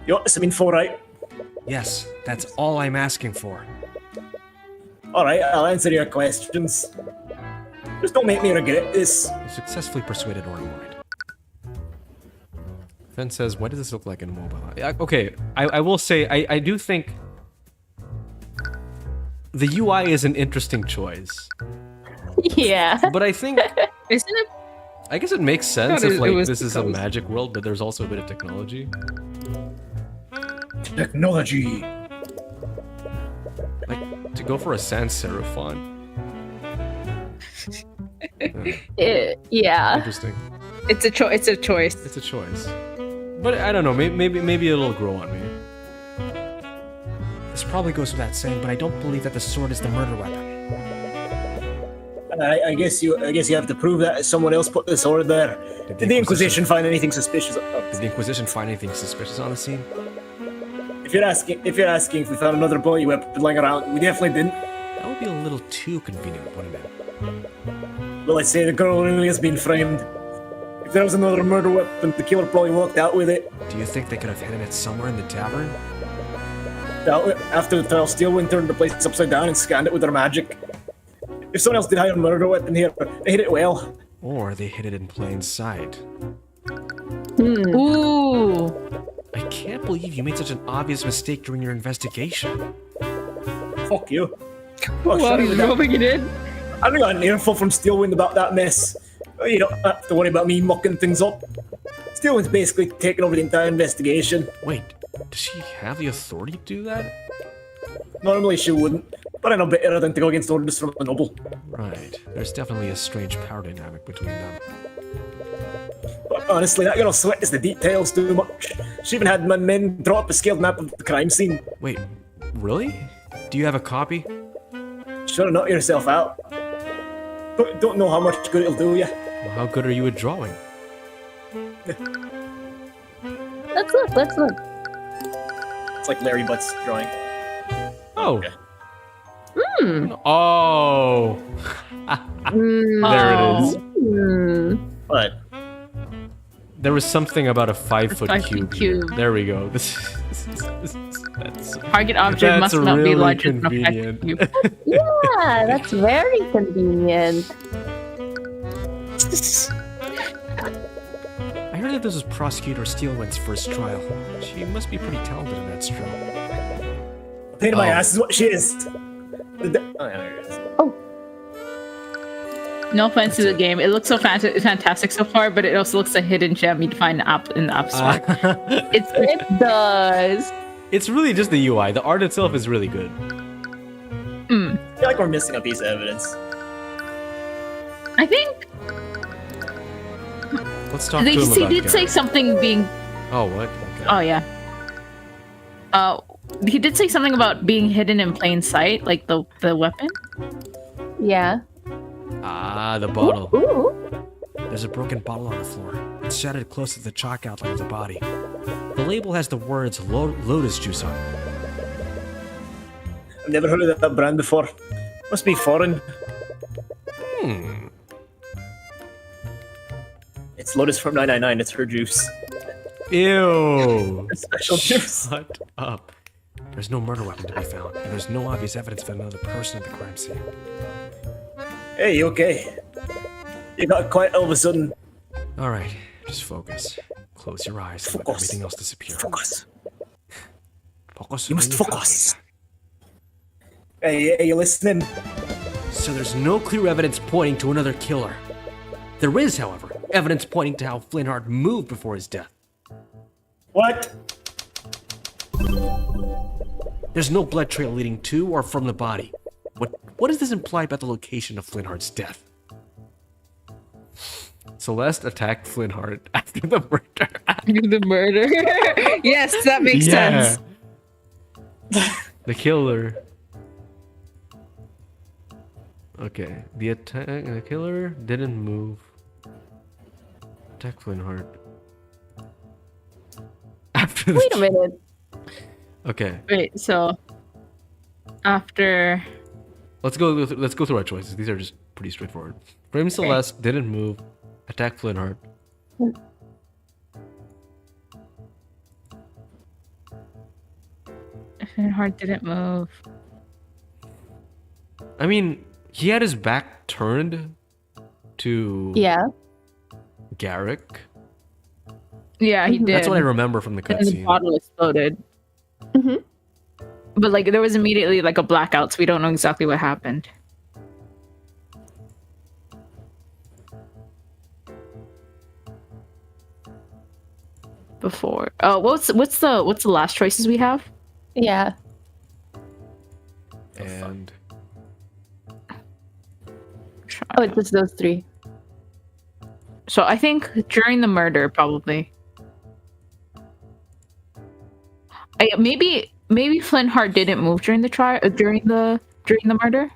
You want something for right? Yes, that's all I'm asking for. Alright, I'll answer your questions. Just don't make me regret this. You successfully persuaded Ormond. Fen says, "Why does this look like in mobile?" Okay, I will say I do think the UI is an interesting choice, Yeah. but I think Isn't it? I guess it makes sense thought if it like was this is a because- magic world, but there's also a bit of technology. Technology. Like to go for a sans serif font. Yeah. Interesting. It's a choice. It's a choice. It's a choice, but I don't know. Maybe it'll grow on me. This probably goes without saying, but I don't believe that the sword is the murder weapon. I guess you have to prove that someone else put the sword there. Did the Inquisition find anything suspicious? Did the Inquisition find anything suspicious on the scene? If you're asking if we found another bloody weapon lying around, we definitely didn't. That would be a little too convenient, wouldn't it? Well, I'd say the girl really has been framed. If there was another murder weapon, the killer probably walked out with it. Do you think they could have hidden it somewhere in the tavern? After the trial, Steelwind turned the place upside down and scanned it with their magic. If someone else did hide a murder weapon here, they hid it well. Or they hid it in plain sight. Ooh. I can't believe you made such an obvious mistake during your investigation. Fuck you. Oh, Well, shut he's it down. rubbing it in. I got an earful from Steelwind about that mess. You don't have to worry about me mucking things up. Steelwind's basically taken over the entire investigation. Wait, does she have the authority to do that? Normally she wouldn't, but I know better than to go against orders from a noble. Right, there's definitely a strange power dynamic between them. But honestly, that girl sweats the details too much. She even had my men draw up a scaled map of the crime scene. Wait, really? Do you have a copy? Sure, knock yourself out. Don't know how much good it'll do ya. Well, how good are you at drawing? Let's look. Let's look. It's like Larry Butt's drawing. Oh. Okay. Oh. There it is. But There was something about a 5-foot 5 cube. feet cube. There we go. Target object That's must not be really larger than a convenient. vacuum. Yeah, that's very convenient. I heard that this was Prosecutor Steelwind's first trial. She must be pretty talented in that stroke. Pain in my Oh. ass is what she is. oh, yeah, there it is. No offense to the game, it looks so fantastic so far, but it also looks a hidden gem you'd find in the App Store. It does. It's really just the UI. The art itself is really good. I feel like we're missing a piece of evidence. I think Let's talk to him he about did say Gary. something being. Oh, what? Okay. Oh yeah. He did say something about being hidden in plain sight, like the weapon. Yeah. Ah, the bottle. Ooh. There's a broken bottle on the floor. It's shattered close to the chalk outline of the body. The label has the words lotus juice on it. I've never heard of that brand before. Must be foreign. It's Lotus from 999. It's her juice. Ew. Her special juice. Shut up. There's no murder weapon to be found, and there's no obvious evidence of another person at the crime scene. Hey, you okay? You got quiet all of a sudden. Alright, just focus. Close your eyes and let Focus. everything else disappear. Focus. Focus. You must really focus. Hey, you listening? So there's no clear evidence pointing to another killer. There is, however, evidence pointing to how Flintheart moved before his death. What? There's no blood trail leading to or from the body. What does this imply about the location of Flintheart's death? Celeste attacked Flintheart after the murder. The murder. Yes, that makes sense. The killer. Okay, the killer didn't move. Attack Flintheart. After the Wait a minute. Okay. Wait, so after Let's go through our choices. These are just pretty straightforward. Frame Celeste didn't move. Attack Flintheart. Flintheart didn't move. I mean, he had his back turned to Yeah. Garrick. Yeah, he did. That's what I remember from the And the cutscene. bottle exploded. Mhm. But like there was immediately like a blackout, so we don't know exactly what happened. Before. Oh, what's the last choices we have? Yeah. And Oh, it's just those three. So I think during the murder, probably. Maybe Flintheart didn't move during the trial during the murder.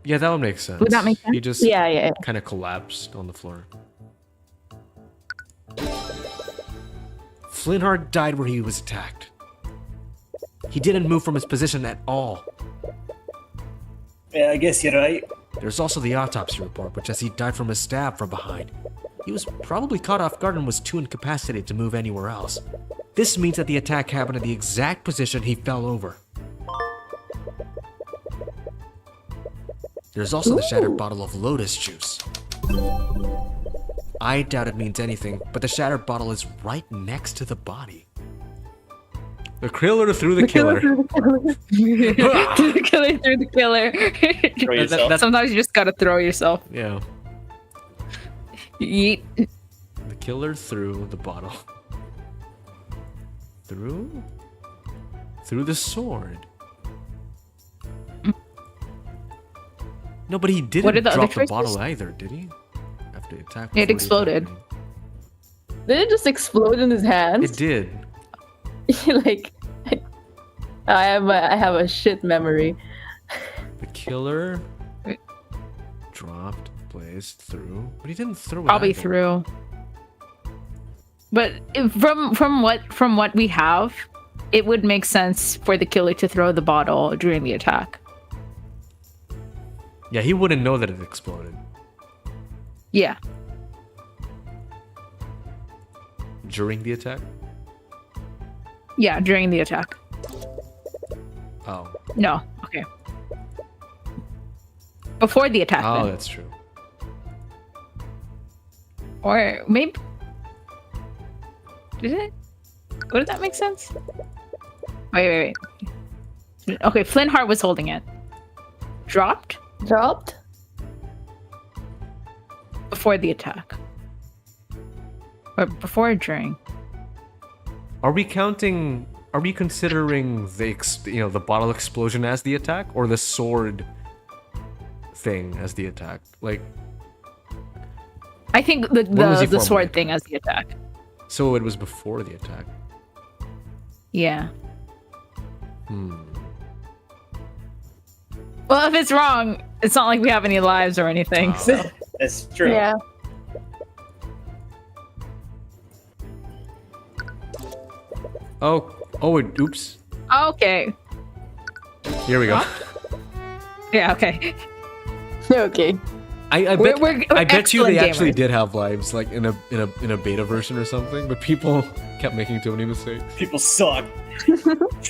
yeah, that would make sense. Would that make sense? He just Yeah. kind of collapsed on the floor. Flintheart died where he was attacked. He didn't move from his position at all. Yeah, I guess you're right. There's also the autopsy report, which says he died from a stab from behind. He was probably caught off guard and was too incapacitated to move anywhere else. This means that the attack happened at the exact position he fell over. There's also the shattered bottle of lotus juice. I doubt it means anything, but the shattered bottle is right next to the body. The killer threw the killer. The killer threw the killer. Throw yourself. Sometimes you just gotta throw yourself. Yeah. Yeet. The killer threw the bottle. Threw the sword. No, but he What didn't are the drop other the choices? bottle either, did he? After the attack. It before the exploded. attack. Did it just explode in his hands? It did. Like, I have a shit memory. The killer dropped, placed, threw, but he didn't throw it. Probably either. threw. But from what we have, it would make sense for the killer to throw the bottle during the attack. Yeah, he wouldn't know that it exploded. Yeah. During the attack? Yeah, during the attack. Oh. No. Okay. Before the attack. Oh, then. that's true. Or maybe. Did it? Would that make sense? Wait. Okay, Flintheart was holding it. Dropped Dropped? before the attack. Or before or during? Are we considering the bottle explosion as the attack, or the sword thing as the attack? Like, I think was he the sword formulated? thing as the attack. so it was before the attack. Yeah. Hmm. Well, if it's wrong, it's not like we have any lives or anything. So. That's true. Yeah. Oh, oops. Okay. Here we go. Yeah. Okay. Okay. I We're bet you they excellent actually gamers. did have lives, like in a beta version or something, but people kept making too many mistakes. People suck.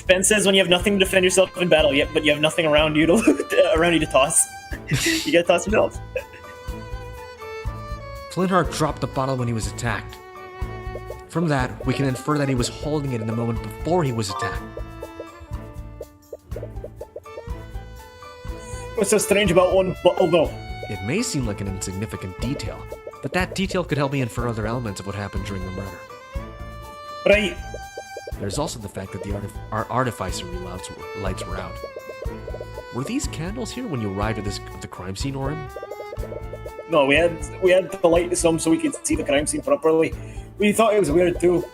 Ben says when you have nothing to defend yourself in battle yet, but you have nothing around you to toss. You gotta toss yourself. Flintheart dropped the bottle when he was attacked. From that, we can infer that he was holding it in the moment before he was attacked. What's so strange about one bottle, though? It may seem like an insignificant detail, but that detail could help me infer other elements of what happened during the murder. Right. There's also the fact that our artificery lights were out. Were these candles here when you arrived at the crime scene, Orin? No, we had to light some so we could see the crime scene properly. We thought it was weird too.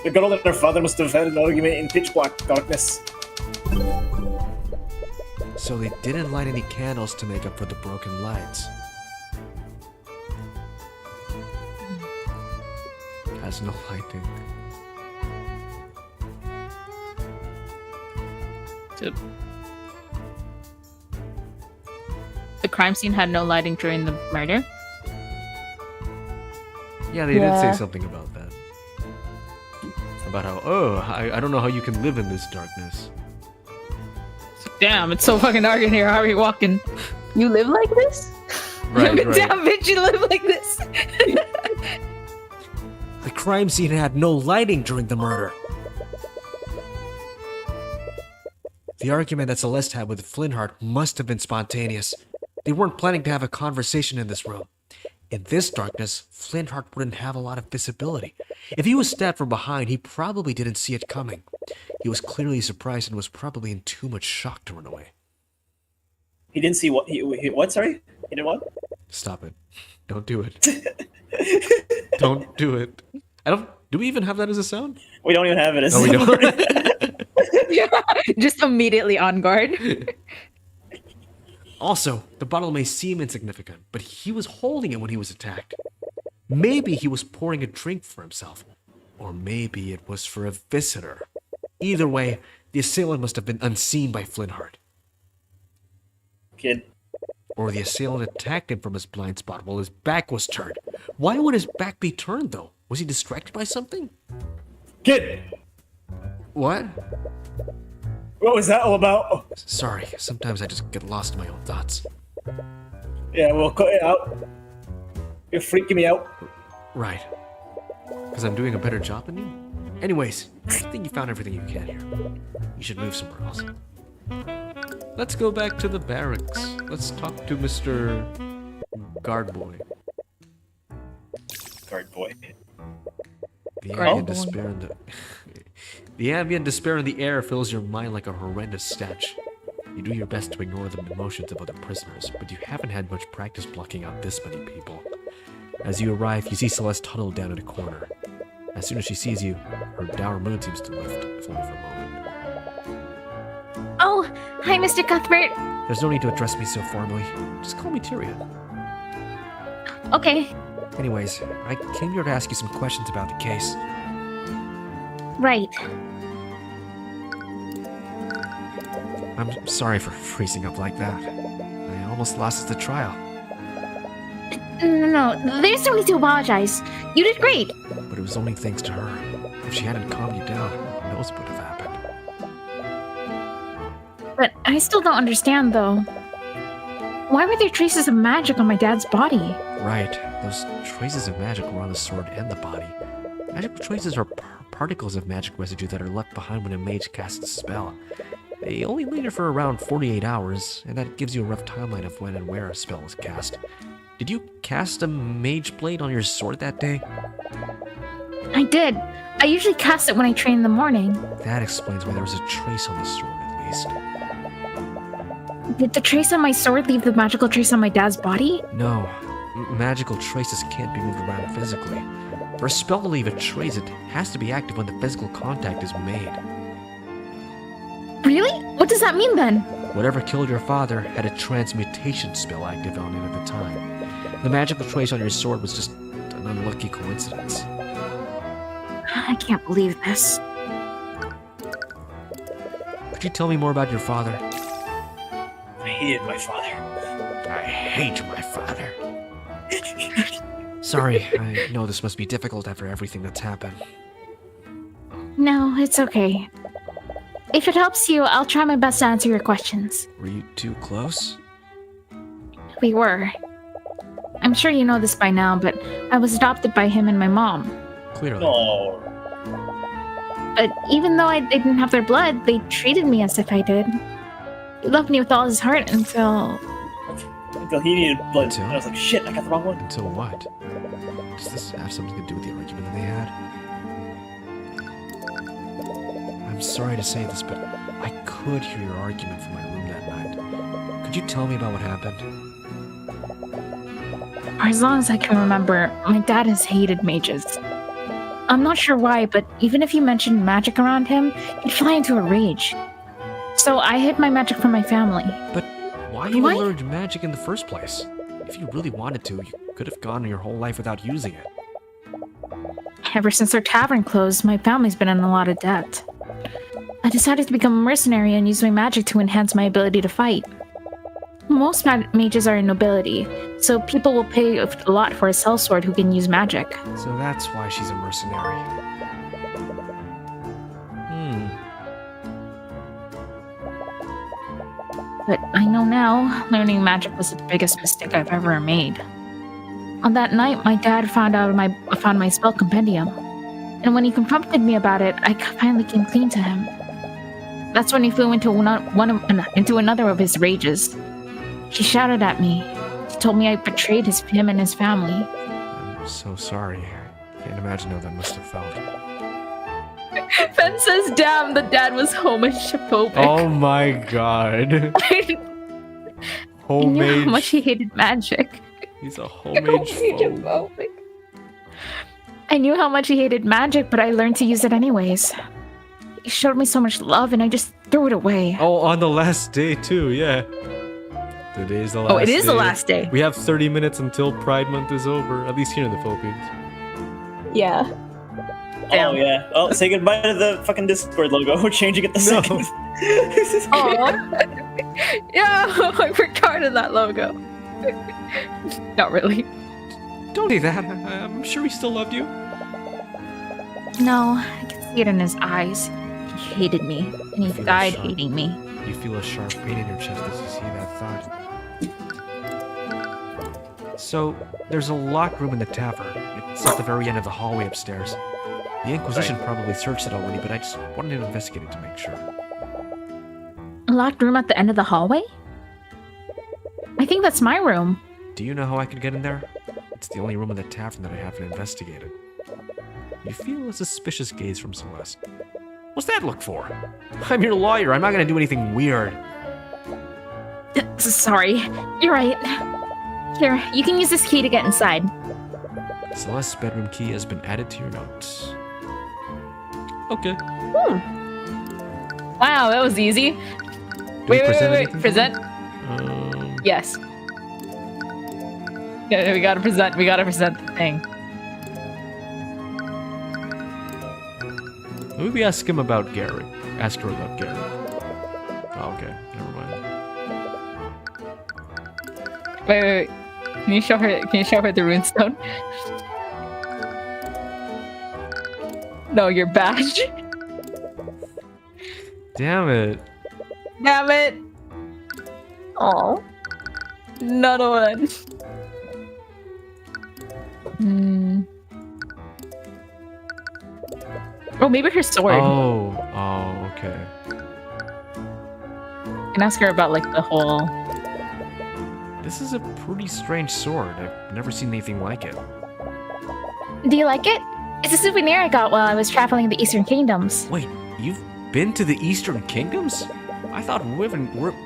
The girl and her father must have had an argument in pitch black darkness. So they didn't light any candles to make up for the broken lights. Has no lighting. The crime scene had no lighting during the murder? Yeah, they did say something about that. About how, I don't know how you can live in this darkness. Damn, it's so fucking dark in here. How are you walking? You live like this? Right. Damn, bitch, you live like this. The crime scene had no lighting during the murder. The argument that Celeste had with Flintheart must have been spontaneous. They weren't planning to have a conversation in this room. In this darkness, Flintheart wouldn't have a lot of visibility. If he was stabbed from behind, he probably didn't see it coming. He was clearly surprised and was probably in too much shock to run away. He didn't see what? What? Sorry? He did what? Stop it. Don't do it. Don't do it. Do we even have that as a sound? We don't even have it as No, we don't. Yeah, just immediately on guard. Also, the bottle may seem insignificant, but he was holding it when he was attacked. Maybe he was pouring a drink for himself. Or maybe it was for a visitor. Either way, the assailant must have been unseen by Flintheart. Kid. Or the assailant attacked him from his blind spot while his back was turned. Why would his back be turned, though? Was he distracted by something? Kid! What? What was that all about? Sorry, sometimes I just get lost in my own thoughts. Yeah, we'll cut it out. You're freaking me out. Right. Because I'm doing a better job than you? Anyways, I think you found everything you can here. You should move somewhere else. Let's go back to the barracks. Let's talk to Mr. Guard Boy. Guard boy. The ambient despair in the ambient despair in the air fills your mind like a horrendous stench. You do your best to ignore the emotions of other prisoners, but you haven't had much practice blocking out this many people. As you arrive, you see Celeste huddled down in a corner. As soon as she sees you, her dour mood seems to lift, if only for a moment. Oh, hi, Mr. Cuthbert. There's no need to address me so formally. Just call me Tyrion. Okay, Anyways, I came here to ask you some questions about the case. right. I'm sorry for freezing up like that. I almost lost at the trial. No, there's no need to apologize. You did great. But it was only thanks to her. If she hadn't calmed you down, who knows what would have happened. But I still don't understand, though. Why were there traces of magic on my dad's body? Right, those traces of magic were on the sword and the body. Magical traces are particles of magic residue that are left behind when a mage casts a spell. They only linger for around 48 hours, and that gives you a rough timeline of when and where a spell was cast. Did you cast a mage blade on your sword that day? I did. I usually cast it when I train in the morning. That explains why there was a trace on the sword, at least. Did the trace on my sword leave the magical trace on my dad's body? No, magical traces can't be moved around physically. For a spell to leave a trace, it has to be active when the physical contact is made. Really? What does that mean then? Whatever killed your father had a transmutation spell active on it at the time. The magical trace on your sword was just an unlucky coincidence. I can't believe this. Could you tell me more about your father? I hated my father. I hate my father. Sorry, I know this must be difficult after everything that's happened. No, it's okay. If it helps you, I'll try my best to answer your questions. Were you too close? We were. I'm sure you know this by now, but I was adopted by him and my mom. Clearly. No. But even though I didn't have their blood, they treated me as if I did. He loved me with all his heart until he needed blood. Until? And I was like, shit, I got the wrong one. Until what? Does this have something to do with the argument that they had? I'm sorry to say this, but I could hear your argument from my room that night. Could you tell me about what happened? For as long as I can remember, my dad has hated mages. I'm not sure why, but even if you mentioned magic around him, he'd fly into a rage. So I hid my magic from my family. But why even What? learn magic in the first place? If you really wanted to, you could have gone your whole life without using it. Ever since our tavern closed, my family's been in a lot of debt. I decided to become a mercenary and use my magic to enhance my ability to fight. Most mages are in nobility, so people will pay a lot for a sellsword who can use magic. So that's why she's a mercenary. But I know now, learning magic was the biggest mistake I've ever made. On that night, my dad found my spell compendium, and when he confronted me about it, I finally came clean to him. That's when he flew into another of his rages. He shouted at me. He told me I betrayed him and his family. I'm so sorry. Can't imagine how that must have felt. Ben says, damn, the dad was homophobic. Oh my god. I knew how much he hated magic. He's a homage phobe. Homophobic. I knew how much he hated magic, but I learned to use it anyways. He showed me so much love, and I just threw it away. Oh, on the last day too, yeah. Today's the last day. Oh, it is the last day. We have 30 minutes until Pride Month is over, at least here in the Philippines. Yeah. Oh, yeah. Oh, say goodbye to the fucking Discord logo. We're changing it the No. second. Oh, yeah, I regarded that logo. Not really. Don't do that. I'm sure he still loved you. No, I can see it in his eyes. He hated me, and he Feel died sharp. hating me. You feel a sharp pain in your chest as you see that thought. So, there's a locked room in the tavern. It's at the very end of the hallway upstairs. The Inquisition probably searched it already, but I just wanted to investigate it to make sure. A locked room at the end of the hallway? I think that's my room. Do you know how I could get in there? It's the only room in the tavern that I haven't investigated. You feel a suspicious gaze from Celeste. What's that look for? I'm your lawyer. I'm not gonna do anything weird. Sorry, you're right. Here, you can use this key to get inside. Celeste's bedroom key has been added to your notes. Okay. Wow, that was easy. Do we present anything to Present? them? Yes. Yeah, we gotta present the thing. Maybe ask him about Gary. Ask her about Gary. Oh, okay. Never mind. Wait. Can you show her the runestone? No, your badge. Damn it. Damn it. Oh. Another one. Oh, maybe her sword. Oh, okay. You can ask her about like the whole. This is a pretty strange sword. I've never seen anything like it. Do you like it? It's a souvenir I got while I was traveling the Eastern Kingdoms. Wait, you've been to the Eastern Kingdoms? I thought Wyvern Garden.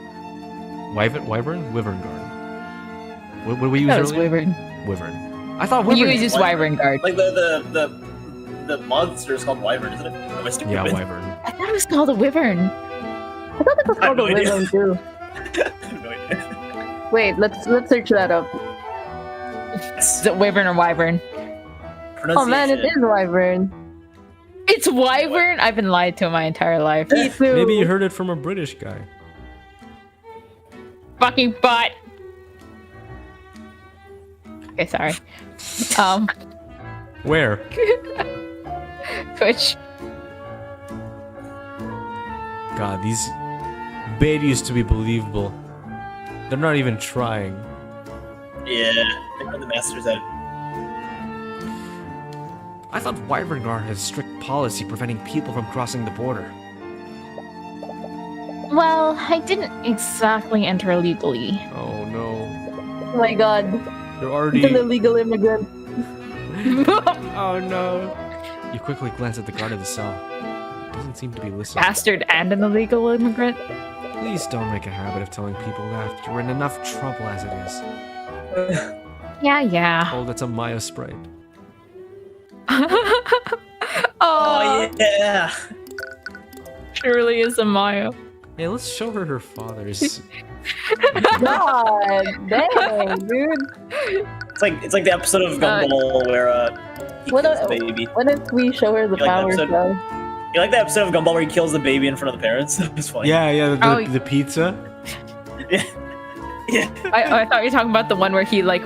What did we use That was earlier? Wyvern. Wyvern. I thought You Wyvern. use Wyvern Guard. Like the monster is called Wyvern, isn't it? Am I stupid? Yeah, Wyvern. I thought it was called a Wyvern. I thought it was I have called a no idea. wyvern too. I have no idea. Wait, let's search that up. Is it Wyvern or Wyvern? Oh man, it is wyvern. It's Wyvern? I've been lied to my entire life. Me too. Maybe you heard it from a British guy. Fucking butt. Okay, sorry. Where? Which? God, these bait used to be believable. They're not even trying. Yeah, they are the masters at it. I thought Wyvern Guard has strict policy preventing people from crossing the border. Well, I didn't exactly enter illegally. Oh no. Oh my god. You're The already. illegal immigrant. Oh no. You quickly glance at the guard of the cell. Doesn't seem to be listening. Bastard and an illegal immigrant. Please don't make a habit of telling people that. You're in enough trouble as it is. Yeah. Oh, that's a Maya sprite. Oh, yeah. surely is a Maya. Hey, let's show her her father's. God dang, dude. It's like the episode of Gumball where he What kills a- the baby. What if we show her the You like that powers episode? though? You like the episode of Gumball where he kills the baby in front of the parents? It's funny. Yeah, Oh. the pizza. Yeah. I thought you were talking about the one where he like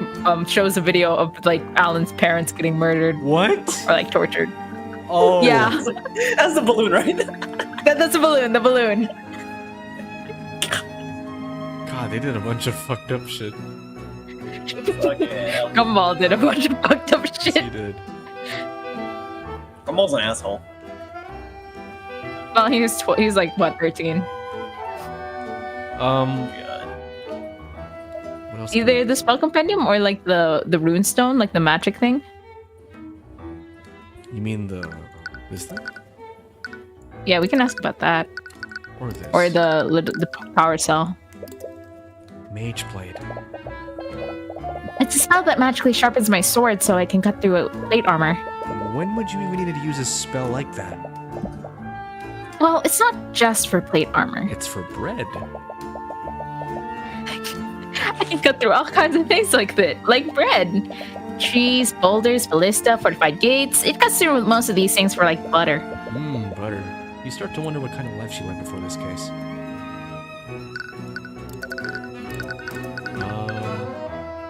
shows a video of like Alan's parents getting murdered What? or like tortured. Oh. Yeah, That's the balloon, right? that's the balloon. The balloon. God, they did a bunch of fucked up shit. Fucking hell. Gumball did a bunch of fucked up Yes, he shit. did. Gumball's an asshole. Well, he was like what, 13? God. What else? Either the spell compendium or like the rune stone, like the magic thing. You mean this thing? Yeah, we can ask about that. Or this? Or the power cell. Mage blade. It's a spell that magically sharpens my sword so I can cut through plate armor. When would you even need to use a spell like that? Well, it's not just for plate armor. It's for bread. I can cut through all kinds of things like that, like bread. Trees, boulders, ballista, fortified gates. It cuts through most of these things for like butter. Mmm, butter. You start to wonder what kind of life she led before this case.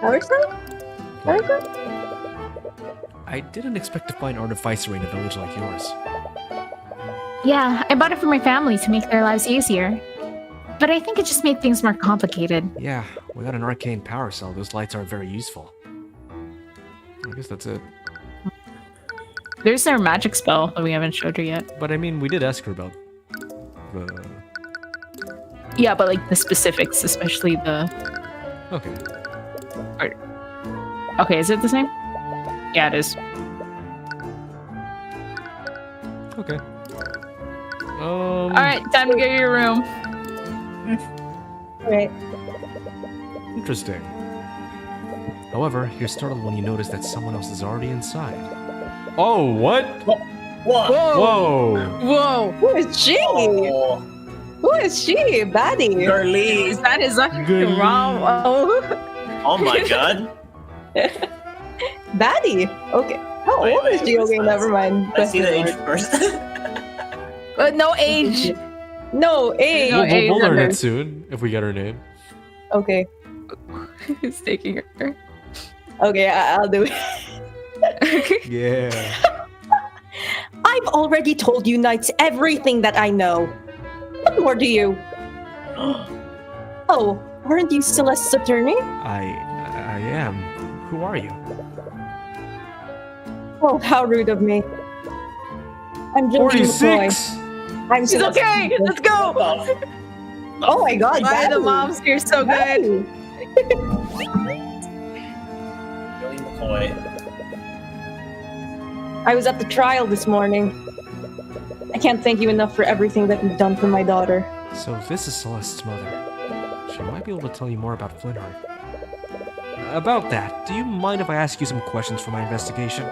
Power cell? Power cell? I didn't expect to find artificery in a village like yours. Yeah, I bought it for my family to make their lives easier. But I think it just made things more complicated. Yeah, without an arcane power cell, those lights aren't very useful. I guess that's it. There's their magic spell that we haven't showed her yet. But I mean, we did ask her about the... Yeah, but like the specifics, especially the... Okay. Okay, is it the same? Yeah, it is. Okay. Alright, time to go to your room. Right. Interesting. However, you're startled when you notice that someone else is already inside. Oh, what? What? Whoa! Whoa! Who is she? Oh, Who is she? Baddie. girly. Is that his Good. wrong? Oh. Oh my god. Baddie. Okay. How Wait, old is she? Okay, never mind. Let's see the age first. No age. No age. No, We'll learn okay. it soon, if we get her name. Okay. He's taking her. Okay, I'll do it. Yeah. I've already told you knights everything that I know. What more do you? Oh, aren't you Celeste's attorney? I am. Who are you? Oh, how rude of me. I'm Jillian McCoy. 46! I'm She's Celeste. okay. Let's go. Oh my god, Why are the Baddie. moms here so good? Billy McCoy. I was at the trial this morning. I can't thank you enough for everything that you've done for my daughter. So this is Celeste's mother. She might be able to tell you more about Flintheart. About that, do you mind if I ask you some questions for my investigation?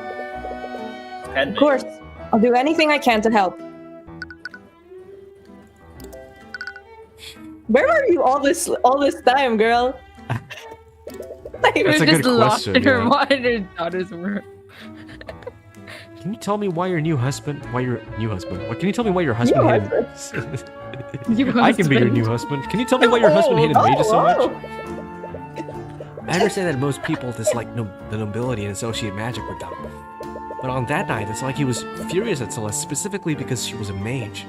Of course, I'll do anything I can to help. Where were you all this time, girl? They were That's a just good lost question, in her yeah. mind. Her daughter's room. Can you tell me why your new husband? What can you tell me why your husband New hated? New I can be your husband. new husband. Can you tell me why your husband hated mages so much? I understand that most people dislike the nobility and associate magic with them. But on that night, it's like he was furious at Celeste specifically because she was a mage.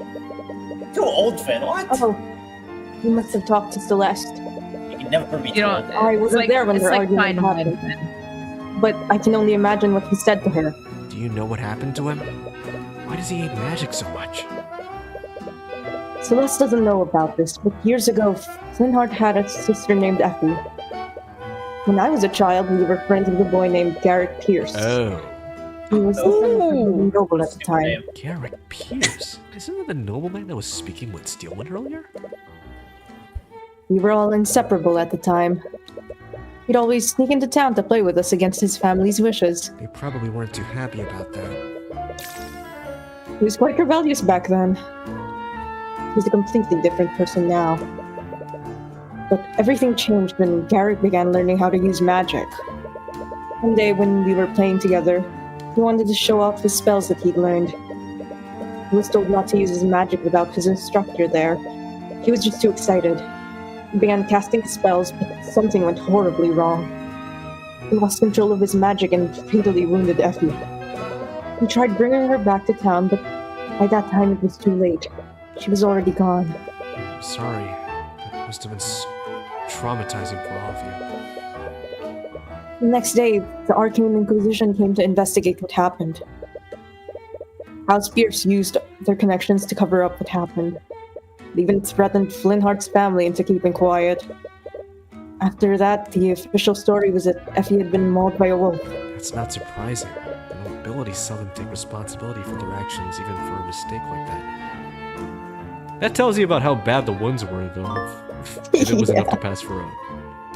Too old, Finn. What? Oh, you must have talked to Celeste. You can never be You too know, old. I wasn't there when it's their like argument kind of happened. when- But I can only imagine what he said to her. Do you know what happened to him? Why does he hate magic so much? Celeste doesn't know about this, but years ago, Flintheart had a sister named Effie. When I was a child, we were friends with a boy named Garrett Pierce. Oh. He was the son of a noble at the time. Name. Garrett Pierce? Isn't that the nobleman that was speaking with Steelwind earlier? We were all inseparable at the time. He'd always sneak into town to play with us against his family's wishes. They probably weren't too happy about that. He was quite rebellious back then. He's a completely different person now. But everything changed when Garrett began learning how to use magic. One day when we were playing together, he wanted to show off the spells that he'd learned. He was told not to use his magic without his instructor there. He was just too excited. He began casting spells, but something went horribly wrong. He lost control of his magic and fatally wounded Effie. We tried bringing her back to town, but by that time it was too late. She was already gone. I'm sorry. That must have been traumatizing for all of you. The next day, the Arcane Inquisition came to investigate what happened. House Pierce used their connections to cover up what happened. They even threatened Flintheart's family into keeping quiet. After that, the official story was that Effie had been mauled by a wolf. That's not surprising. The nobility seldom take responsibility for their actions, even for a mistake like that. That tells you about how bad the wounds were, though. If it was enough to pass for a...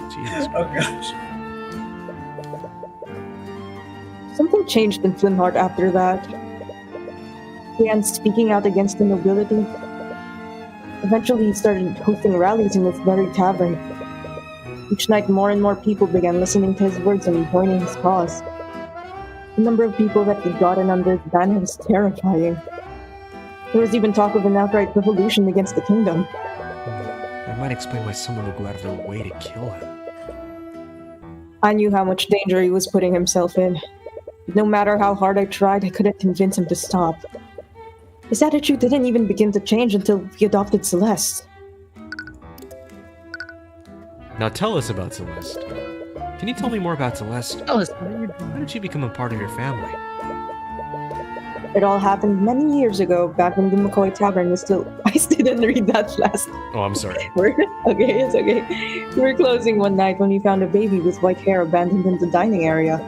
Jesus. Oh gosh. Something changed in Flintheart after that. He began speaking out against the nobility. Eventually, he started hosting rallies in this very tavern. Each night, more and more people began listening to his words and joining his cause. The number of people that he'd gotten under his banner was terrifying. There was even talk of an outright revolution against the kingdom. That might explain why someone would go out of their way to kill him. I knew how much danger he was putting himself in. No matter how hard I tried, I couldn't convince him to stop. His attitude didn't even begin to change until he adopted Celeste. Now tell us about Celeste. Can you tell me more about Celeste? Tell us. How did she become a part of your family? It all happened many years ago, back when the McCoy Tavern was still... I didn't read that fast. Oh, I'm sorry. Okay, it's okay. We were closing one night when we found a baby with white hair abandoned in the dining area.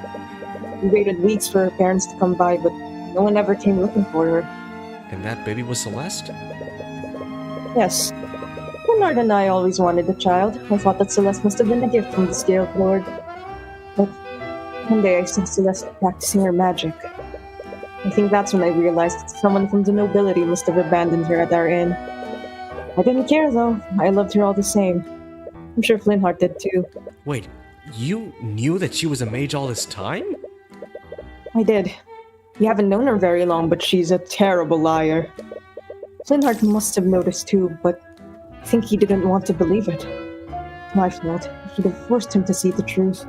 We waited weeks for her parents to come by, but no one ever came looking for her. And that baby was Celeste? Yes. Bernard and I always wanted a child. I thought that Celeste must have been a gift from the Scale Lord. But one day I saw Celeste practicing her magic. I think that's when I realized that someone from the nobility must have abandoned her at our inn. I didn't care though. I loved her all the same. I'm sure Flintheart did too. Wait, you knew that she was a mage all this time? I did. You haven't known her very long, but she's a terrible liar. Flintheart must have noticed too, but I think he didn't want to believe it. It's my fault. I should have forced him to see the truth.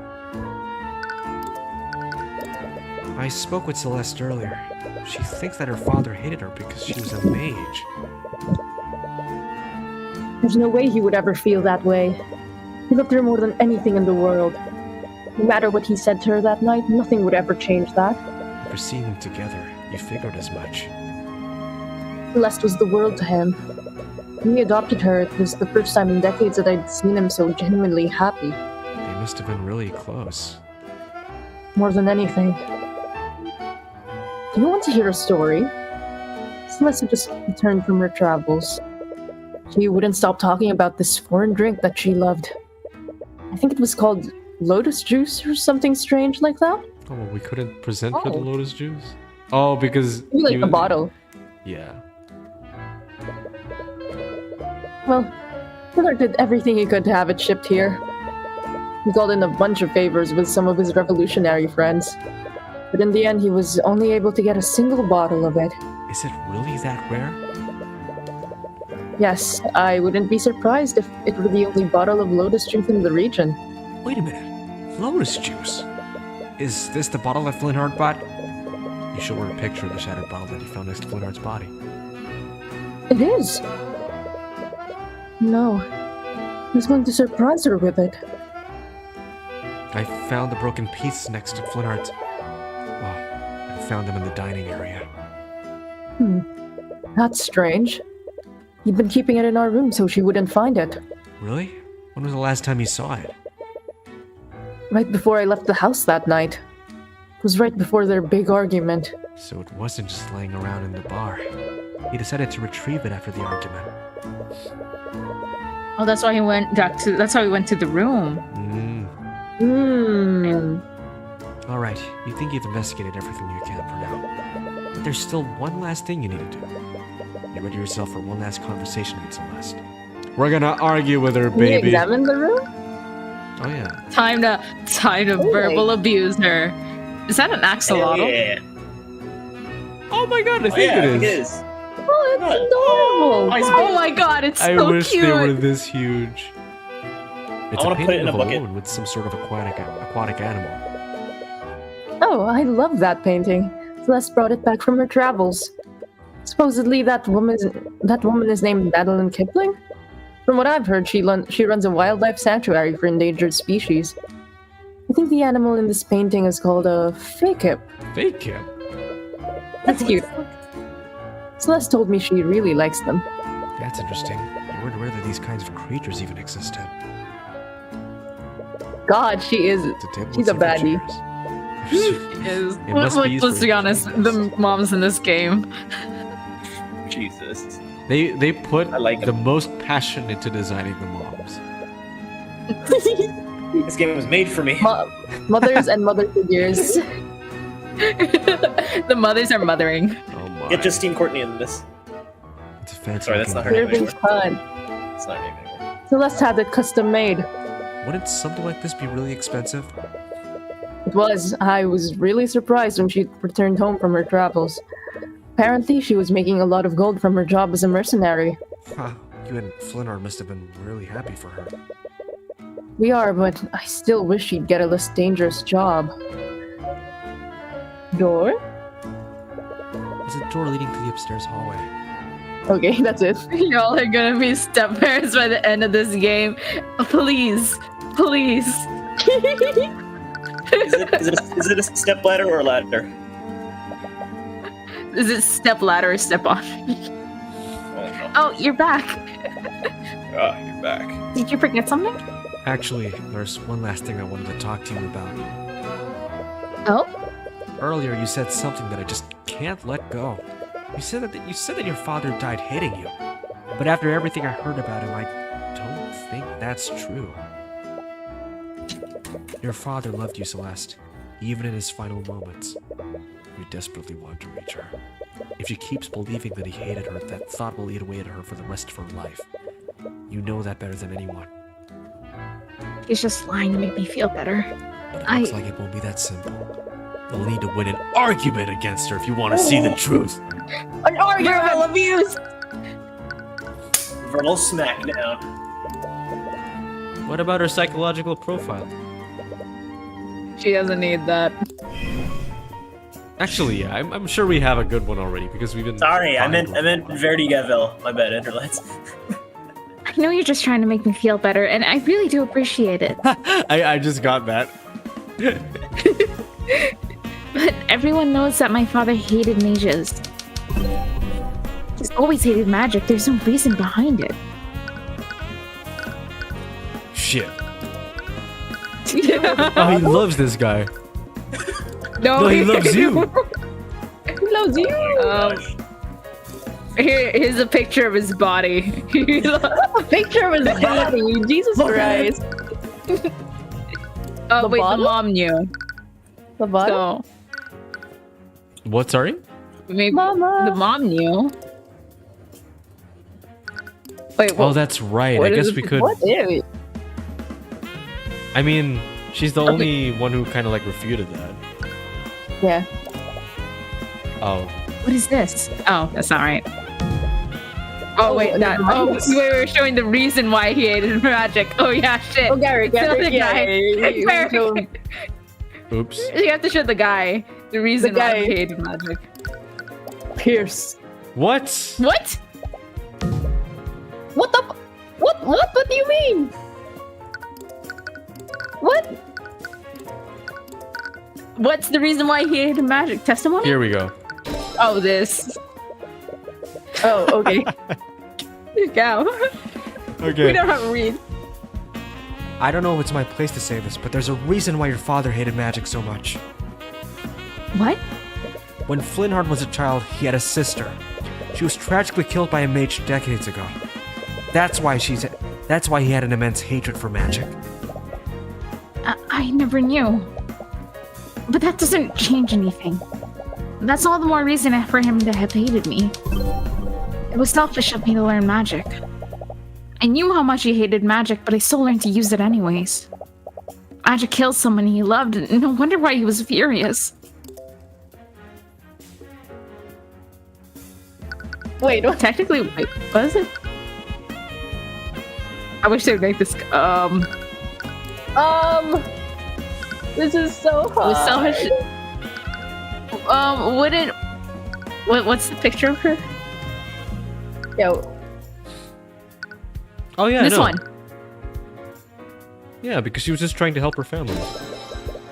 I spoke with Celeste earlier. She thinks that her father hated her because she was a mage. There's no way he would ever feel that way. He loved her more than anything in the world. No matter what he said to her that night, nothing would ever change that. After seeing them together, you figured as much. Celeste was the world to him. When he adopted her, it was the first time in decades that I'd seen him so genuinely happy. They must have been really close. More than anything. Do you want to hear a story? Celeste had just returned from her travels. She wouldn't stop talking about this foreign drink that she loved. I think it was called lotus juice or something strange like that. Oh, well, we couldn't present her the lotus juice? Oh, because... You like the bottle. Yeah. Well, Miller did everything he could to have it shipped here. He called in a bunch of favors with some of his revolutionary friends. But in the end, he was only able to get a single bottle of it. Is it really that rare? Yes, I wouldn't be surprised if it were the only bottle of lotus juice in the region. Wait a minute. Lotus juice? Is this the bottle that Flintheart bought? You showed her a picture of the shattered bottle that he found next to Flintheart's body. It is. No. I was going to surprise her with it. I found the broken piece next to Flintheart's. Well, I found them in the dining area. That's strange. He'd been keeping it in our room so she wouldn't find it. Really? When was the last time you saw it? Right before I left the house that night. It was right before their big argument. So it wasn't just laying around in the bar. He decided to retrieve it after the argument. Oh, that's why he went back to. That's why we went to the room. All right, you think you've investigated everything you can for now. But there's still one last thing you need to do. You ready yourself for one last conversation with Celeste. We're gonna argue with her, Can you baby. examine the room? Oh yeah. Time to verbal abuse her. Is that an axolotl? Yeah. Oh my god, I Oh, think yeah, I it think is. it is. Oh, it's adorable! Oh my god, it's I so wish cute. they were this huge. It's I a wanna put it painting in a of a bucket. woman with some sort of aquatic animal. Oh, I love that painting. Celeste brought it back from her travels. Supposedly that woman is named Madeline Kipling? From what I've heard, she runs a wildlife sanctuary for endangered species. I think the animal in this painting is called a fakip. Fake him. That's cute. Celeste told me she really likes them. That's interesting. You weren't aware that these kinds of creatures even existed. God, she is. It's a table with She's a several baddie. chairs. Is It must be used let's for be honest, the moms in this game. Jesus. They put I like the most passion into designing the moms. This game was made for me. Mothers and mother figures. The mothers are mothering. Oh my. Get Justine Courtney in this. It's a fancy. Sorry, that's not her looking name Serving anymore. fun. It's not her name anymore. Celeste had it custom made. Wouldn't something like this be really expensive? It was. I was really surprised when she returned home from her travels. Apparently, she was making a lot of gold from her job as a mercenary. Huh. You and Flinnar must have been really happy for her. We are, but I still wish she'd get a less dangerous job. Door? There's a door leading to the upstairs hallway. Okay, that's it. Y'all are gonna be step parents by the end of this game. Please, please. Is it a step ladder or a ladder? Is it step ladder or step on? Oh, Oh, you're back. no. Ah, you're back. Did you forget something? Actually, there's one last thing I wanted to talk to you about. Oh? Earlier, you said something that I just can't let go. You said that your father died hating you. But after everything I heard about him, I don't think that's true. Your father loved you, Celeste, even in his final moments. You desperately want to reach her. If she keeps believing that he hated her, that thought will eat away at her for the rest of her life. You know that better than anyone. He's just lying to make me feel better. But it looks like it won't be that simple. You'll need to win an argument against her if you want to see the truth. An argument! Verbal abuse! Verbal smackdown. What about her psychological profile? She doesn't need that. Actually, yeah, I'm sure we have a good one already because we've been. Sorry, I talking meant about it. Verdi Gavil. My bad, Interlights. I know you're just trying to make me feel better, and I really do appreciate it. I just got that. But everyone knows that my father hated mages. He's always hated magic. There's no reason behind it. Shit. Oh, he loves this guy. No, he loves you. He loves you! Gosh. Here's a picture of his body. A picture of his body! Jesus Christ! Oh, The wait, bottom? the mom knew. The bottom? So, What? Sorry. maybe Mama! the mom knew. Wait, Oh, that's right. I what guess is we it- could. What is? I mean, she's the only one who kind of like refuted that. Yeah. Oh. what is this? Oh, that's not right. Oh, wait, Oh, that. never Oh, mind. we were showing the reason why he hated magic. Oh, yeah, shit. Oh, Gary, Another guy. Gary. Oops. You have to show the guy the reason The why guy. he hated magic. Pierce. What? What? What the? What do you mean? What? What's the reason why he hated magic? Testimony? Here we go. Oh, this. Oh, okay. Go. We Okay. don't have to read. I don't know if it's my place to say this, but there's a reason why your father hated magic so much. What? When Flintheart was a child, he had a sister. She was tragically killed by a mage decades ago. That's why he had an immense hatred for magic. I never knew. But that doesn't change anything. That's all the more reason for him to have hated me. It was selfish of me to learn magic. I knew how much he hated magic, but I still learned to use it anyways. Magic killed someone he loved, and no wonder why he was furious. Wait, what? Technically, wait, what is it? I wish they would make this. This is so hard. Selfish. Wouldn't. What's the picture of her? Yo, Oh yeah, This no. one. Yeah, because she was just trying to help her family.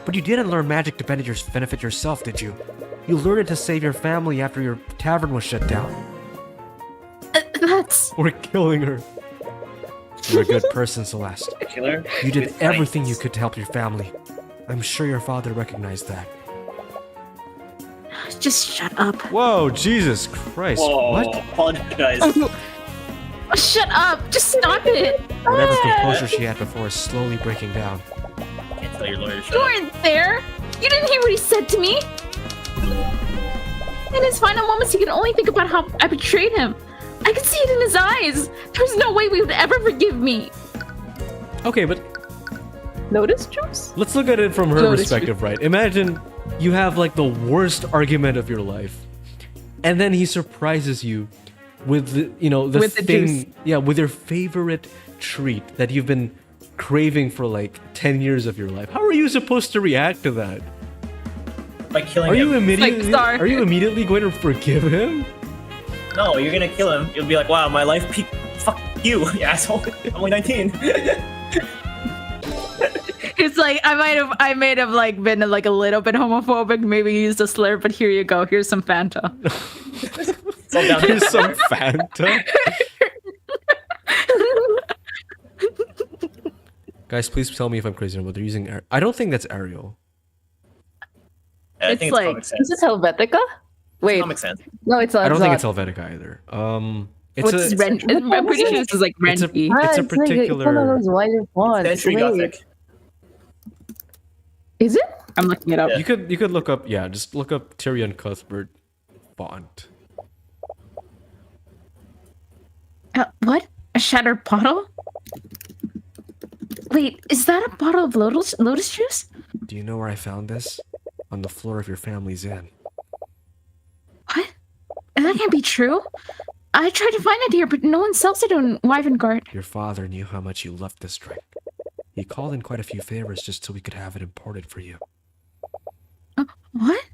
But you didn't learn magic to benefit yourself, did you? You learned it to save your family after your tavern was shut down. That's... Or killing her. You're a good person, Celeste. Killer. You did With everything you kindness. could to help your family. I'm sure your father recognized that. Just shut up. Whoa, Jesus Christ. Whoa, What? apologize. Shut up! Just stop it! Whatever composure she had before is slowly breaking down. Can't tell your lawyer to shut You up. weren't there! You didn't hear what he said to me! In his final moments, he could only think about how I betrayed him. I could see it in his eyes. There's no way we would ever forgive me. Okay, but notice juice? let's look at it from her Notice perspective, right? Imagine you have like the worst argument of your life, and then he surprises you with the, With the thing, juice. yeah, with your favorite treat that you've been craving for like 10 years of your life. How are you supposed to react to that? By killing Are him. you immediately sorry. are you immediately going to forgive him? No, you're gonna kill him. You'll be like, wow, my life peaked. Fuck you, you asshole. I'm only 19. It's like I might have like been like a little bit homophobic, maybe used a slur, but here you go. Here's some Fanta. It's all down to Here's some Fanta. Guys, please tell me if I'm crazy or what they're using. I don't think that's Ariel. I It's think it's like- Comic Is Sans. it Helvetica? Wait, Comic Sans. No, it's not. I don't think it's not. Helvetica either. It's what's a, Ren? I'm pretty sure this is like it's a- Renty. it's a like particular- one of those wider fonts. Century Wait, Gothic. is it? I'm looking it up. Yeah. You could look up, yeah, just look up TYRION CUTHBERT font. What? A shattered bottle? Wait, is that a bottle of lotus juice? Do you know where I found this? On the floor of your family's inn. What? That can't be true. I tried to find it here, but no one sells it in Wyvengard. Your father knew how much you loved this drink. He called in quite a few favors just so we could have it imported for you. What?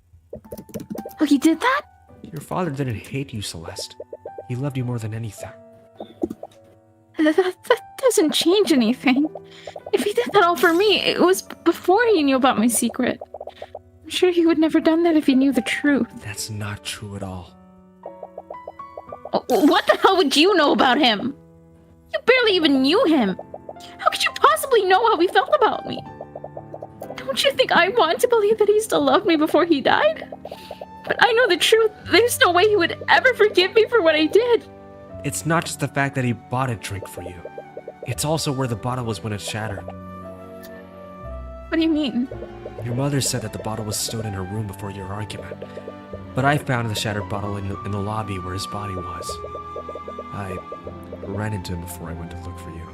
Oh, he did that? Your father didn't hate you, Celeste. He loved you more than anything. That doesn't change anything. If he did that all for me, it was before he knew about my secret. I'm sure he would never done that if he knew the truth. That's not true at all. What the hell would you know about him? You barely even knew him. How could you possibly know how he felt about me? Don't you think I want to believe that he still loved me before he died? But I know the truth. There's no way he would ever forgive me for what I did. It's not just the fact that he bought a drink for you. It's also where the bottle was when it shattered. What do you mean? Your mother said that the bottle was stowed in her room before your argument. But I found the shattered bottle in the lobby where his body was. I ran into him before I went to look for you.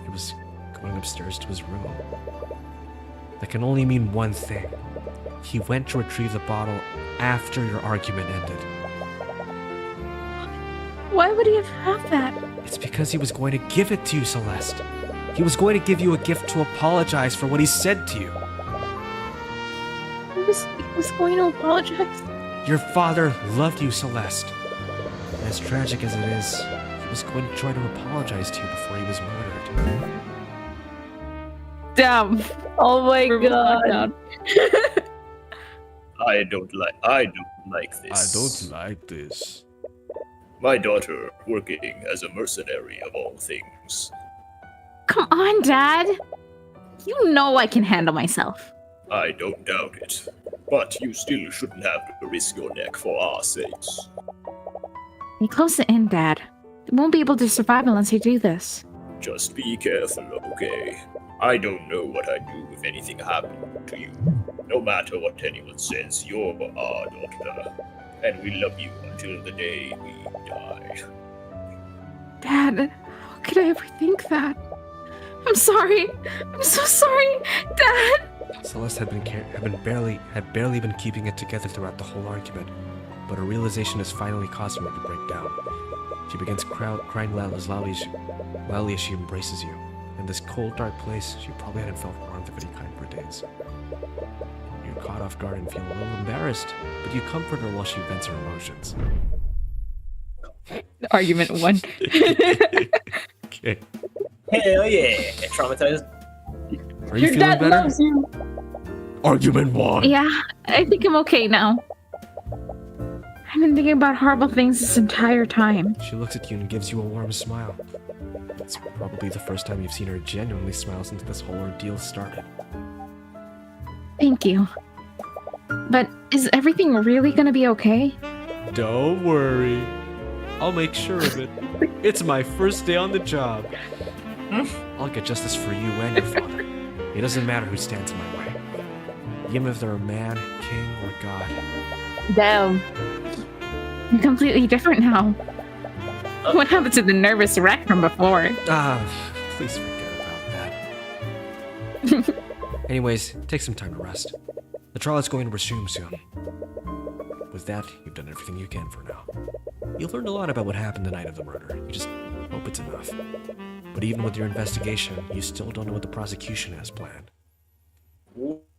He was going upstairs to his room. That can only mean one thing. He went to retrieve the bottle after your argument ended. Why would he have that? It's because he was going to give it to you, Celeste. He was going to give you a gift to apologize for what he said to you. He was going to apologize. Your father loved you, Celeste. And as tragic as it is, he was going to try to apologize to you before he was murdered. Damn. Oh my We're god. down. I don't like this. like this. My daughter working as a mercenary of all things. Come on, Dad. You know I can handle myself. I don't doubt it. But you still shouldn't have to risk your neck for our sakes. You close it in, Dad. You won't be able to survive unless you do this. Just be careful, okay? I don't know what I'd do if anything happened to you. No matter what anyone says, you're our daughter. And we love you until the day we die. Dad, how could I ever think that? I'm sorry. I'm so sorry, Dad. Celeste had barely been keeping it together throughout the whole argument, but a realization is finally causing her to break down. She begins crying loudly as she embraces you. In this cold, dark place, she probably hadn't felt warmth of any kind for days. You're caught off guard and feel a little embarrassed, but you comfort her while she vents her emotions. Argument 1. Okay. Hell yeah. Traumatized. Are you Your feeling dad better? loves you. Argument 1. Yeah, I think I'm okay now. I've been thinking about horrible things this entire time. She looks at you and gives you a warm smile. It's probably the first time you've seen her genuinely smile since this whole ordeal started. Thank you. But is everything really gonna be okay? Don't worry. I'll make sure of it. It's my first day on the job. I'll get justice for you and your father. It doesn't matter who stands in my way. Even if they're a man, king, or god. Damn. I'm completely different now. What happened to the nervous wreck from before? Please forget about that. Anyways, take some time to rest. The trial is going to resume soon. With that, you've done everything you can for now. You learned a lot about what happened the night of the murder. You just hope it's enough. But even with your investigation, you still don't know what the prosecution has planned.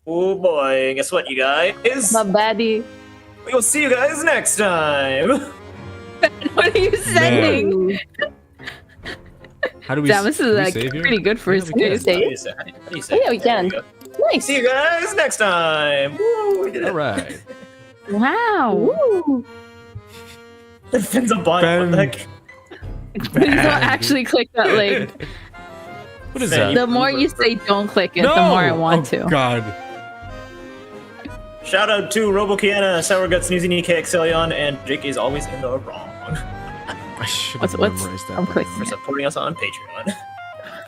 Oh boy, guess what, you guys? My baddie. We will see you guys next time. What are you sending? How do we Damn, this is do we like save here? pretty good for his Yeah, we can. news. How do you say? How do you say? Yeah, we There can. you go. Nice. See you guys next time. Woo, we did it. Alright. Wow. Ooh. Finn's a bot. What the heck? Please don't actually click that link. What is Finn, that? The more you say don't click it, No! the more I want Oh, to. God. Shout out to RoboKienna, Sourgutz, NewsieNikei, Acxeleon, and Jake is always in the wrong I should What's have what's? memorized that. I'm by clicking for it. supporting us on Patreon.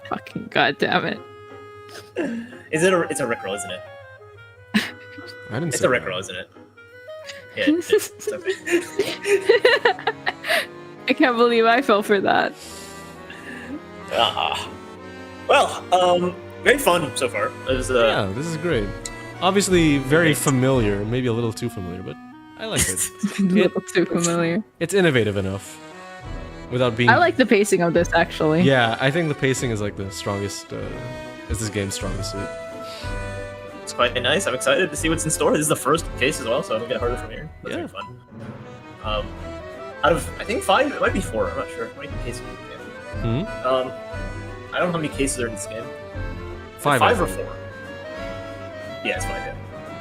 Fucking goddamn it! Is it? It's a Rickroll, isn't it? I didn't It's say a that. Rickroll, isn't it? Yeah, it's okay. I can't believe I fell for that. Well, very fun so far. It was, Yeah, this is great. Obviously, very familiar. Maybe a little too familiar, but I like it. A little too familiar. It's innovative enough. Without being... I like the pacing of this actually. Yeah, I think the pacing is like the strongest, is this game's strongest suit. It's quite nice. I'm excited to see what's in store. This is the first case as well, so it'll get harder from here. That's Yeah. very fun. Out of, I think 5, it might be 4, I'm not sure. How many cases are in this game? I don't know how many cases are in this game. 5. 5 I or think. 4? Yeah, it's 5, yeah.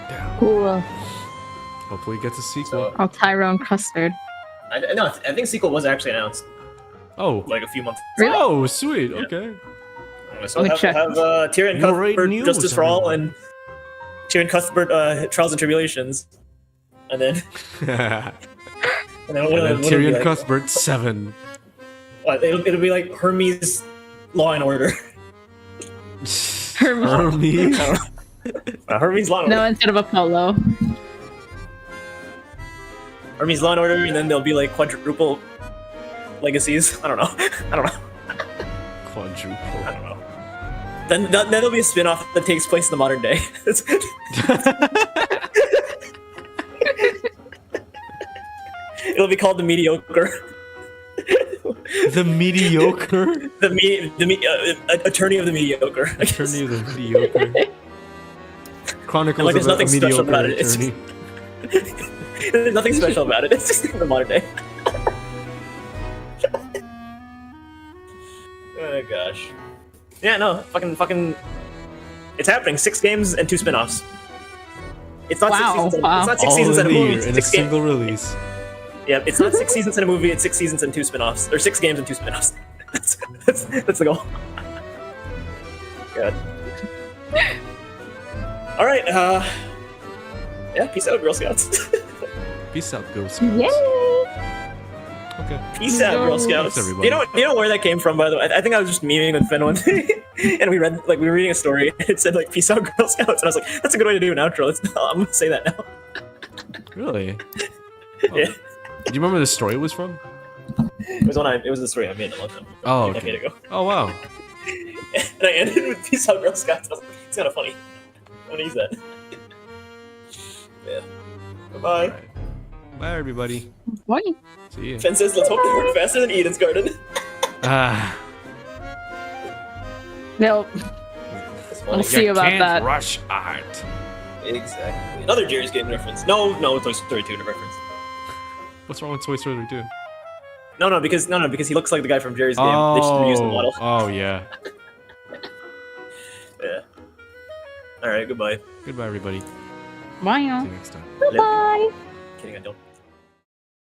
Damn. Cool. Hopefully it gets a sequel. So, Oh, Tyrone Custard. no, I think sequel was actually announced Oh. like a few months Really? Oh, sweet. Yeah. Okay. So Let me have check. Tyrion Great Cuthbert, news, Justice for All, everyone. and Tyrion Cuthbert, Trials and Tribulations. And then... And And then, then it'll be Tyrion like, Cuthbert 7. what, it'll be like Hermes Law and Order. Hermes. Hermes Law and No, Order. instead of Apollo. Hermes Law and Order, and then there'll be like quadruple legacies. I don't know. I don't know. Quadruple. I don't know. Then there'll be a spin-off that takes place in the modern day. It'll be called The Mediocre. The mediocre. Attorney of the Mediocre. I guess. Attorney of the mediocre. Chronicles Like, there's of a nothing special mediocre about it, it's attorney. There's nothing special about it. It's just in the modern day. Oh gosh. Yeah, no, fucking. It's happening. 6 games and 2 spin-offs. It's not Wow, 6 seasons. wow. It's not 6 All seasons in and a a year movie. in a 6 games. single release. Yeah, it's not 6 seasons in a movie, it's 6 seasons and 2 spin-offs. Or 6 games and 2 spin-offs. that's the goal. God. Alright, yeah, peace out, Girl Scouts. Peace out, Girl Scouts. Yay! Okay. Peace out, Girl Scouts. Thanks, Do you know where that came from, by the way? I think I was just memeing with Finn one day, and we were reading a story, and it said, like, peace out, Girl Scouts, and I was like, that's a good way to do an outro. I'm gonna say that now. Really? Oh. Yeah. Do you remember where the story was from? It was the story I made a long time. Oh, A decade okay. ago. Oh, wow. And I ended with peace out, Girl Scouts. I was like, it's kind of funny. I'm gonna use that. Yeah. Bye-bye. Alright. Bye, everybody. Boy. See ya. Finn says, let's hope they work faster than Eden's Garden. Ah. Nope. That's We'll funny. see about can't that. rush art. Exactly. Another Jerry's Game reference. No, Toy Story 2 reference. What's wrong with Toy Story 2? No, because he looks like the guy from Jerry's Game. They just reused the model. Oh, yeah. Yeah. Alright, goodbye. Goodbye, everybody. Bye. See you next time. Bye. Kidding, I don't.